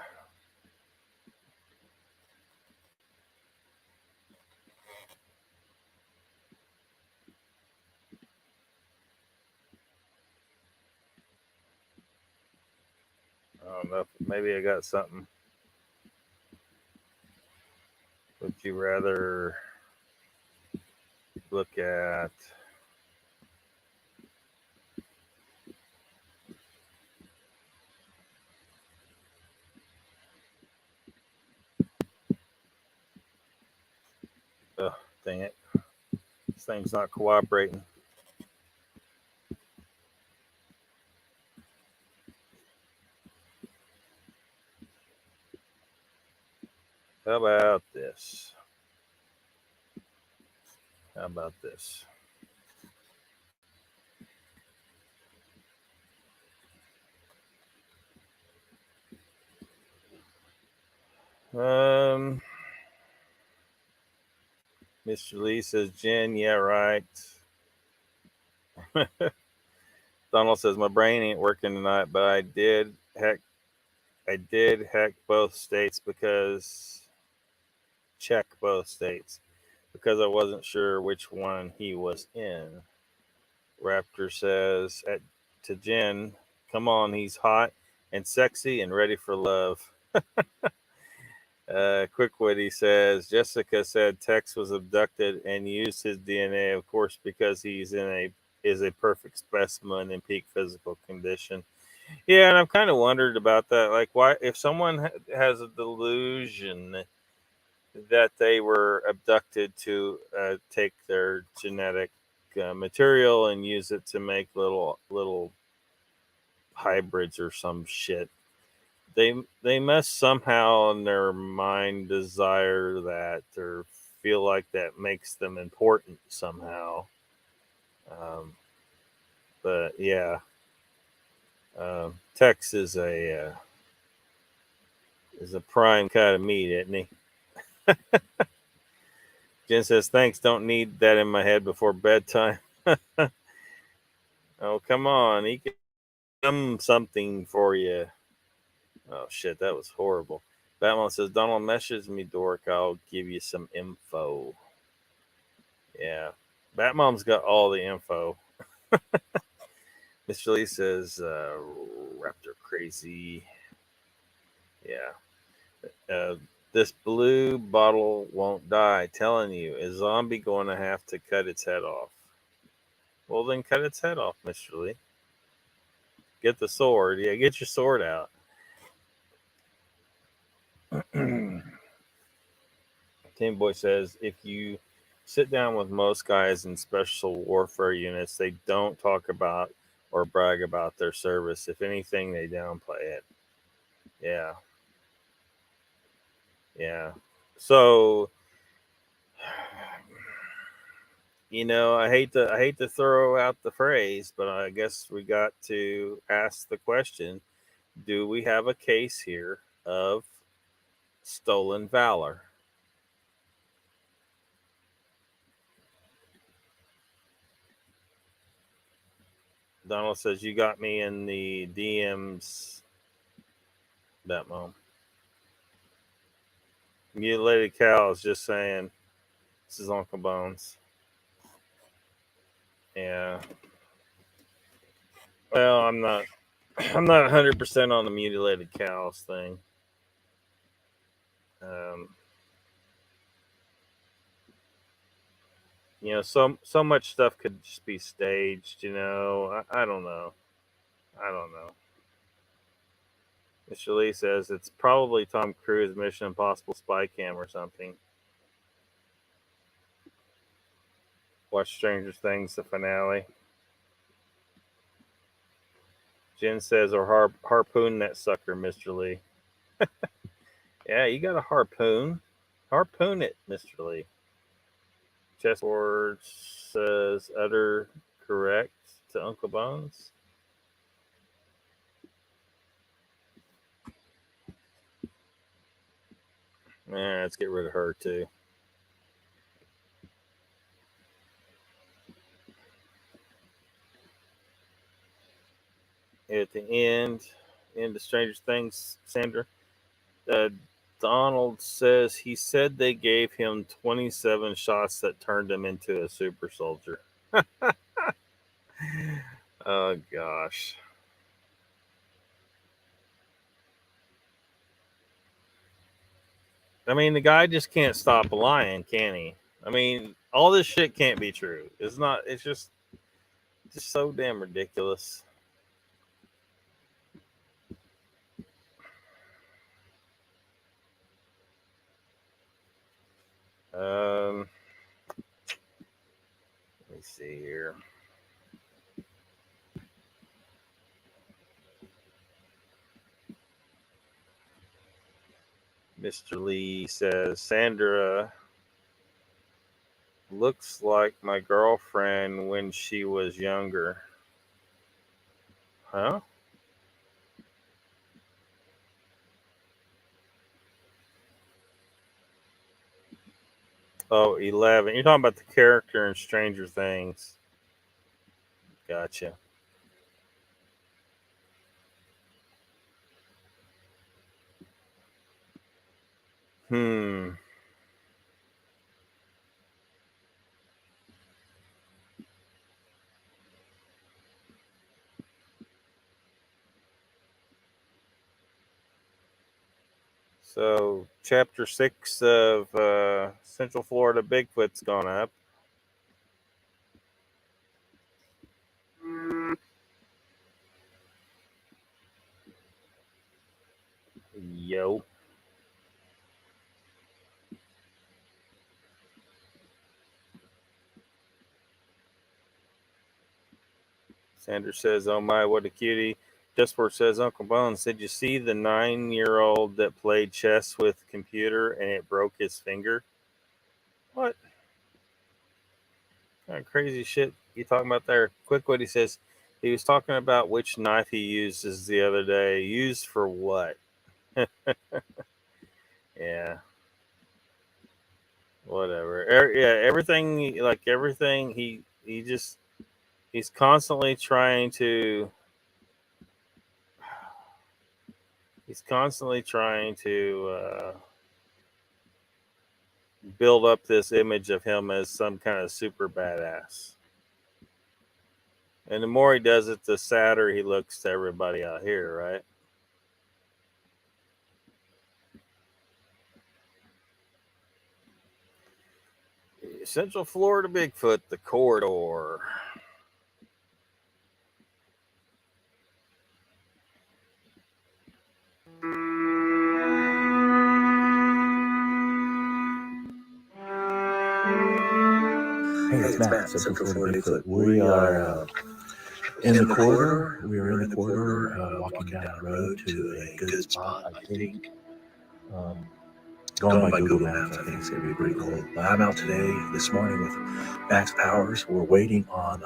[SPEAKER 1] don't know. Maybe I got something. Would you rather look at dang it. This thing's not cooperating. How about this? How about this? Mr. Lee says, Jen, yeah, right. Donald says, my brain ain't working tonight, but I did hack both states because check both states because I wasn't sure which one he was in. Raptor says to Jen, come on, he's hot and sexy and ready for love. Quickwitty says Jessica said Tex was abducted and used his DNA, of course, because he's is a perfect specimen in peak physical condition. Yeah, and I've kind of wondered about that. Like, why, if someone has a delusion that they were abducted to take their genetic material and use it to make little hybrids or some shit, they must somehow in their mind desire that or feel like that makes them important somehow. But yeah, Tex is a prime cut of meat, isn't he? Jen says, thanks, don't need that in my head before bedtime. Oh, come on, he can come something for you. Oh shit, that was horrible. Batman says, Donald, message me, dork. I'll give you some info. Yeah. Batmom's got all the info. Mr. Lee says, Raptor crazy. Yeah. This blue bottle won't die. Telling you, a zombie going to have to cut its head off. Well, then cut its head off, Mr. Lee. Get the sword. Yeah, get your sword out. Tim Boy says, if you sit down with most guys in special warfare units, they don't talk about or brag about their service. If anything, they downplay it. Yeah. Yeah. So, I hate to throw out the phrase, but I guess we got to ask the question, do we have a case here of stolen valor? Donald says, you got me in the DMs, that mom. Mutilated cows, just saying. This is Uncle Bones. Yeah. Well, I'm not 100% on the mutilated cows thing. So much stuff could just be staged. I don't know. Mr. Lee says it's probably Tom Cruise Mission Impossible spy cam or something. Watch Stranger Things, the finale. Jen says, or harpoon that sucker, Mr. Lee. Yeah, you got a harpoon. Harpoon it, Mr. Lee. Chessboard says, utter correct to Uncle Bones. Yeah, let's get rid of her too. At the end, into Stranger Things, Sandra. Donald says he said they gave him 27 shots that turned him into a super soldier. Oh, gosh. I mean, the guy just can't stop lying, can he? I mean, all this shit can't be true. It's not, it's just so damn ridiculous. Let me see here. Mr. Lee says, Sandra looks like my girlfriend when she was younger. Huh? Oh, 11. You're talking about the character in Stranger Things. Gotcha. Hmm. So, chapter 6 of Central Florida Bigfoot's gone up. Yo. Sanders says, oh my, what a cutie. Justport says, Uncle Bones, did you see the 9-year-old that played chess with computer and it broke his finger? What kind of crazy shit you talking about there? Quick, what he says, he was talking about which knife he uses the other day. Used for what? Yeah. Whatever. Everything, like everything, he's constantly trying to build up this image of him as some kind of super badass. And the more he does it, the sadder he looks to everybody out here, right? Central Florida Bigfoot, the corridor.
[SPEAKER 5] Hey, it's Matt, Central Florida Bigfoot. We are in the corridor. We are in the corridor, walking down the road to a good spot, I think. Going by Google Maps, I think it's going to be pretty cool. I'm out today, this morning, with Max Powers. We're waiting on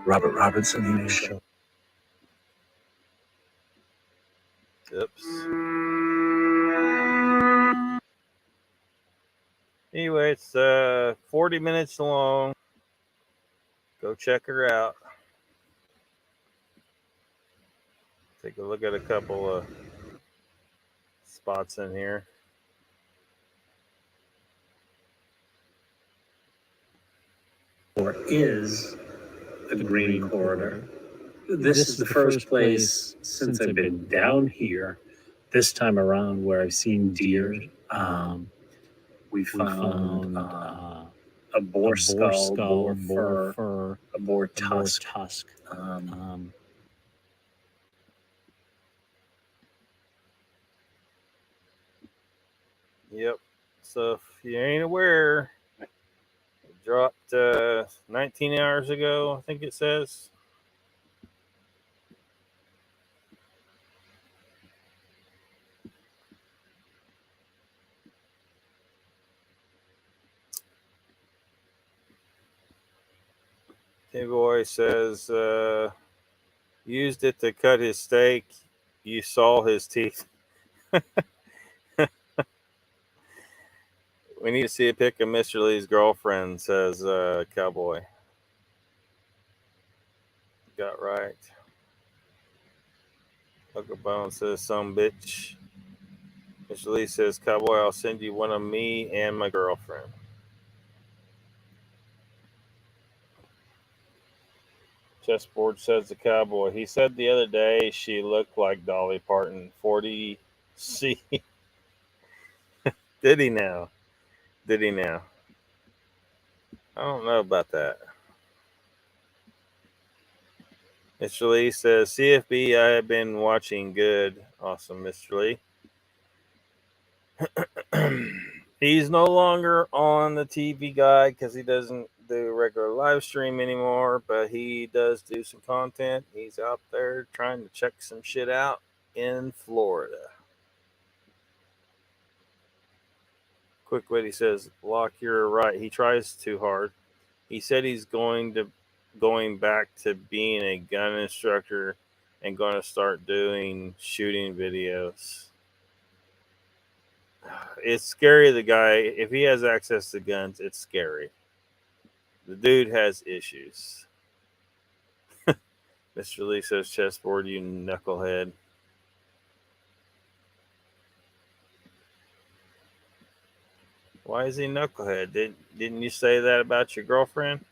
[SPEAKER 5] Robert Robinson. He may show.
[SPEAKER 1] Oops. Anyway, it's 40 minutes long. Go check her out. Take a look at a couple of spots in here.
[SPEAKER 6] Or is the Green Corridor. This is the first place since I've been down here this time around where I've seen deer. We found a boar skull, boar fur, a boar tusk.
[SPEAKER 1] Yep. So if you ain't aware, it dropped 19 hours ago, I think it says. Boy says used it to cut his steak. You saw his teeth. We need to see a pic of Mr. Lee's girlfriend, says Cowboy. Got right. Uncle Bone says, some bitch. Mr. Lee says, Cowboy, I'll send you one of me and my girlfriend. Chessboard says the Cowboy. He said the other day she looked like Dolly Parton. 40C. Did he now? Did he now? I don't know about that. Mr. Lee says, CFB, I have been watching. Good. Awesome, Mr. Lee. He's no longer on the TV guide because he doesn't do regular live stream anymore, but he does do some content. He's out there trying to check some shit out in Florida. Quick Witty says, Lock, you're right. He tries too hard. He said he's going back to being a gun instructor and going to start doing shooting videos. It's scary, the guy. If he has access to guns, it's scary. The dude has issues. Mr. Lee says, Chessboard, you knucklehead. Why is he knucklehead? Didn't you say that about your girlfriend?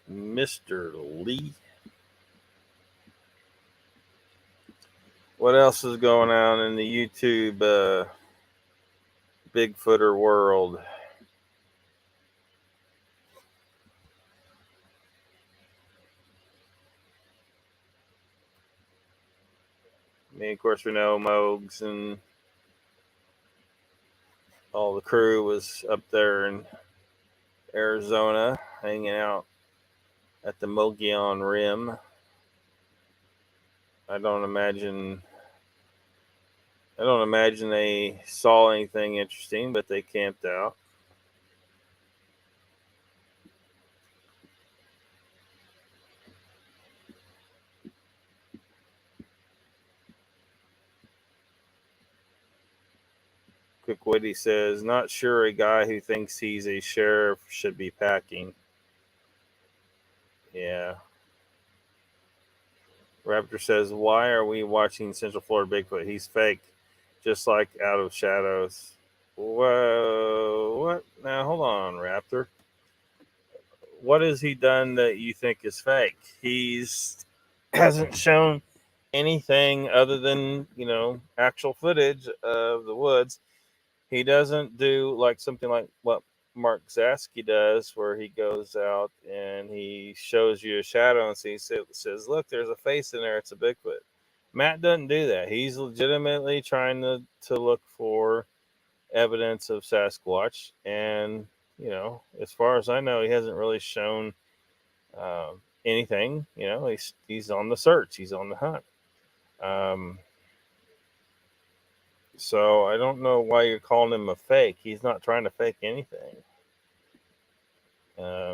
[SPEAKER 1] Mr. Lee. What else is going on in the YouTube Bigfooter world? I mean, of course, we know Mogs and all the crew was up there in Arizona hanging out at the Mogollon Rim. I don't imagine they saw anything interesting, but they camped out. Quick Witty says, not sure a guy who thinks he's a sheriff should be packing. Yeah. Raptor says, why are we watching Central Florida Bigfoot? He's fake, just like Out of Shadows. Whoa, what? Now, hold on, Raptor. What has he done that you think is fake? He's hasn't shown anything other than, actual footage of the woods. He doesn't do like something like what Mark Zasky does, where he goes out and he shows you a shadow and says, look, there's a face in there. It's a Bigfoot. Matt doesn't do that. He's legitimately trying to look for evidence of Sasquatch. And, as far as I know, he hasn't really shown anything. He's on the search. He's on the hunt. So I don't know why you're calling him a fake. He's not trying to fake anything.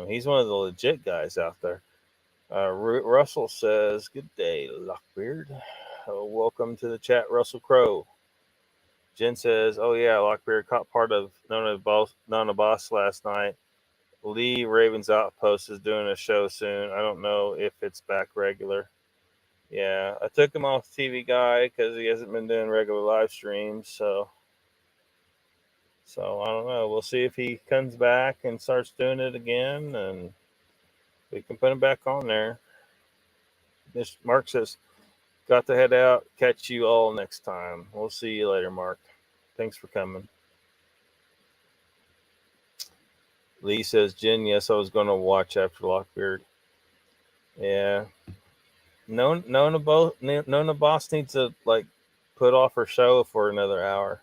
[SPEAKER 1] He's one of the legit guys out there. Russell says, good day, Lockbeard. Welcome to the chat, Russell Crowe. Jen says, oh yeah, Lockbeard caught part of Nona Boss last night. Lee Raven's Outpost is doing a show soon. I don't know if it's back regular. Yeah, I took him off TV guy because he hasn't been doing regular live streams. So I don't know. We'll see if he comes back and starts doing it again, and we can put him back on there. Mr. Mark says, got to head out. Catch you all next time. We'll see you later, Mark. Thanks for coming. Lee says, Jen, yes, I was going to watch after Lockbeard. Yeah. Nona Boss needs to put off her show for another hour.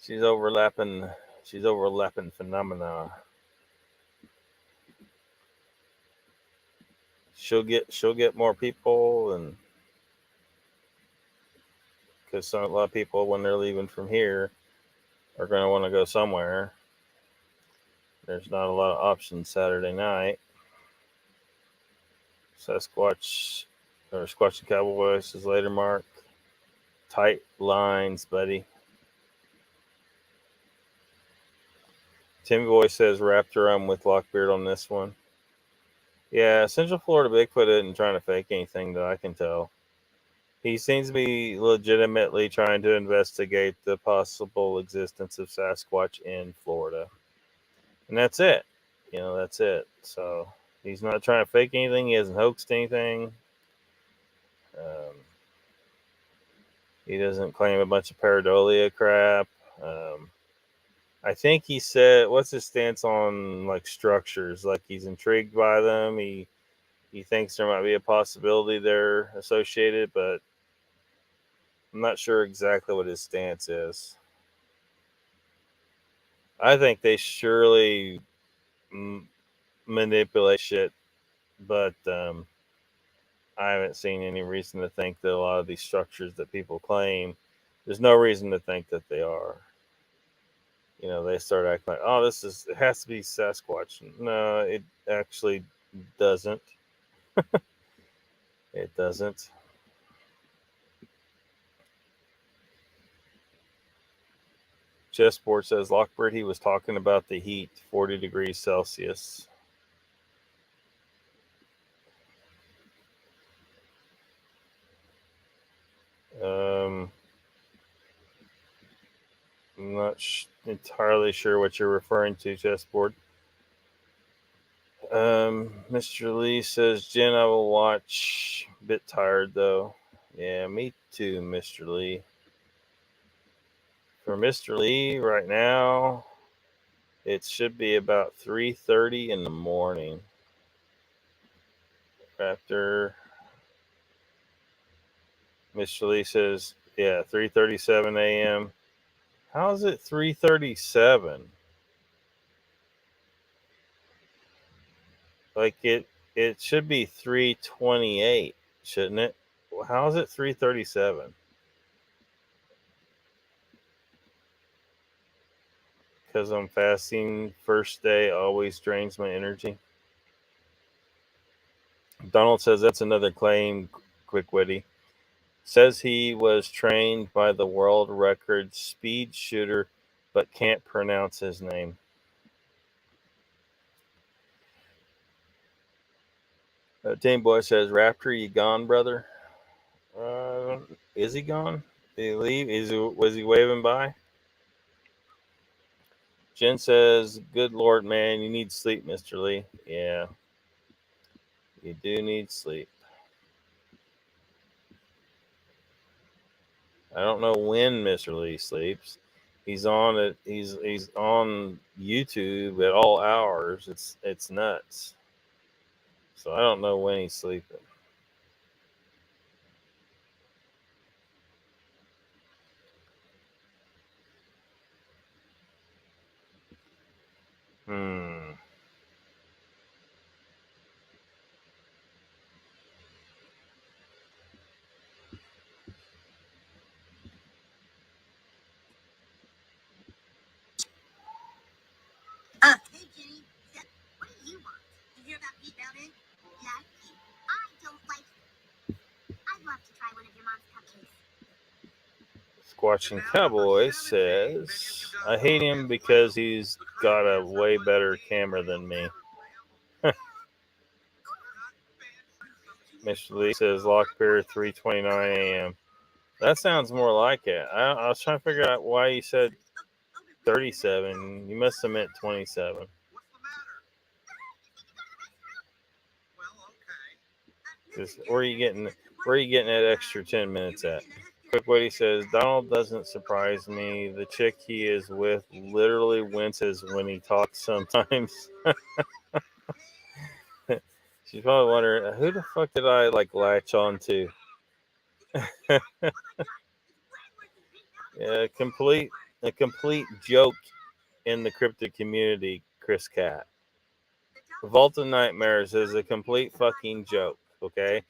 [SPEAKER 1] She's overlapping phenomena. She'll get more people, and because a lot of people, when they're leaving from here, are going to want to go somewhere. There's not a lot of options Saturday night. Sasquatch or Squatch and Cowboy says later, Mark. Tight lines, buddy. Timmy Boy says, Raptor, I'm with Lockbeard on this one. Yeah, Central Florida Bigfoot isn't trying to fake anything that I can tell. He seems to be legitimately trying to investigate the possible existence of Sasquatch in Florida. And that's it. That's it. So he's not trying to fake anything. He hasn't hoaxed anything. He doesn't claim a bunch of pareidolia crap. I think he said, what's his stance on like structures? Like he's intrigued by them. He thinks there might be a possibility they're associated, but I'm not sure exactly what his stance is. I think they surely manipulate shit, but I haven't seen any reason to think that a lot of these structures that people claim, there's no reason to think that they are. They start acting like, oh, it has to be Sasquatch. No, it actually doesn't. It doesn't. Chessport says, Lockbird, he was talking about the heat, 40 degrees Celsius. I'm not entirely sure what you're referring to, Chessboard. Mr. Lee says, Jen, I will watch. Bit tired, though. Yeah, me too, Mr. Lee. For Mr. Lee, right now, it should be about 3:30 in the morning. After Mr. Lee says, yeah, 3:37 a.m. How is it 3:37? Like it should be 3:28, shouldn't it? How is it 3:37? Because I'm fasting. First day always drains my energy. Donald says that's another claim. Quick witty. Says he was trained by the world record speed shooter, but can't pronounce his name. Tame Boy says, Raptor, you gone, brother? Is he gone? Did he leave? Was he waving by? Jen says, good Lord, man, you need sleep, Mr. Lee. Yeah, you do need sleep. I don't know when Mr. Lee sleeps. He's on it. He's on YouTube at all hours. It's nuts. So I don't know when he's sleeping.
[SPEAKER 7] Hey, Jenny. What do you want? Did you hear about Pete Bowden? Yeah, Pete. I don't like it. I'd love to try one of your mom's cupcakes.
[SPEAKER 1] Squatching Cowboy says, I hate him because he's got a way better camera than me. Mr. Lee says, Lockbeard 3:29 a.m. That sounds more like it. I was trying to figure out why you said 37. You must have meant 27. Where are you getting that extra 10 minutes at? Quick what he says, Donald doesn't surprise me. The chick he is with literally winces when he talks sometimes. She's probably wondering, who the fuck did I latch on to? Yeah, a complete joke in the cryptid community, Chris Cat. Vault of Nightmares is a complete fucking joke, okay?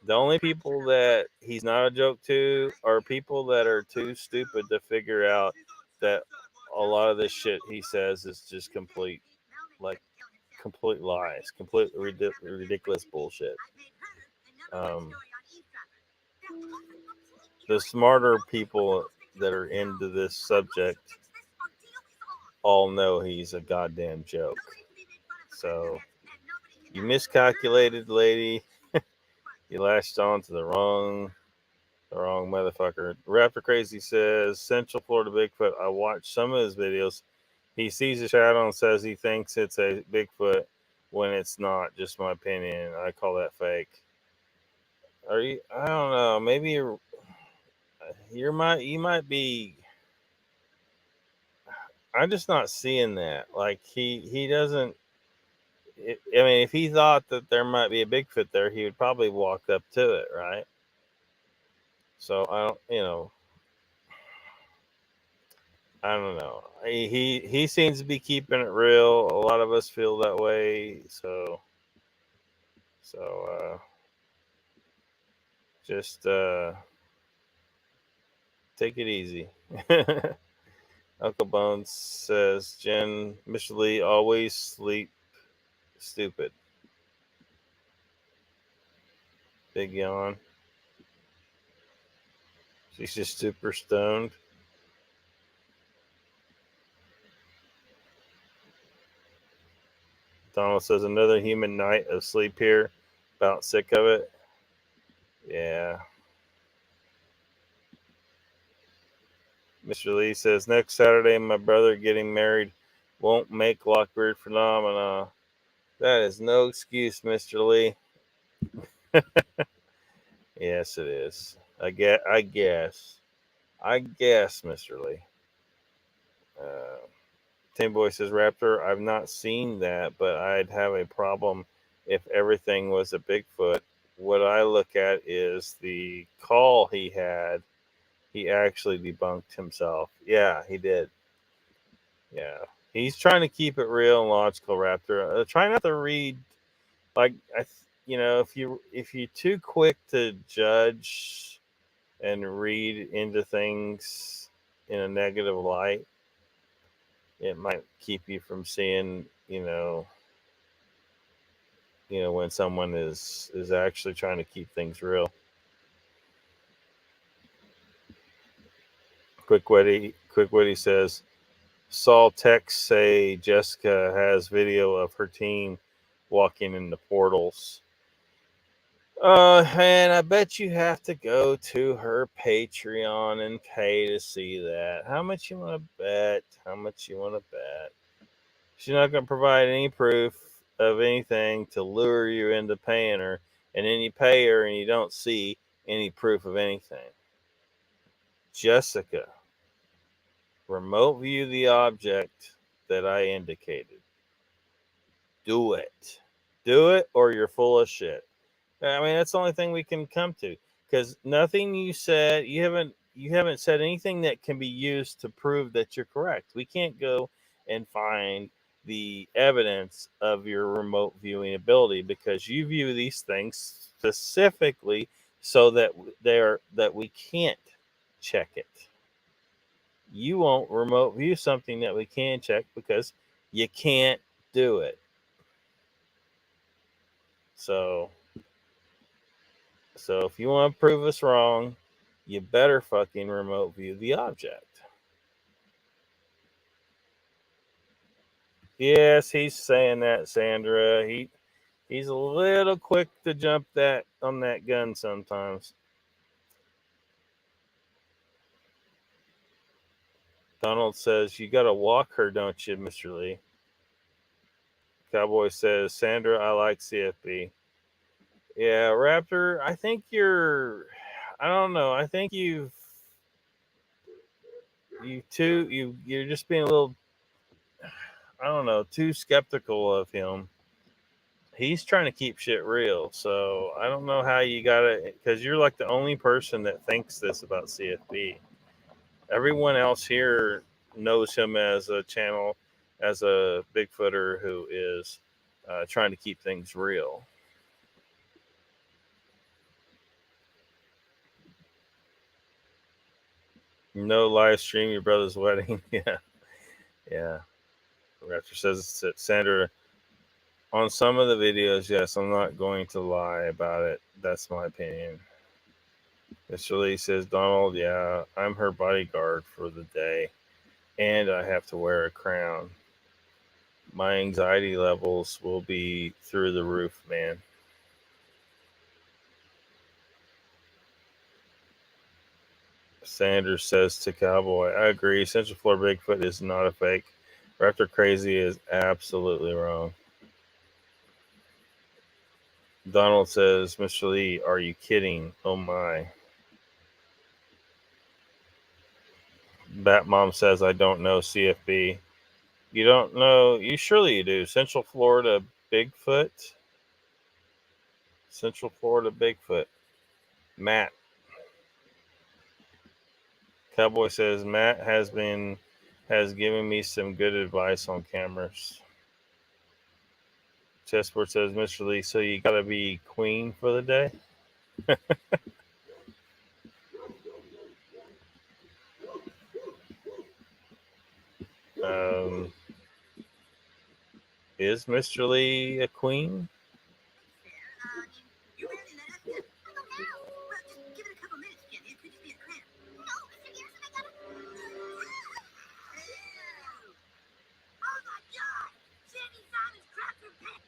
[SPEAKER 1] The only people that he's not a joke to are people that are too stupid to figure out that a lot of this shit he says is just complete lies, complete ridiculous bullshit. The smarter people that are into this subject all know he's a goddamn joke. So You miscalculated, lady. You latched on to the wrong motherfucker. Raptor Crazy says, Central Florida Bigfoot. I watched some of his videos. He sees a shadow and says he thinks it's a Bigfoot when it's not. Just my opinion. I call that fake. Are you? I don't know. Maybe you might be. I'm just not seeing that. Like he doesn't. I mean, if he thought that there might be a Bigfoot there, he would probably walk up to it, right? So I don't know. He seems to be keeping it real. A lot of us feel that way. So just take it easy. Uncle Bones says, Jen, Mr. Lee always sleep stupid. Big yawn. She's just super stoned. Donald says, another human night of sleep here. About sick of it. Yeah. Mr. Lee says, next Saturday, my brother getting married won't make Lockbeard Phenomena. That is no excuse, Mr. Lee. Yes, it is. I guess, Mr. Lee. Tim Boy says, Raptor, I've not seen that, but I'd have a problem if everything was a Bigfoot. What I look at is the call he had. He actually debunked himself. Yeah, he did. Yeah. He's trying to keep it real and logical, Raptor. Try not to read, like, if you're too quick to judge and read into things in a negative light, it might keep you from seeing, when someone is actually trying to keep things real. Quick Witty says, saw text say Jessica has video of her team walking in the portals. And I bet you have to go to her Patreon and pay to see that. How much you want to bet? She's not going to provide any proof of anything to lure you into paying her, and then you pay her and you don't see any proof of anything. Jessica, remote view the object that I indicated. Do it. Do it, or you're full of shit. I mean, that's the only thing we can come to, because nothing you said, you haven't said anything that can be used to prove that you're correct. We can't go and find the evidence of your remote viewing ability, because you view these things specifically so that we can't check it. You won't remote view something that we can check because you can't do it. So if you want to prove us wrong, you better fucking remote view the object. Yes, he's saying that, Sandra. He's a little quick to jump on that gun sometimes. Donald says, you got to walk her, don't you, Mr. Lee? Cowboy says, Sandra, I like CFB. Yeah, Raptor, I think I don't know. I think you're just being a little, I don't know, too skeptical of him. He's trying to keep shit real. So I don't know how you got it, because you're like the only person that thinks this about CFB. Everyone else here knows him as a Bigfooter who is trying to keep things real. No live stream your brother's wedding. Yeah. Raptor says that Sandra, on some of the videos, yes, I'm not going to lie about it. That's my opinion. Mr. Lee says, Donald, yeah, I'm her bodyguard for the day, and I have to wear a crown. my anxiety levels will be through the roof, man. Sanders says to Cowboy, I agree. Central Florida Bigfoot is not a fake. Raptor Crazy is absolutely wrong. Donald says, Mr. Lee, are you kidding? Oh my. Batmom says, I don't know CFB. You don't know? You surely you do. Central Florida Bigfoot. Central Florida Bigfoot. Matt. Cowboy says, Matt has given me some good advice on cameras. Chessboard says, Mr. Lee, so you gotta be queen for the day? Is Mr. Lee a queen?
[SPEAKER 7] You really let us get. I don't know. Well, just give it a couple minutes, Jenny. It could just be a cramp. No, Mr. Garrison, I gotta. Oh my God! Jenny Simon's crapped her pants.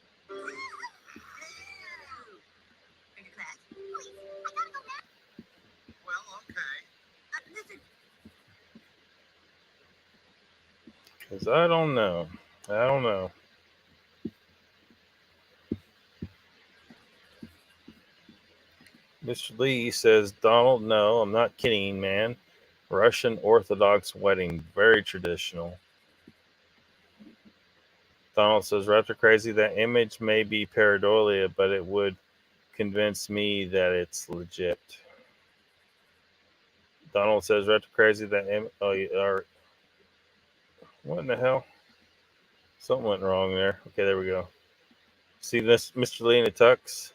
[SPEAKER 7] Finger class. Please, I gotta go now. Well, okay. Listen.
[SPEAKER 1] Because I don't know. I don't know. Mr. Lee says, Donald, no, I'm not kidding, man. Russian Orthodox wedding, very traditional. Donald says, Raptor Crazy, that image may be pareidolia, but it would convince me that it's legit. Donald says, Raptor Crazy, that what in the hell? Something went wrong there. Okay, there we go. See this, Mr. Lee in the tux?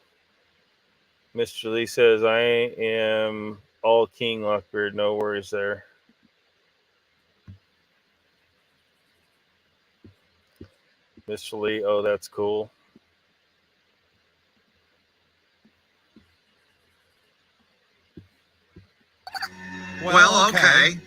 [SPEAKER 1] Mr. Lee says, I am all king, Lockbeard. No worries there. Mr. Lee, oh, that's cool.
[SPEAKER 7] Well, okay.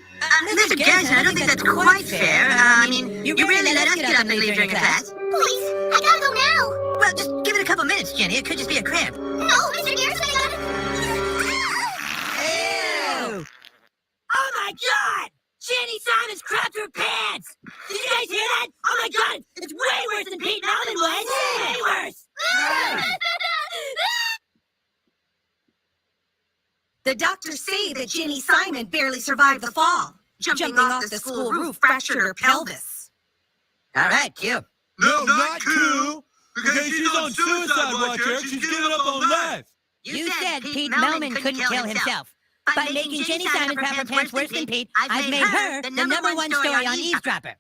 [SPEAKER 7] Mr. Garrison, I don't think that's quite fair. I mean, you really let us get up and leave during a class. Please, I gotta go now. Well, just give it a couple minutes, Jenny. It could just be a cramp. No, Mr. Garrison, I gotta. Ew! Oh my God! Jenny Simon's crapped her pants! Did you guys hear that? Oh my God! It's way worse than Pete Melvin was! Way worse!
[SPEAKER 8] The doctors say that Jenny Simon barely survived the fall. Jumping off the school roof fractured her pelvis.
[SPEAKER 7] All right, Q.
[SPEAKER 9] No, not Q. Because she's on suicide watch, Eric. She's giving up on life.
[SPEAKER 7] You said Pete Melman couldn't kill himself. By making Jenny Simon crap her pants worse than Pete, I've made her the number one story on Eavesdropper.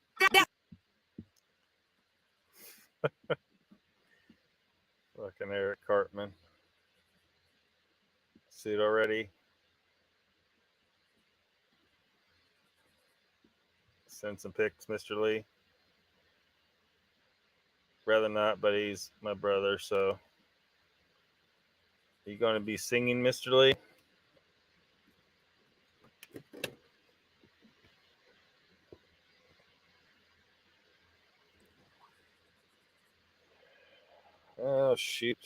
[SPEAKER 1] Fucking Eric Cartman. See it already? Send some pics, Mr. Lee. Rather not, but he's my brother, so. Are you going to be singing, Mr. Lee? Oh, shoot.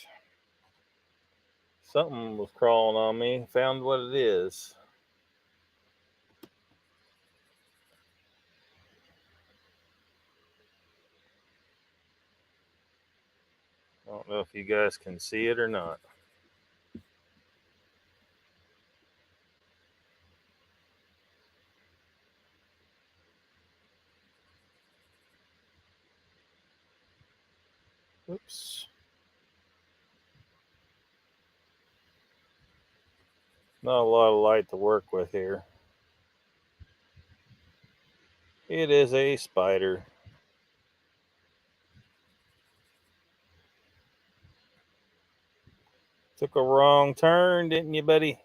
[SPEAKER 1] Something was crawling on me. Found what it is. I don't know if you guys can see it or not. Oops. Not a lot of light to work with here. It is a spider. Took a wrong turn, didn't you, buddy?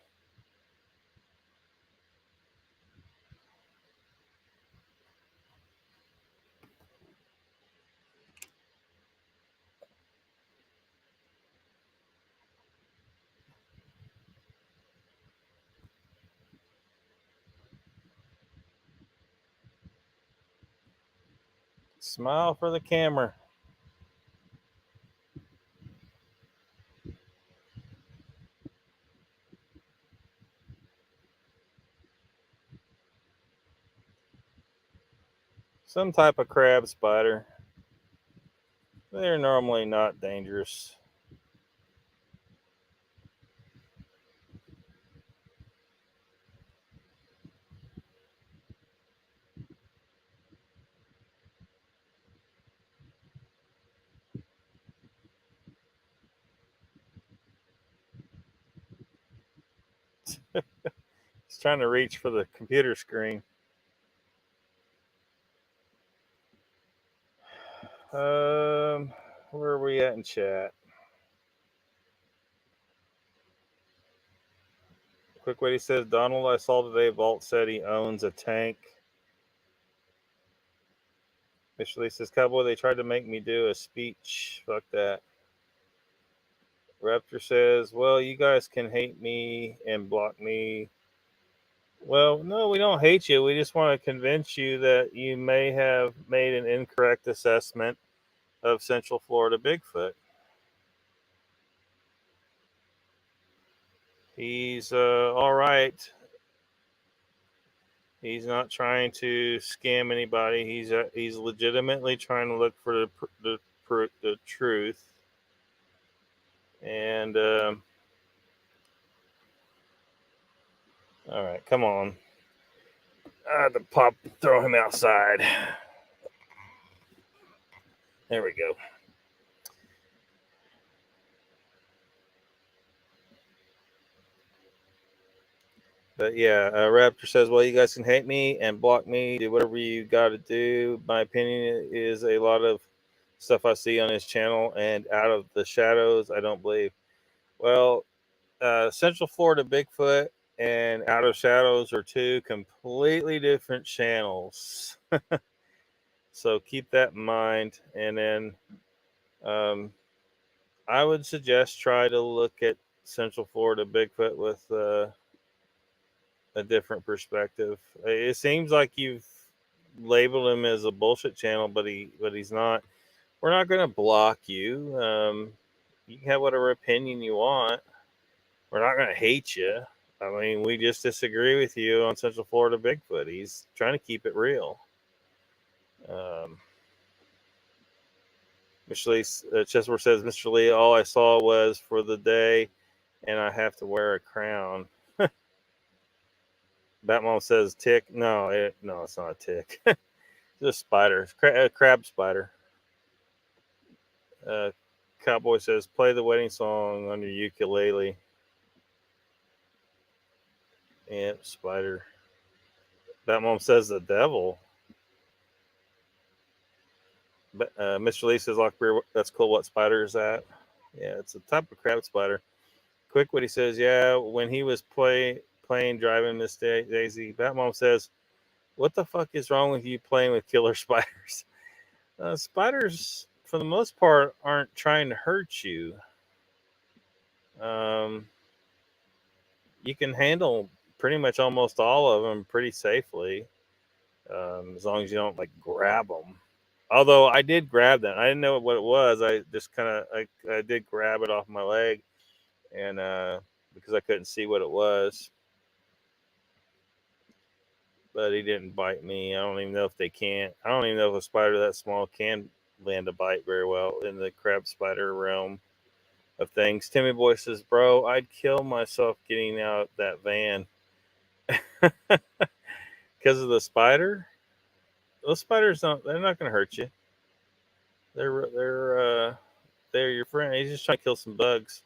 [SPEAKER 1] Smile for the camera. Some type of crab spider. They're normally not dangerous. He's trying to reach for the computer screen. Where are we at in chat? Quick Witty says, Donald, I saw today Vault said he owns a tank. Officially says, Cowboy, they tried to make me do a speech. Fuck that. Raptor says, well, you guys can hate me and block me. Well, no, we don't hate you. We just want to convince you that you may have made an incorrect assessment of Central Florida Bigfoot. He's all right. He's not trying to scam anybody. He's legitimately trying to look for the truth. And all right, come on. I had to throw him outside. There we go. But yeah, Raptor says, well, you guys can hate me and block me, do whatever you got to do. My opinion is a lot of stuff I see on his channel and out of the shadows, I don't believe. Well, Central Florida Bigfoot and Out of Shadows are two completely different channels. So keep that in mind. And then I would suggest try to look at Central Florida Bigfoot with a different perspective. It seems like you've labeled him as a bullshit channel, but he's not. We're not going to block you. You can have whatever opinion you want. We're not going to hate you. I mean, we just disagree with you on Central Florida Bigfoot. He's trying to keep it real. Mr. Lee, Chesworth says, Mr. Lee, all I saw was for the day, and I have to wear a crown. Batmom says tick. No, it's not a tick. It's a spider. A crab spider. Cowboy says, play the wedding song on your ukulele. Yep, spider. Batmom says the devil. Mr. Lee says, Lockbeard, that's cool. What spider is that? Yeah, it's a type of crab spider. Quick Witty says, yeah, when he was playing driving Miss Daisy, Batmom says, what the fuck is wrong with you playing with killer spiders? Spiders, for the most part, aren't trying to hurt you. You can handle pretty much almost all of them pretty safely, as long as you don't like grab them. Although I did grab that, I didn't know what it was. I just I did grab it off my leg, and because I couldn't see what it was. But he didn't bite me. I don't even know if they can. I don't even know if a spider that small can land a bite very well in the crab spider realm of things. Timmy Boy says, bro, I'd kill myself getting out that van because of the spider. Those spiders they're not going to hurt you. They're your friend. He's just trying to kill some bugs.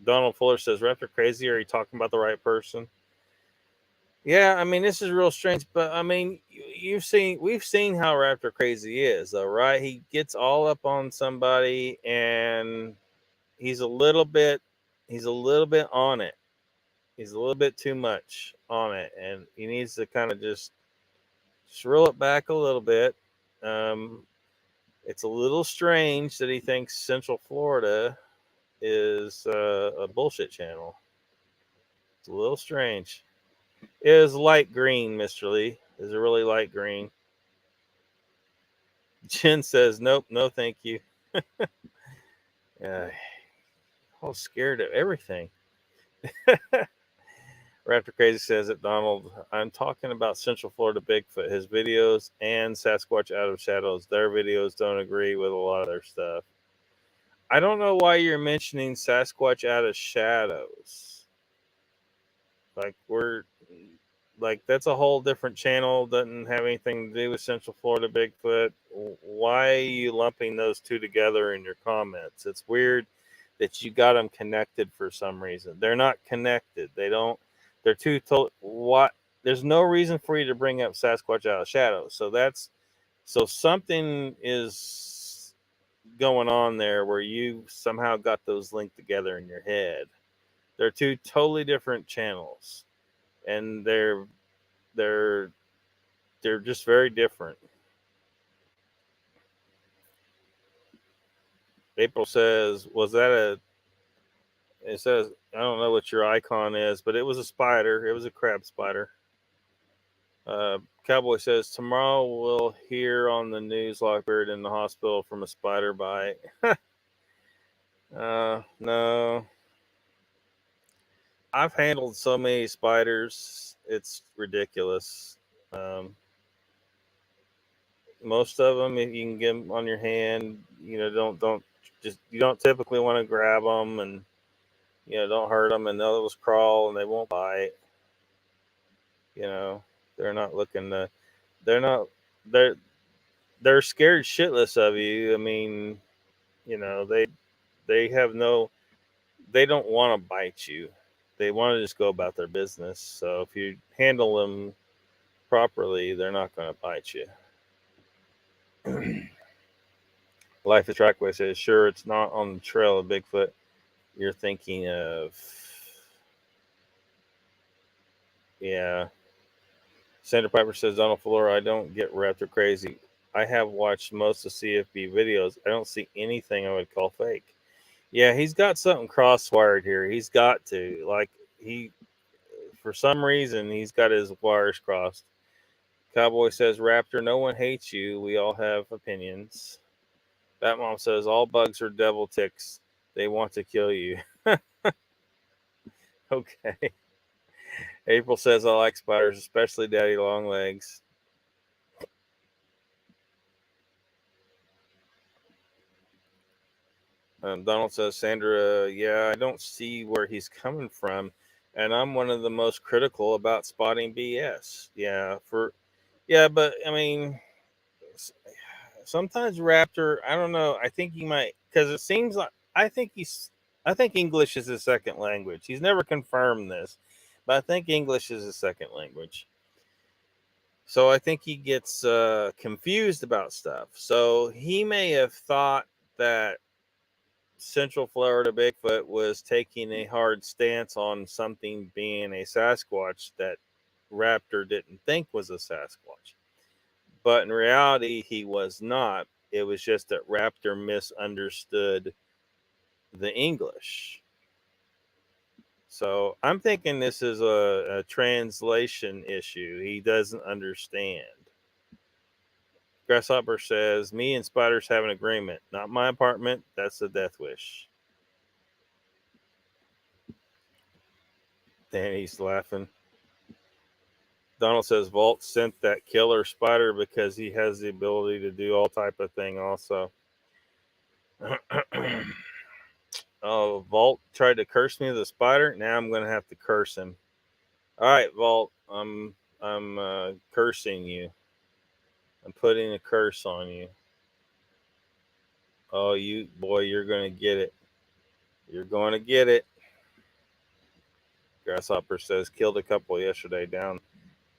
[SPEAKER 1] Donald Fuller says, Raptor crazy, or are you talking about the right person? Yeah, I mean, this is real strange, but I mean, we've seen how Raptor crazy is, though, right? He gets all up on somebody, and he's a little bit on it. He's a little bit too much on it, and he needs to kind of just reel it back a little bit. It's a little strange that he thinks Central Florida is a bullshit channel. It's a little strange. It is light green, Mr. Lee. Is it really light green? Jen says, nope, no, thank you. All scared of everything. Raptor Crazy says that Donald, I'm talking about Central Florida Bigfoot, his videos, and Sasquatch Out of Shadows. Their videos don't agree with a lot of their stuff. I don't know why you're mentioning Sasquatch Out of Shadows. That's a whole different channel. Doesn't have anything to do with Central Florida Bigfoot. Why are you lumping those two together in your comments? It's weird that you got them connected for some reason. They're not connected. They're two total. What? There's no reason for you to bring up Sasquatch Out of Shadows. So something is going on there where you somehow got those linked together in your head. They're two totally different channels, and they're just very different. April says, "Was that a?" It says, "I don't know what your icon is, but it was a spider. It was a crab spider." Cowboy says, "Tomorrow we'll hear on the news Lockbeard in the hospital from a spider bite." No. I've handled so many spiders, it's ridiculous. Most of them, if you can get them on your hand, don't you don't typically want to grab them, and don't hurt them, and they'll just crawl and they won't bite. They're not looking to. They're not. They're scared shitless of you. I mean, they have no. They don't want to bite you. They want to just go about their business. So if you handle them properly, they're not going to bite you. Life is Trackway says, sure, it's not on the trail of Bigfoot. You're thinking of, yeah. Sandra Piper says, Donald Fuller, I don't get Raptor crazy. I have watched most of CFB videos. I don't see anything I would call fake. Yeah, he's got something cross-wired here. He's got to. For some reason, he's got his wires crossed. Cowboy says, Raptor, no one hates you. We all have opinions. Batmom says, all bugs are devil ticks. They want to kill you. Okay. April says, I like spiders, especially daddy long legs. Donald says, Sandra, yeah, I don't see where he's coming from. And I'm one of the most critical about spotting BS. But I mean, sometimes Raptor, I don't know. I think he might, because it seems like, I think English is his second language. He's never confirmed this, but I think English is his second language. So I think he gets confused about stuff. So he may have thought that Central Florida Bigfoot was taking a hard stance on something being a Sasquatch that Raptor didn't think was a Sasquatch. But in reality, he was not. It was just that Raptor misunderstood the English. So I'm thinking this is a translation issue. He doesn't understand. Grasshopper says, me and spiders have an agreement. Not my apartment. That's a death wish. Danny's laughing. Donald says, Vault sent that killer spider because he has the ability to do all type of thing also. Oh, Vault tried to curse me with a spider. Now I'm going to have to curse him. All right, Vault. I'm cursing you. I'm putting a curse on you. Oh, you're going to get it. You're going to get it. Grasshopper says, killed a couple yesterday down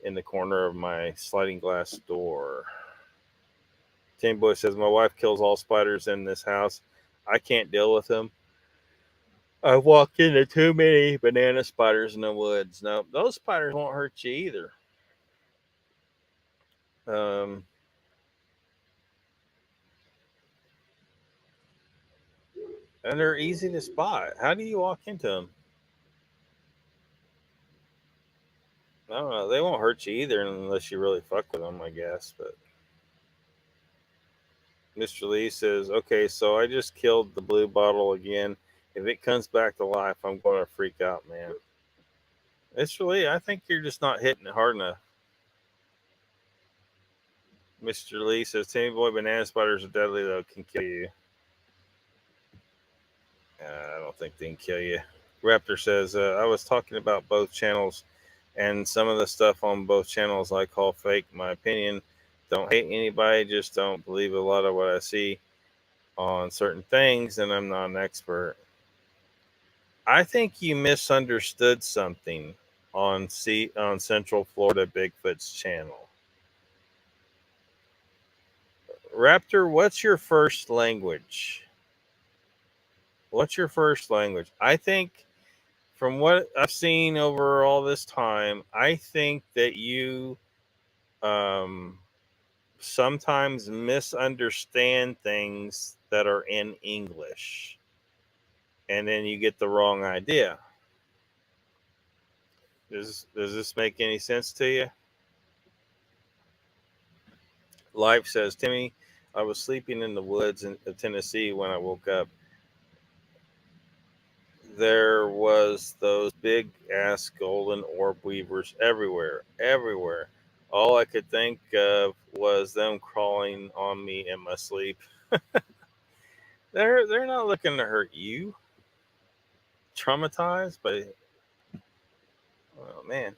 [SPEAKER 1] in the corner of my sliding glass door. Team Boy says, my wife kills all spiders in this house. I can't deal with them. I walked into too many banana spiders in the woods. No, those spiders won't hurt you either. And they're easy to spot. How do you walk into them? I don't know. They won't hurt you either unless you really fuck with them, I guess. But Mr. Lee says, okay, so I just killed the blue bottle again. If it comes back to life, I'm going to freak out, man. Mr. Lee, I think you're just not hitting it hard enough. Mr. Lee says, Timmy Boy, banana spiders are deadly, though, can kill you. I don't think they can kill you. Raptor says, I was talking about both channels, and some of the stuff on both channels I call fake. My opinion, don't hate anybody, just don't believe a lot of what I see on certain things, and I'm not an expert. I think you misunderstood something on Central Florida Bigfoot's channel. Raptor, what's your first language? What's your first language? I think from what I've seen over all this time, I think that you sometimes misunderstand things that are in English, and then you get the wrong idea. Does this make any sense to you? Life says, Timmy, I was sleeping in the woods in Tennessee when I woke up. There was those big ass golden orb weavers everywhere. All I could think of was them crawling on me in my sleep. They're not looking to hurt you. Traumatized, but oh man.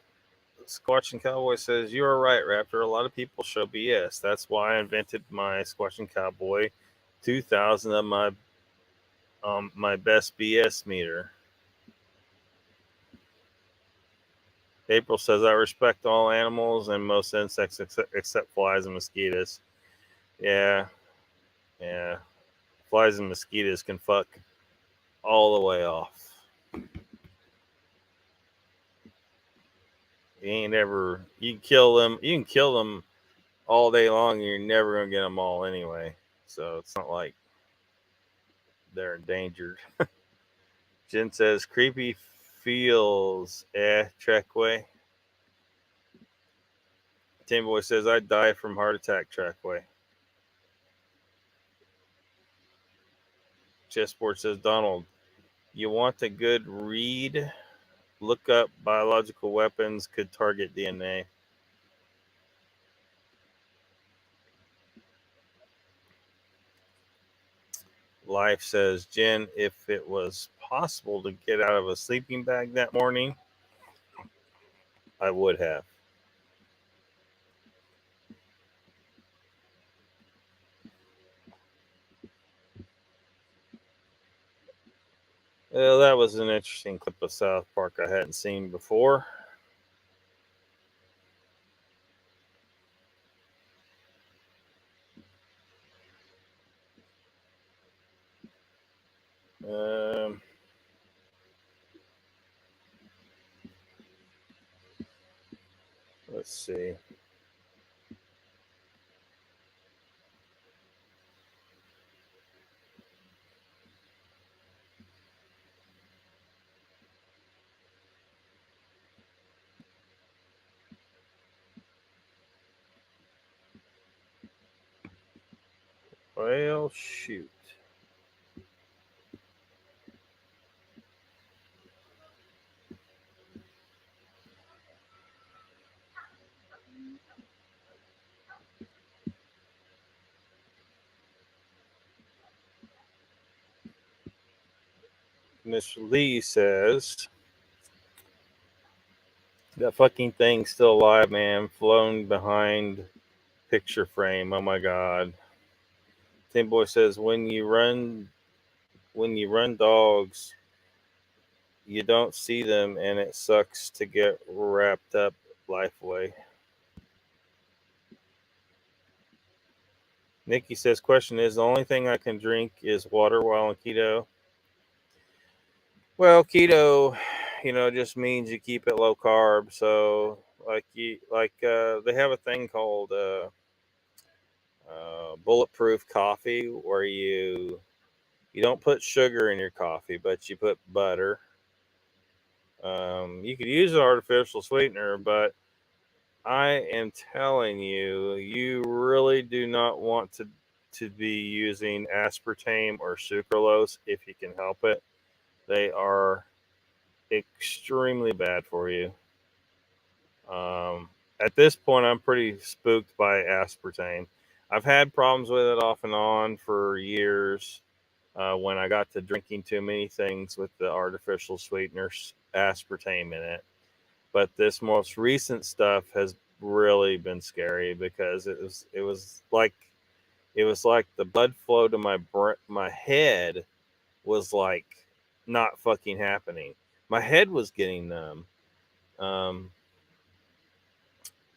[SPEAKER 1] Squatching Cowboy says, you are right, Raptor. A lot of people show BS. That's why I invented my Squatching Cowboy 2000 of my best BS meter. April says, I respect all animals and most insects except flies and mosquitoes. Yeah. Flies and mosquitoes can fuck all the way off. You can kill them all day long, and you're never going to get them all anyway. So it's not like they're endangered. Jen says, creepy feels, Trackway. Tim Boy says, I'd die from heart attack, Trackway. Chessboard says, Donald, you want a good read? Look up biological weapons could target DNA. Life says, Jen, if it was possible to get out of a sleeping bag that morning, I would have. Well, that was an interesting clip of South Park I hadn't seen before. Let's see. Well, shoot. Mr. Lee says, that fucking thing's still alive, man. Flown behind picture frame. Oh my god. Tim Boy says, when you run dogs, you don't see them, and it sucks to get wrapped up Lifeway. Nikki says, question is, the only thing I can drink is water while on keto. Well, keto, just means you keep it low carb. So they have a thing called bulletproof coffee, where you don't put sugar in your coffee, but you put butter. You could use an artificial sweetener, but I am telling you, you really do not want to to be using aspartame or sucralose if you can help it. They are extremely bad for you. At this point, I'm pretty spooked by aspartame. I've had problems with it off and on for years when I got to drinking too many things with the artificial sweeteners, aspartame in it. But this most recent stuff has really been scary because it was like the blood flow to my head was like not fucking happening. My head was getting numb. Um,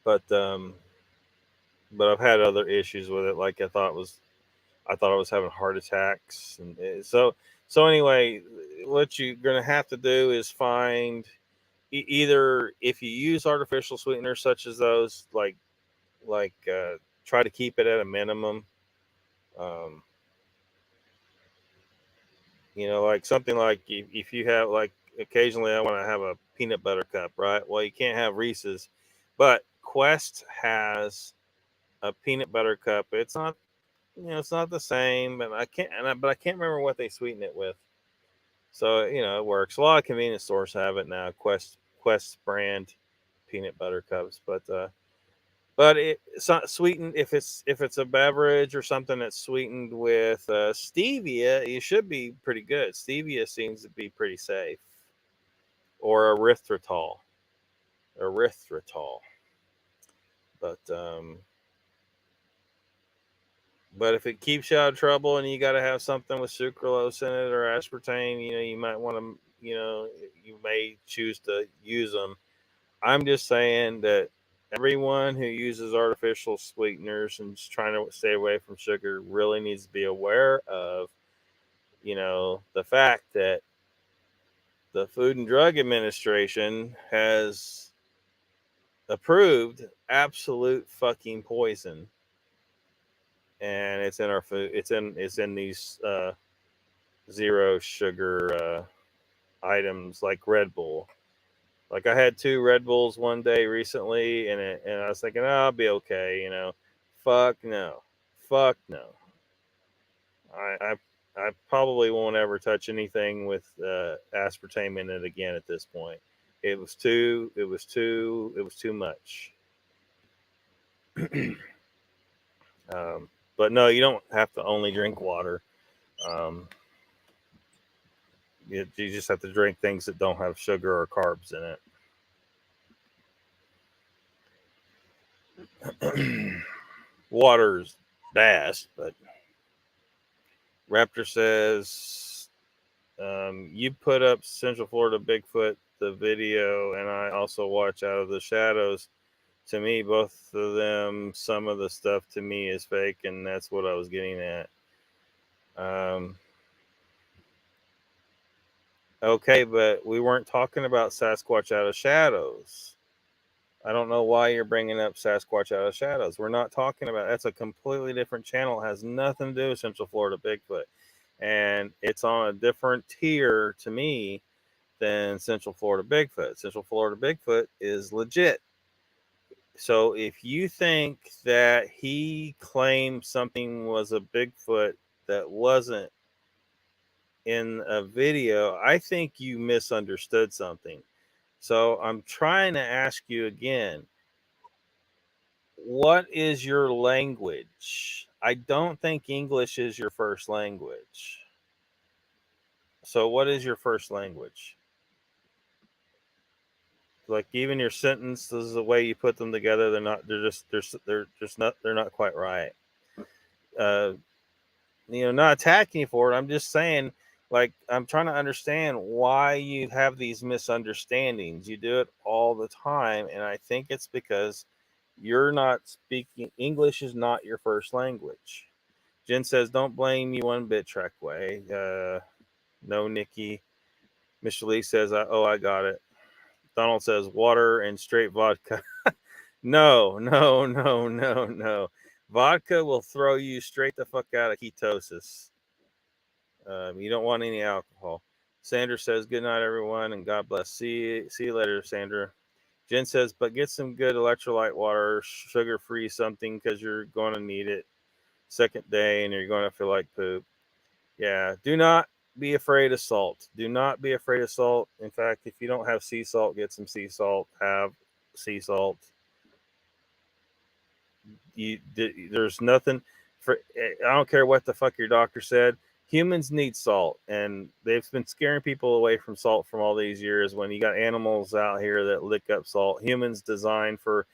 [SPEAKER 1] but I've had other issues with it. Like I thought I was having heart attacks, and so anyway, what you're gonna have to do is find either if you use artificial sweeteners such as those, try to keep it at a minimum. Um, like something like if you have like occasionally I want to have a peanut butter cup, right? Well, you can't have Reese's, but Quest has a peanut butter cup. It's not, it's not the same, but I can't remember what they sweeten it with. So it works. A lot of convenience stores have it now. Quest brand peanut butter cups, but it's not sweetened. If it's a beverage or something that's sweetened with stevia, you should be pretty good. Stevia seems to be pretty safe, or erythritol. But if it keeps you out of trouble and you got to have something with sucralose in it or aspartame, you might want to, you may choose to use them. I'm just saying that everyone who uses artificial sweeteners and is trying to stay away from sugar really needs to be aware of, the fact that the Food and Drug Administration has approved absolute fucking poison. And it's in our food. It's in these zero sugar items like Red Bull. Like I had 2 Red Bulls one day recently, and I was thinking, I'll be okay. Fuck no. I probably won't ever touch anything with aspartame in it again at this point. It was too much. But no, you don't have to only drink water. You just have to drink things that don't have sugar or carbs in it. Water's best, but Raptor says you put up Central Florida Bigfoot the video, and I also watch Out of the Shadows. To me, both of them, some of the stuff to me is fake, and that's what I was getting at. Okay, but we weren't talking about Sasquatch Out of Shadows. I don't know why you're bringing up Sasquatch Out of Shadows. We're not talking about, that's a completely different channel. It has nothing to do with Central Florida Bigfoot. And it's on a different tier to me than Central Florida Bigfoot. Central Florida Bigfoot is legit. So if you think that he claimed something was a Bigfoot that wasn't in a video, I think you misunderstood something. So I'm trying to ask you again, what is your language? I don't think English is your first language. So what is your first language? Like even your sentences, the way you put them together, they're not quite right. Not attacking you for it. I'm just saying, like, I'm trying to understand why you have these misunderstandings. You do it all the time, and I think it's because you're not speaking English is not your first language. Jen says, "Don't blame you one bit, Trackway." No, Nikki. Mr. Lee says, "I got it." Donald says, "Water and straight vodka." No. Vodka will throw you straight the fuck out of ketosis. You don't want any alcohol. Sandra says, "Good night, everyone, and God bless." See you later, Sandra. Jen says, "But get some good electrolyte water, sugar-free something, because you're going to need it." second day and you're going to feel like poop. Yeah, do not be afraid of salt. Do not be afraid of salt. In fact, if you don't have sea salt, get some sea salt. Have sea salt. There's nothing for. I don't care what the fuck your doctor said. Humans need salt, and they've been scaring people away from salt from all these years. When you got animals out here that lick up salt, humans designed for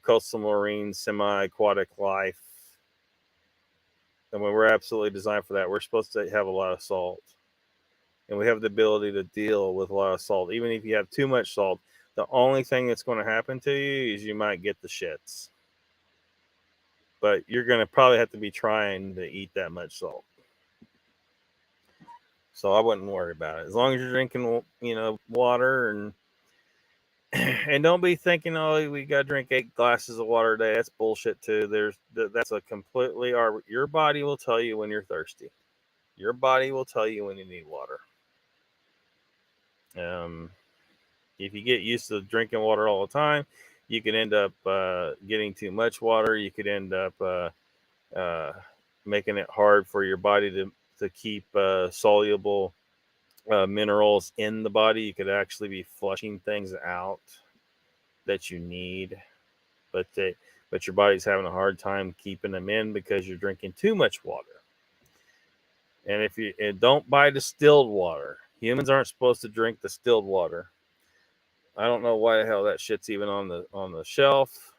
[SPEAKER 1] coastal marine semi-aquatic life, and when we're absolutely designed for that, we're supposed to have a lot of salt, and we have the ability to deal with a lot of salt. Even if you have too much salt, the only thing that's going to happen to you is you might get the shits. But you're going to probably have to be trying to eat that much salt. So I wouldn't worry about it. As long as you're drinking, water and don't be thinking, oh, we got to drink 8 glasses of water a day. That's bullshit too. That's a completely, your body will tell you when you're thirsty. Your body will tell you when you need water. If you get used to drinking water all the time, you can end up getting too much water. You could end up making it hard for your body to keep soluble minerals in the body. You could actually be flushing things out that you need, but your body's having a hard time keeping them in because you're drinking too much water. And if you don't buy distilled water, humans aren't supposed to drink distilled water. I don't know why the hell that shit's even on the shelf.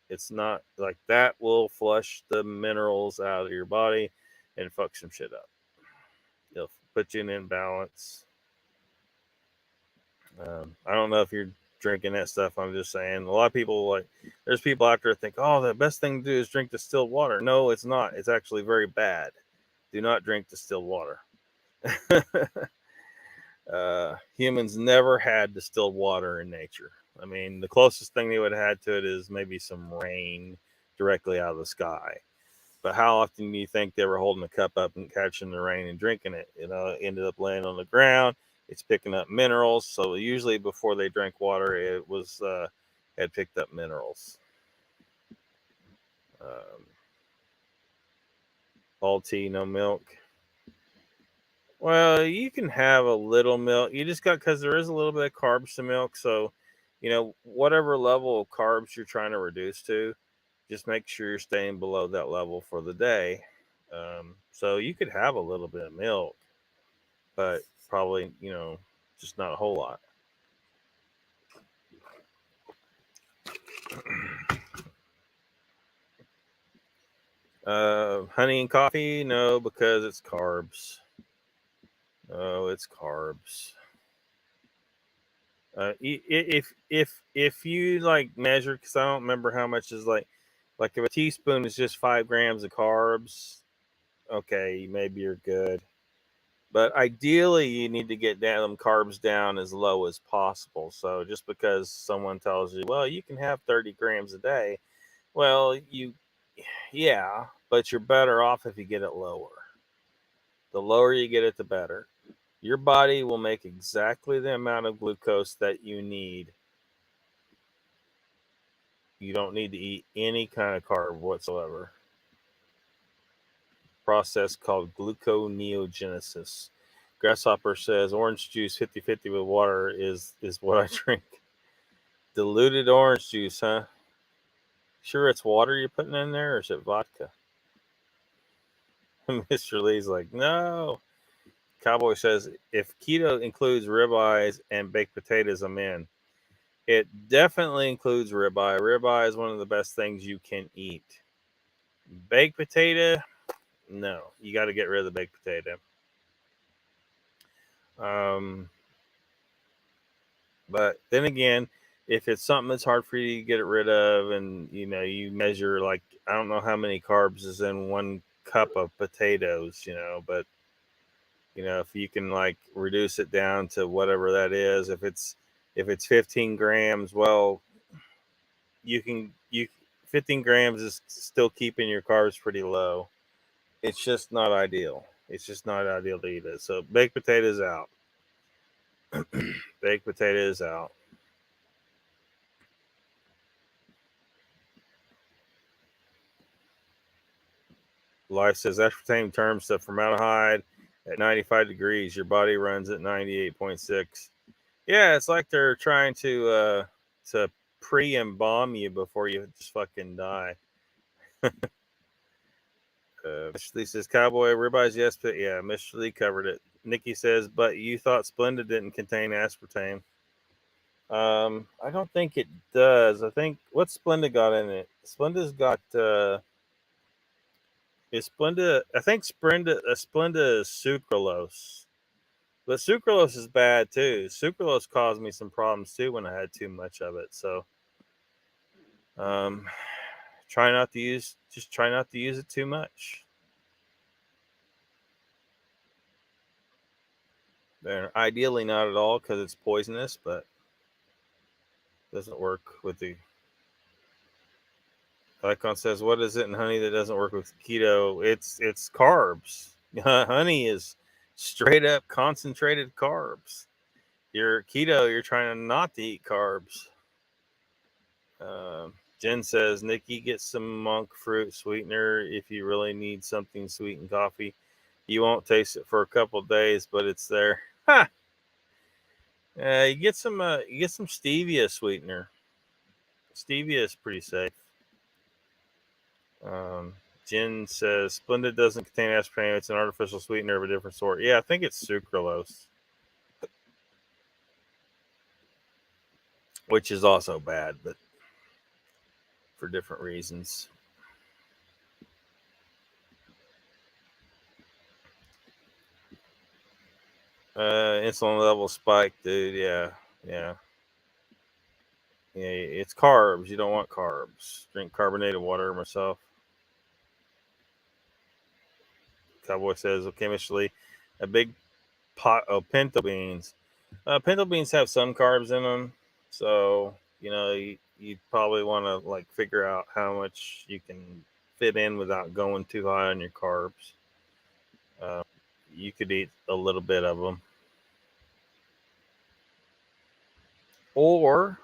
[SPEAKER 1] It's not like that. Will flush the minerals out of your body and fuck some shit up. It'll put you in imbalance. I don't know if you're drinking that stuff. I'm just saying. A lot of people there's people out there that think, oh, the best thing to do is drink distilled water. No, it's not. It's actually very bad. Do not drink distilled water. Humans never had distilled water in nature. I mean, the closest thing they would have had to it is maybe some rain directly out of the sky. But how often do you think they were holding a cup up and catching the rain and drinking it? It ended up laying on the ground. It's picking up minerals. So usually before they drank water, it was had picked up minerals. All tea, no milk. Well, you can have a little milk. You just got, because there is a little bit of carbs to milk. So, whatever level of carbs you're trying to reduce to, just make sure you're staying below that level for the day. So you could have a little bit of milk, but probably, just not a whole lot. Honey and coffee? No, because it's carbs. Oh, it's carbs. If you measure, because I don't remember how much is like if a teaspoon is just 5 grams of carbs, okay, maybe you're good. But ideally, you need to get them carbs down as low as possible. So just because someone tells you, well, you can have 30 grams a day, well, yeah, but you're better off if you get it lower. The lower you get it, the better. Your body will make exactly the amount of glucose that you need. You don't need to eat any kind of carb whatsoever. Process called gluconeogenesis. Grasshopper says orange juice 50-50 with water is what I drink. Diluted orange juice, huh? Sure it's water you're putting in there, or is it vodka? Mr. Lee's like, no. Cowboy says, if keto includes ribeyes and baked potatoes, I'm in. It definitely includes ribeye. Ribeye is one of the best things you can eat. Baked potato, no. You got to get rid of the baked potato. But then again, if it's something that's hard for you to get rid of, and you measure, I don't know how many carbs is in 1 cup of potatoes, but if you can reduce it down to whatever that is, if it's 15 grams, well, 15 grams is still keeping your carbs pretty low. It's just not ideal. It's just not ideal to eat it. So baked potatoes out. Baked potatoes out. Life says aspartame turns to formaldehyde at 95 degrees. Your body runs at 98.6. Yeah, it's like they're trying to pre-embalm you before you just fucking die. Mr. Lee says cowboy ribeyes, yes, but yeah, Mr. Lee covered it. Nikki says, but you thought Splenda didn't contain aspartame. I don't think it does. I think what's Splenda got in it? Splenda's got is Splenda. I think Splenda is sucralose, but sucralose is bad too. Sucralose caused me some problems too when I had too much of it. So, try not to use it too much. Ideally not at all because it's poisonous, but doesn't work with the. Icon says, "What is it in honey that doesn't work with keto? It's carbs. Honey is straight up concentrated carbs. Your keto, you're trying not to eat carbs." Jen says, "Nikki, get some monk fruit sweetener if you really need something sweet in coffee. You won't taste it for a couple days, but it's there." Ha! You get some stevia sweetener. Stevia is pretty safe. Jen says Splenda doesn't contain aspartame. It's an artificial sweetener of a different sort. Yeah, I think it's sucralose, which is also bad, but for different reasons. Insulin level spike, dude. Yeah. It's carbs. You don't want carbs. Drink carbonated water myself. Cowboy says, okay, Mr. Lee, a big pot of pinto beans. Pinto beans have some carbs in them, so you probably want to like figure out how much you can fit in without going too high on your carbs. You could eat a little bit of them, or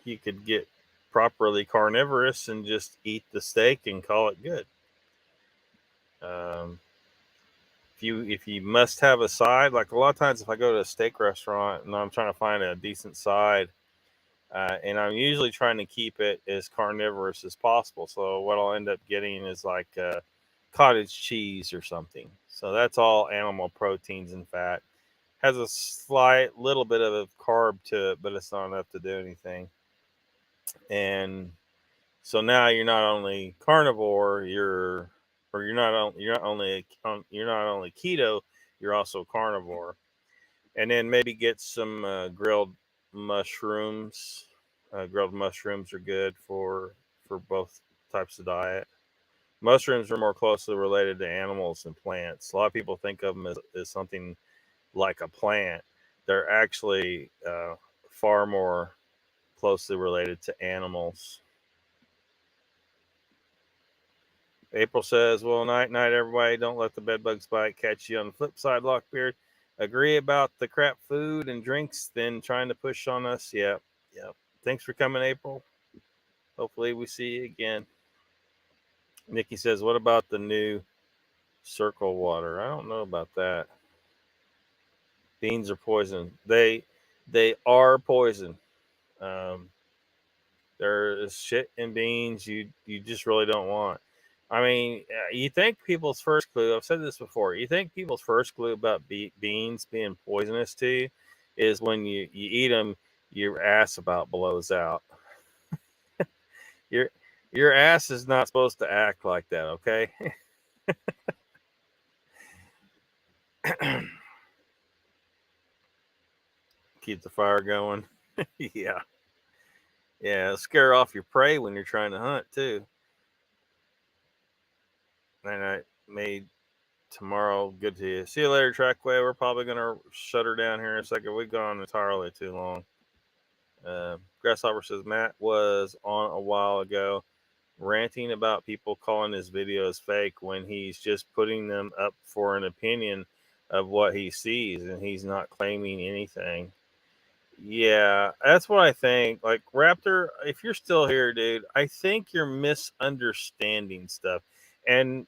[SPEAKER 1] you could get properly carnivorous and just eat the steak and call it good. If you must have a side, like a lot of times if I go to a steak restaurant and I'm trying to find a decent side, and I'm usually trying to keep it as carnivorous as possible. So what I'll end up getting is like cottage cheese or something. So that's all animal proteins and fat. Has a slight little bit of a carb to it, but it's not enough to do anything. And so now you're not only carnivore, you're not only keto, you're also carnivore. And then maybe get some grilled mushrooms. Grilled mushrooms are good for both types of diet. Mushrooms are more closely related to animals than plants. A lot of people think of them as something like a plant. They're actually far more closely related to animals. April says, well, night, everybody. Don't let the bedbugs bite. Catch you on the flip side, Lockbeard. Agree about the crap food and drinks, then trying to push on us. Yep. Thanks for coming, April. Hopefully we see you again. Nikki says, what about the new circle water? I don't know about that. Beans are poison. They are poison. There is shit in beans you just really don't want. I mean, you think people's first clue, I've said this before, you think people's first clue about beans being poisonous to you is when you eat them, your ass about blows out. Your ass is not supposed to act like that, okay? Keep the fire going. Yeah. Scare off your prey when you're trying to hunt, too. And I made tomorrow good to you. See you later, Trackway. We're probably going to shut her down here in a second. We've gone entirely too long. Grasshopper says Matt was on a while ago ranting about people calling his videos fake when he's just putting them up for an opinion of what he sees and he's not claiming anything. Yeah, that's what I think. Like, Raptor, if you're still here, dude, I think you're misunderstanding stuff. and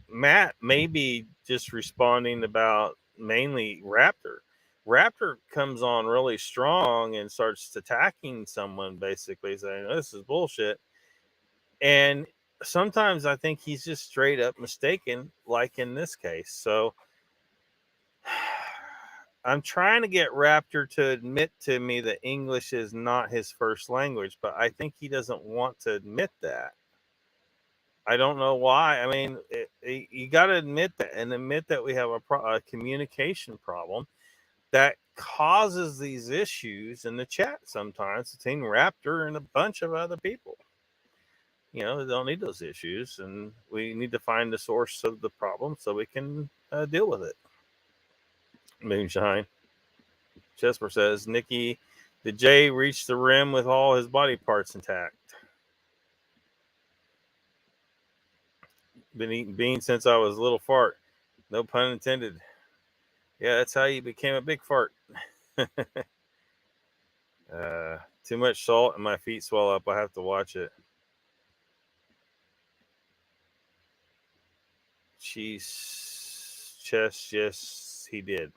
[SPEAKER 1] Matt may be just responding about mainly Raptor. Raptor comes on really strong and starts attacking someone, basically saying, "This is bullshit." And sometimes I think he's just straight up mistaken, like in this case. So I'm trying to get Raptor to admit to me that English is not his first language, but I think he doesn't want to admit that. I don't know why. I mean, you got to admit that and admit that we have a communication problem that causes these issues in the chat sometimes between Raptor and a bunch of other people. They don't need those issues, and we need to find the source of the problem so we can deal with it. Moonshine. Chesper says, Nikki, did Jay reach the rim with all his body parts intact? Been eating beans since I was a little fart. No pun intended. Yeah, that's how you became a big fart. Too much salt and my feet swell up. I have to watch it. Cheese chest, yes, he did.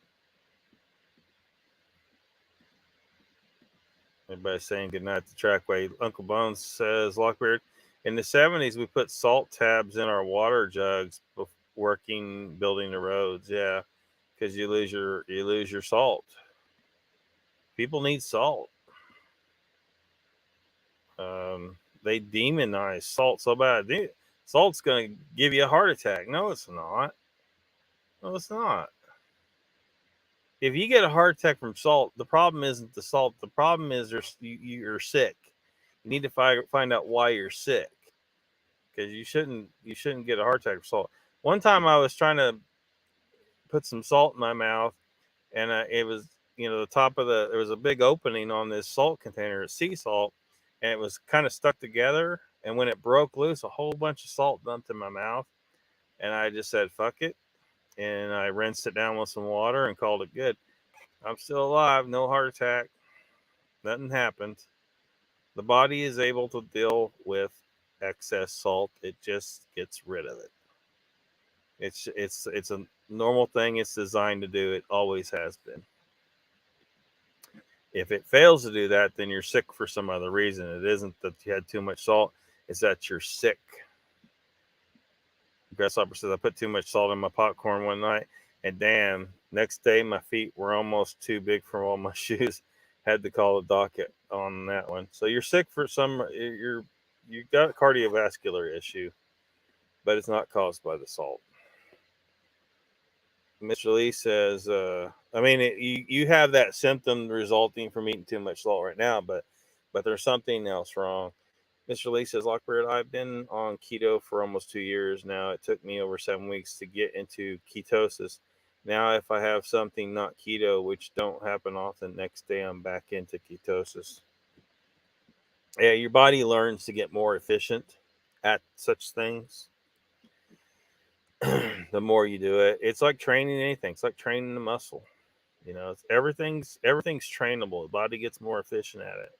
[SPEAKER 1] Everybody's saying goodnight to Trackway. Uncle Bones says, Lockbeard, in the 70s, we put salt tabs in our water jugs building the roads. Yeah, because you lose your salt. People need salt. They demonize salt so bad. Salt's going to give you a heart attack. No, it's not. No, it's not. If you get a heart attack from salt, the problem isn't the salt. The problem is you're sick. You need to find out why you're sick, because you shouldn't get a heart attack from salt. One time I was trying to put some salt in my mouth, and it was the top of there was a big opening on this salt container, sea salt, and it was kind of stuck together. And when it broke loose, a whole bunch of salt dumped in my mouth, and I just said fuck it, and I rinsed it down with some water and called it good. I'm still alive, no heart attack, nothing happened. The body is able to deal with excess salt. It just gets rid of it. It's a normal thing. It's designed to do. It always has been. If it fails to do that, then you're sick for some other reason. It isn't that you had too much salt. It's that you're sick. Grasshopper says, I put too much salt in my popcorn one night, and damn, next day my feet were almost too big for all my shoes. Had to call the doc on that one. So you're sick for you got a cardiovascular issue, but it's not caused by the salt. Mr. Lee says, you have that symptom resulting from eating too much salt right now, but there's something else wrong. Mr. Lee says, Lockbeard, I've been on keto for almost 2 years now. It took me over 7 weeks to get into ketosis. Now, if I have something not keto, which don't happen often, next day I'm back into ketosis. Yeah, your body learns to get more efficient at such things. The more you do it, it's like training anything. It's like training a muscle. Everything's trainable. The body gets more efficient at it.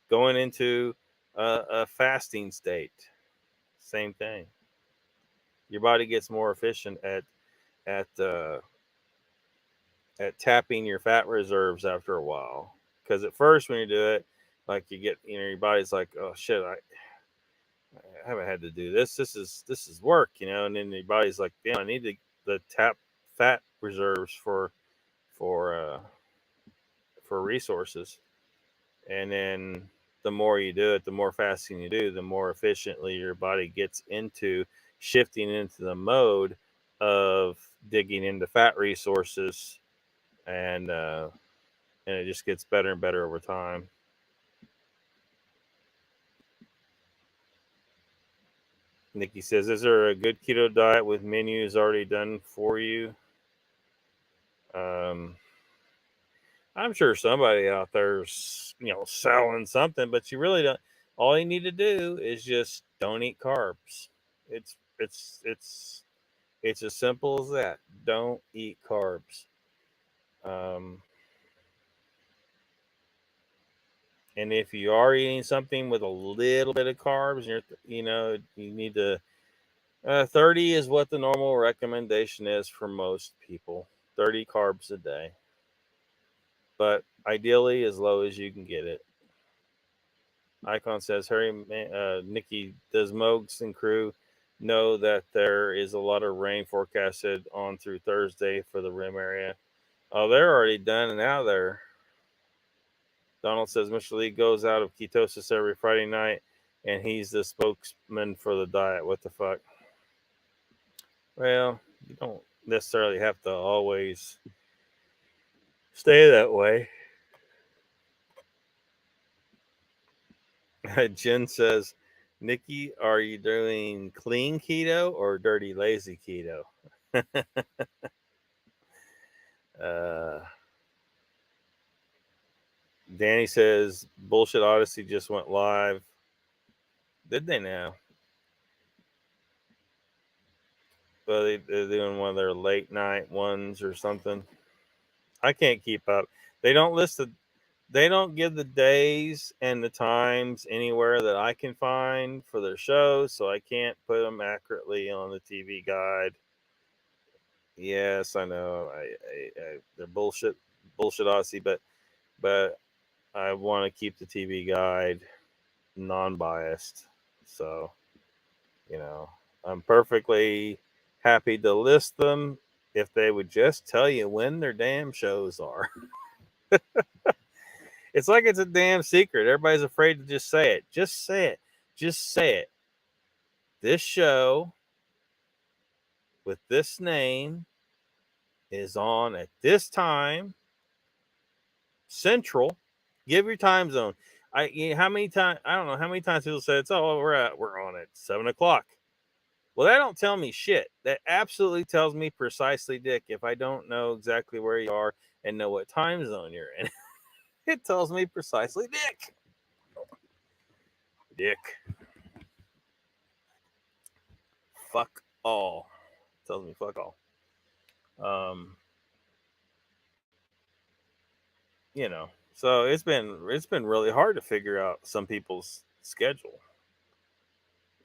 [SPEAKER 1] Going into a fasting state, same thing. Your body gets more efficient at tapping your fat reserves after a while. Because at first, when you do it, like you get, your body's like, oh shit, I haven't had to do this. This is work, and then your body's like, damn, I need to tap fat reserves for resources. And then the more you do it, the more fasting you do, the more efficiently your body gets into shifting into the mode of digging into fat resources, and it just gets better and better over time. Nikki says, is there a good keto diet with menus already done for you? I'm sure somebody out there's, selling something, but you really don't. All you need to do is just don't eat carbs. It's as simple as that. Don't eat carbs. And if you are eating something with a little bit of carbs, you need to 30 is what the normal recommendation is for most people. 30 carbs a day. But ideally, as low as you can get it. Icon says, Nikki, does Mogs and crew know that there is a lot of rain forecasted on through Thursday for the rim area? Oh, they're already done and out there. Donald says, Mr. Lee goes out of ketosis every Friday night, and he's the spokesman for the diet. What the fuck? Well, you don't necessarily have to always stay that way. Jen says, Nikki, are you doing clean keto or dirty lazy keto? Danny says, Bullshit Odyssey just went live. Did they now? Well, they're doing one of their late night ones or something. I can't keep up. They don't give the days and the times anywhere that I can find for their shows, so I can't put them accurately on the TV guide. Yes, I know. They're bullshit Odyssey, but I want to keep the TV guide non-biased. So, I'm perfectly happy to list them if they would just tell you when their damn shows are. It's like it's a damn secret. Everybody's afraid to just say it. Just say it. Just say it. This show with this name is on at this time, Central. Give your time zone. How many times? I don't know how many times people say it's. Oh, we're on at 7:00. Well, that don't tell me shit. That absolutely tells me precisely, Dick. If I don't know exactly where you are and know what time zone you're in, it tells me precisely, Dick. Fuck all. It tells me fuck all. So it's been really hard to figure out some people's schedule.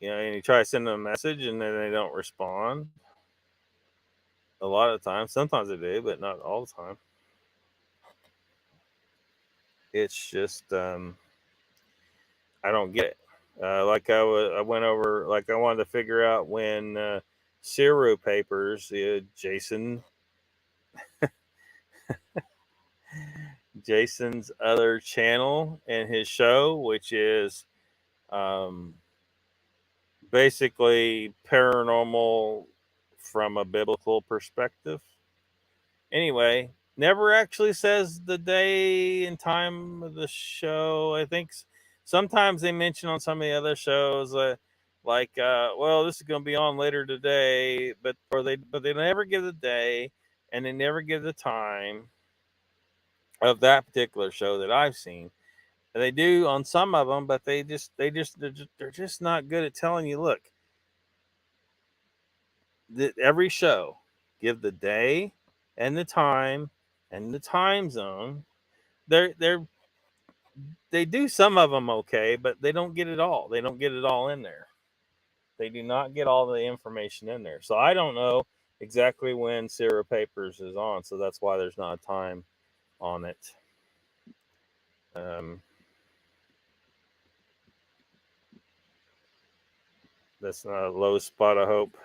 [SPEAKER 1] And you try to send them a message and then they don't respond. A lot of times, sometimes they do, but not all the time. It's just I don't get it. Like I went over, like I wanted to figure out when Zero Papers, Jason's other channel and his show, which is basically paranormal from a biblical perspective. Anyway, never actually says the day and time of the show. I think sometimes they mention on some of the other shows, well, this is going to be on later today, but they never give the day and they never give the time of that particular show that I've seen. And they do on some of them, but they're just not good at telling you. Look, every show, give the day and the time and the time zone. They do some of them okay, but they don't get it all. They don't get it all in there. They do not get all the information in there. So I don't know exactly when Zero Papers is on. So that's why there's not a time on it. That's not a low spot, I hope.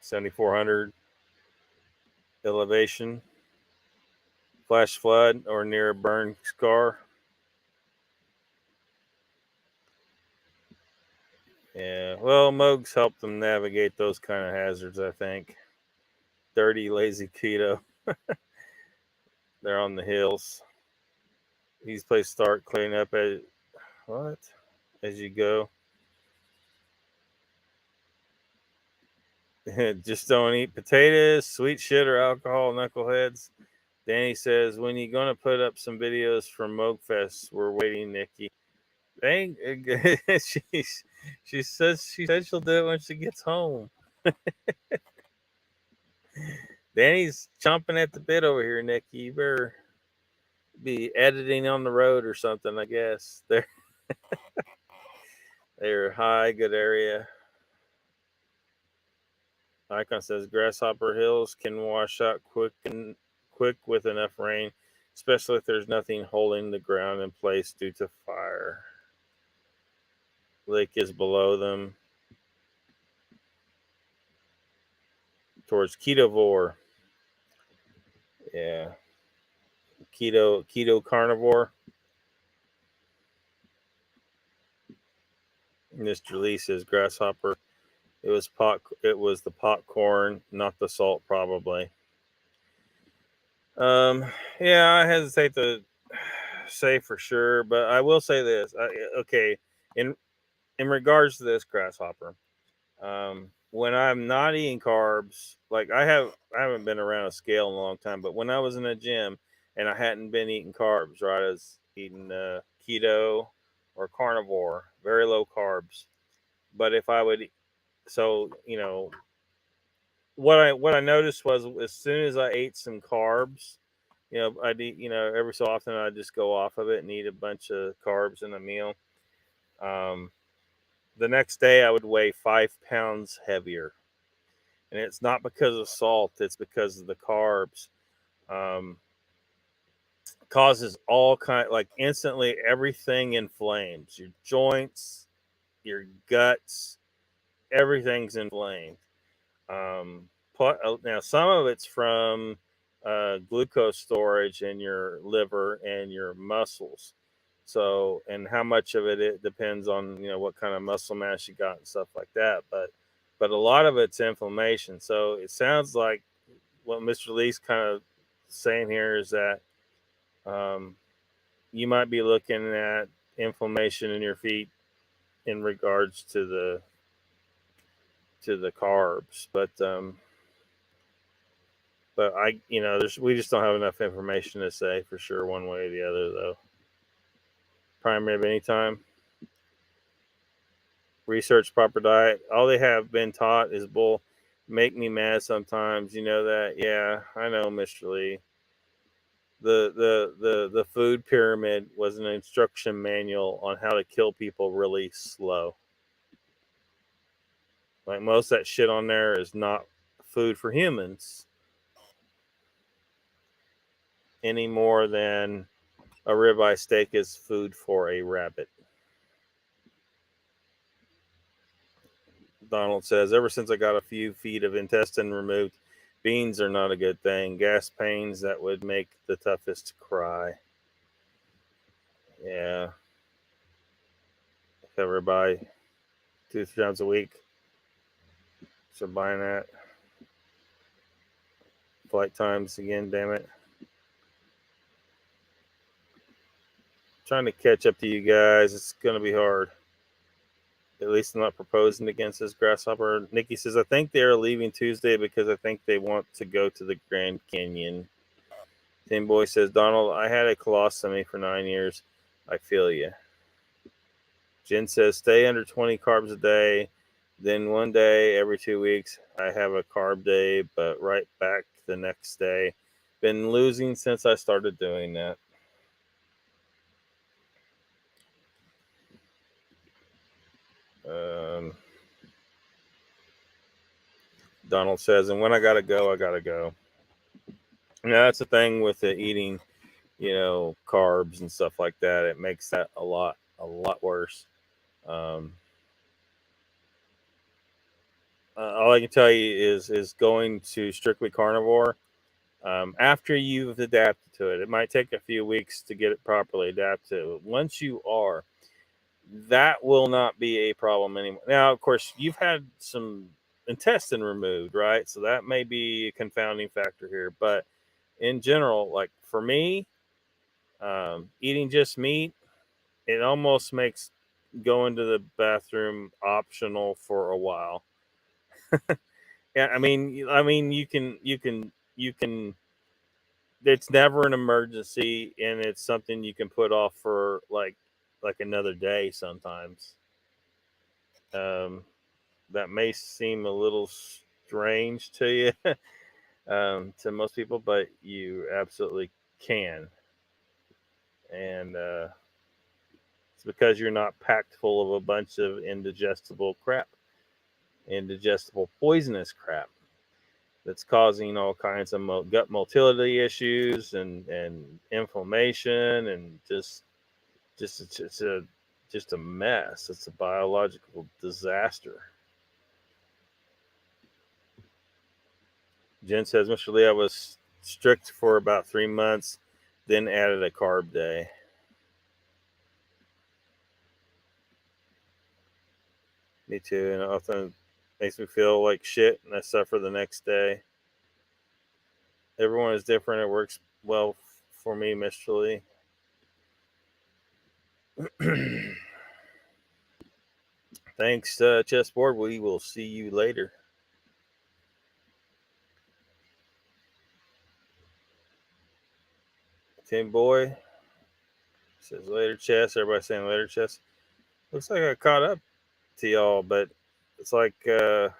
[SPEAKER 1] $7,400 elevation, flash flood, or near a burn scar. Yeah, well, Mogs helped them navigate those kind of hazards, I think. Dirty, lazy keto. They're on the hills. These places start cleaning up as you go. Just don't eat potatoes, sweet shit, or alcohol, knuckleheads. Danny says, when you going to put up some videos from Mogfest? We're waiting, Nikki. She said she'll do it when she gets home. Danny's chomping at the bit over here, Nikki. You better be editing on the road or something, I guess. There. They're high, good area. Icon says Grasshopper Hills can wash out quick with enough rain, especially if there's nothing holding the ground in place due to fire. Lake is below them towards Ketovore. Yeah. Keto carnivore. Mr. Lee says Grasshopper. It was the popcorn, not the salt, probably. Yeah, I hesitate to say for sure, but I will say this. Okay, in regards to this Grasshopper, when I'm not eating carbs, like I haven't been around a scale in a long time, but when I was in a gym and I hadn't been eating carbs, right, I was eating keto or carnivore, very low carbs. But if I would, so what I noticed was as soon as I ate some carbs, I'd eat, every so often I'd just go off of it and eat a bunch of carbs in a meal. The next day I would weigh 5 pounds heavier, and it's not because of salt; it's because of the carbs. Causes all kind, like instantly everything inflames. Your joints, your guts, everything's inflamed. Now some of it's from glucose storage in your liver and your muscles. So, and how much of it depends on what kind of muscle mass you got and stuff like that. But a lot of it's inflammation. So it sounds like what Mr. Lee's kind of saying here is that you might be looking at inflammation in your feet in regards to the carbs, but we just don't have enough information to say for sure one way or the other, though. Prime rib anytime. Research proper diet. All they have been taught is bull. Make me mad sometimes. You know that? Yeah, I know, Mr. Lee. The food pyramid was an instruction manual on how to kill people really slow. Like most of that shit on there is not food for humans any more than a ribeye steak is food for a rabbit. Donald says, ever since I got a few feet of intestine removed, beans are not a good thing. Gas pains that would make the toughest cry. Yeah. If ever buy 2-3 times a week. So buying that. Flight times again, damn it. Trying to catch up to you guys. It's going to be hard. At least I'm not proposing against this Grasshopper. Nikki says, I think they are leaving Tuesday because I think they want to go to the Grand Canyon. Tim Boy says, Donald, I had a colostomy for 9 years. I feel you. Jen says, stay under 20 carbs a day. Then one day every 2 weeks, I have a carb day, but right back the next day. Been losing since I started doing that. Donald says, and when I gotta go, I gotta go. Now that's the thing with the eating, carbs and stuff like that. It makes that a lot worse. All I can tell you is going to strictly carnivore. After you've adapted to it, it might take a few weeks to get it properly adapted. Once you are, that will not be a problem anymore. Now, of course, you've had some intestine removed, right? So that may be a confounding factor here. But in general, like for me, eating just meat, it almost makes going to the bathroom optional for a while. Yeah, I mean, you can. It's never an emergency, and it's something you can put off for like another day sometimes. That may seem a little strange to you, to most people, but you absolutely can. And It's because you're not packed full of a bunch of indigestible crap, indigestible poisonous crap that's causing all kinds of gut motility issues and inflammation and just a mess. It's a biological disaster. Jen says, Mr. Lee, I was strict for about 3 months, then added a carb day. Me too, and it often makes me feel like shit, and I suffer the next day. Everyone is different. It works well for me, Mr. Lee. Thanks, Chessboard. We will see you later. Tim Boy says later, Chess. Everybody saying later, Chess. Looks like I caught up to y'all, but it's like the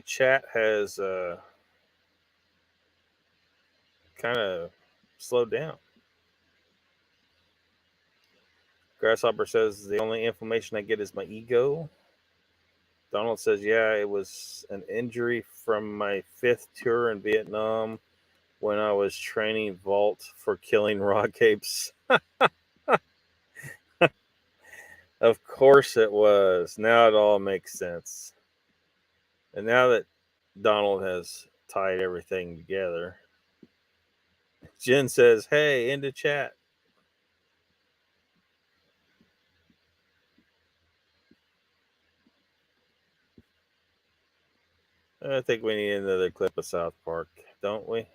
[SPEAKER 1] chat has kind of slowed down. Grasshopper says the only information I get is my ego. Donald says, yeah, it was an injury from my 5th tour in Vietnam when I was training vault for killing rock apes. Of course it was. Now it all makes sense. And now that Donald has tied everything together, Jen says, hey, into chat. I think we need another clip of South Park, don't we?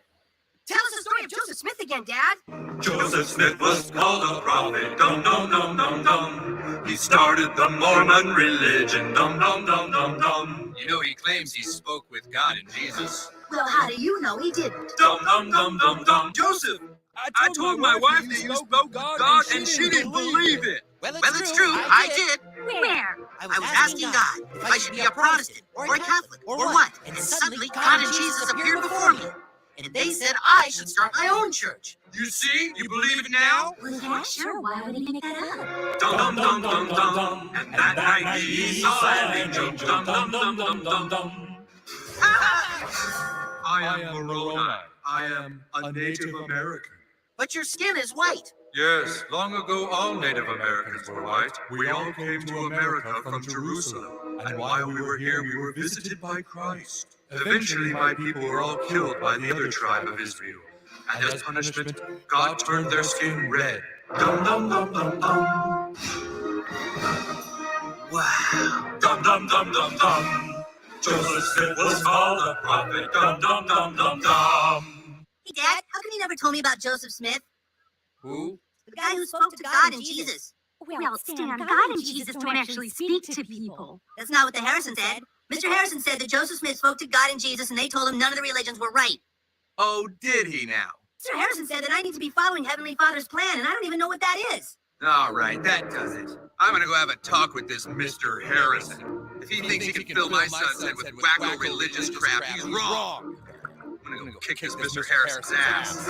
[SPEAKER 8] Tell us the story of Joseph Smith again, Dad.
[SPEAKER 9] Joseph Smith was called a prophet. Dum dum dum dum dum. He started the Mormon religion. Dum dum dum dum dum.
[SPEAKER 10] You know, he claims he spoke with God and Jesus.
[SPEAKER 8] Well, how do you know he didn't?
[SPEAKER 9] Dum dum dum dum dum. Joseph, I told my wife that you spoke with God, and she didn't believe it.
[SPEAKER 7] Well, it's true. I did.
[SPEAKER 8] Where?
[SPEAKER 7] I was asking God if I should be a Protestant or a Catholic or what, and suddenly God and Jesus appeared before me. And they said I should start my own church.
[SPEAKER 9] You see? You believe it now?
[SPEAKER 8] Well, yeah, sure. Why would he make that up?
[SPEAKER 9] Dum dum dum dum dum. And that night he saw an angel. Dum dum dum dum dum dum. I am Moroni. I am a Native American.
[SPEAKER 7] But your skin is white.
[SPEAKER 9] Yes, long ago all Native Americans were white. We all came to America from Jerusalem. And while we were here, we were visited by Christ. Eventually, my people were all killed by the other tribe of Israel. And as punishment, God turned their skin red. Dum dum dum dum dum.
[SPEAKER 7] Wow.
[SPEAKER 9] Dum dum dum dum dum. Joseph Smith was called a prophet. Dum dum dum dum dum.
[SPEAKER 8] Hey, Dad, how come you never told me about Joseph Smith?
[SPEAKER 10] Who?
[SPEAKER 8] The guy who spoke to God and Jesus.
[SPEAKER 11] Well, Stan, God and Jesus don't actually speak to people.
[SPEAKER 8] That's not what the Harrison said. Mr. Harrison said that Joseph Smith spoke to God and Jesus, and they told him none of the religions were right.
[SPEAKER 10] Oh, did he now?
[SPEAKER 8] Mr. Harrison said that I need to be following Heavenly Father's plan, and I don't even know what that is.
[SPEAKER 10] All right, that does it. I'm gonna go have a talk with this Mr. Harrison. If he thinks he can fill my son's head with wacko religious crap, he's wrong. I'm gonna go kick this Mr. Harrison's ass.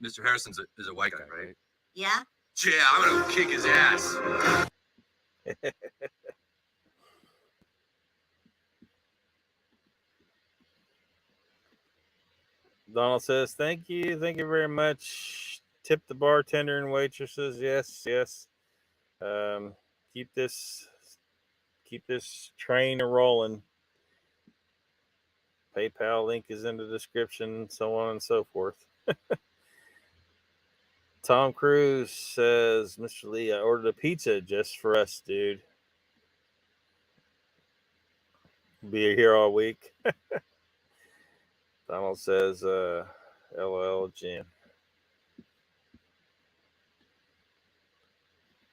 [SPEAKER 10] Mr. Harrison's is a white guy, right?
[SPEAKER 8] Yeah?
[SPEAKER 10] Yeah, I'm gonna go kick his ass.
[SPEAKER 1] Donald says, thank you very much. Tip the bartender and waitresses. Yes. Keep this train rolling. PayPal link is in the description, so on and so forth. Tom Cruise says, Mr. Lee, I ordered a pizza just for us, dude. Be here all week. Donald says, LOL, Jim.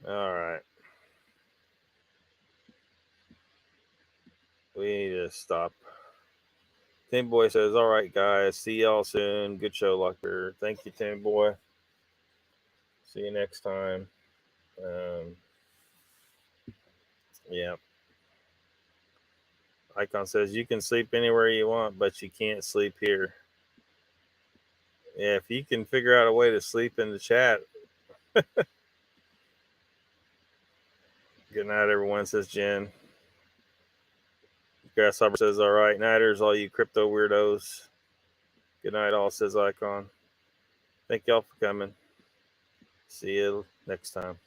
[SPEAKER 1] All right. We need to stop. Tim Boy says, all right, guys. See y'all soon. Good show, Lockbeard. Thank you, Tim Boy. See you next time. Yeah. Icon says, you can sleep anywhere you want, but you can't sleep here. Yeah, if you can figure out a way to sleep in the chat. Good night, everyone, says Jen. Grasshopper says, all right. Nighters, all you crypto weirdos. Good night, all, says Icon. Thank y'all for coming. See you next time.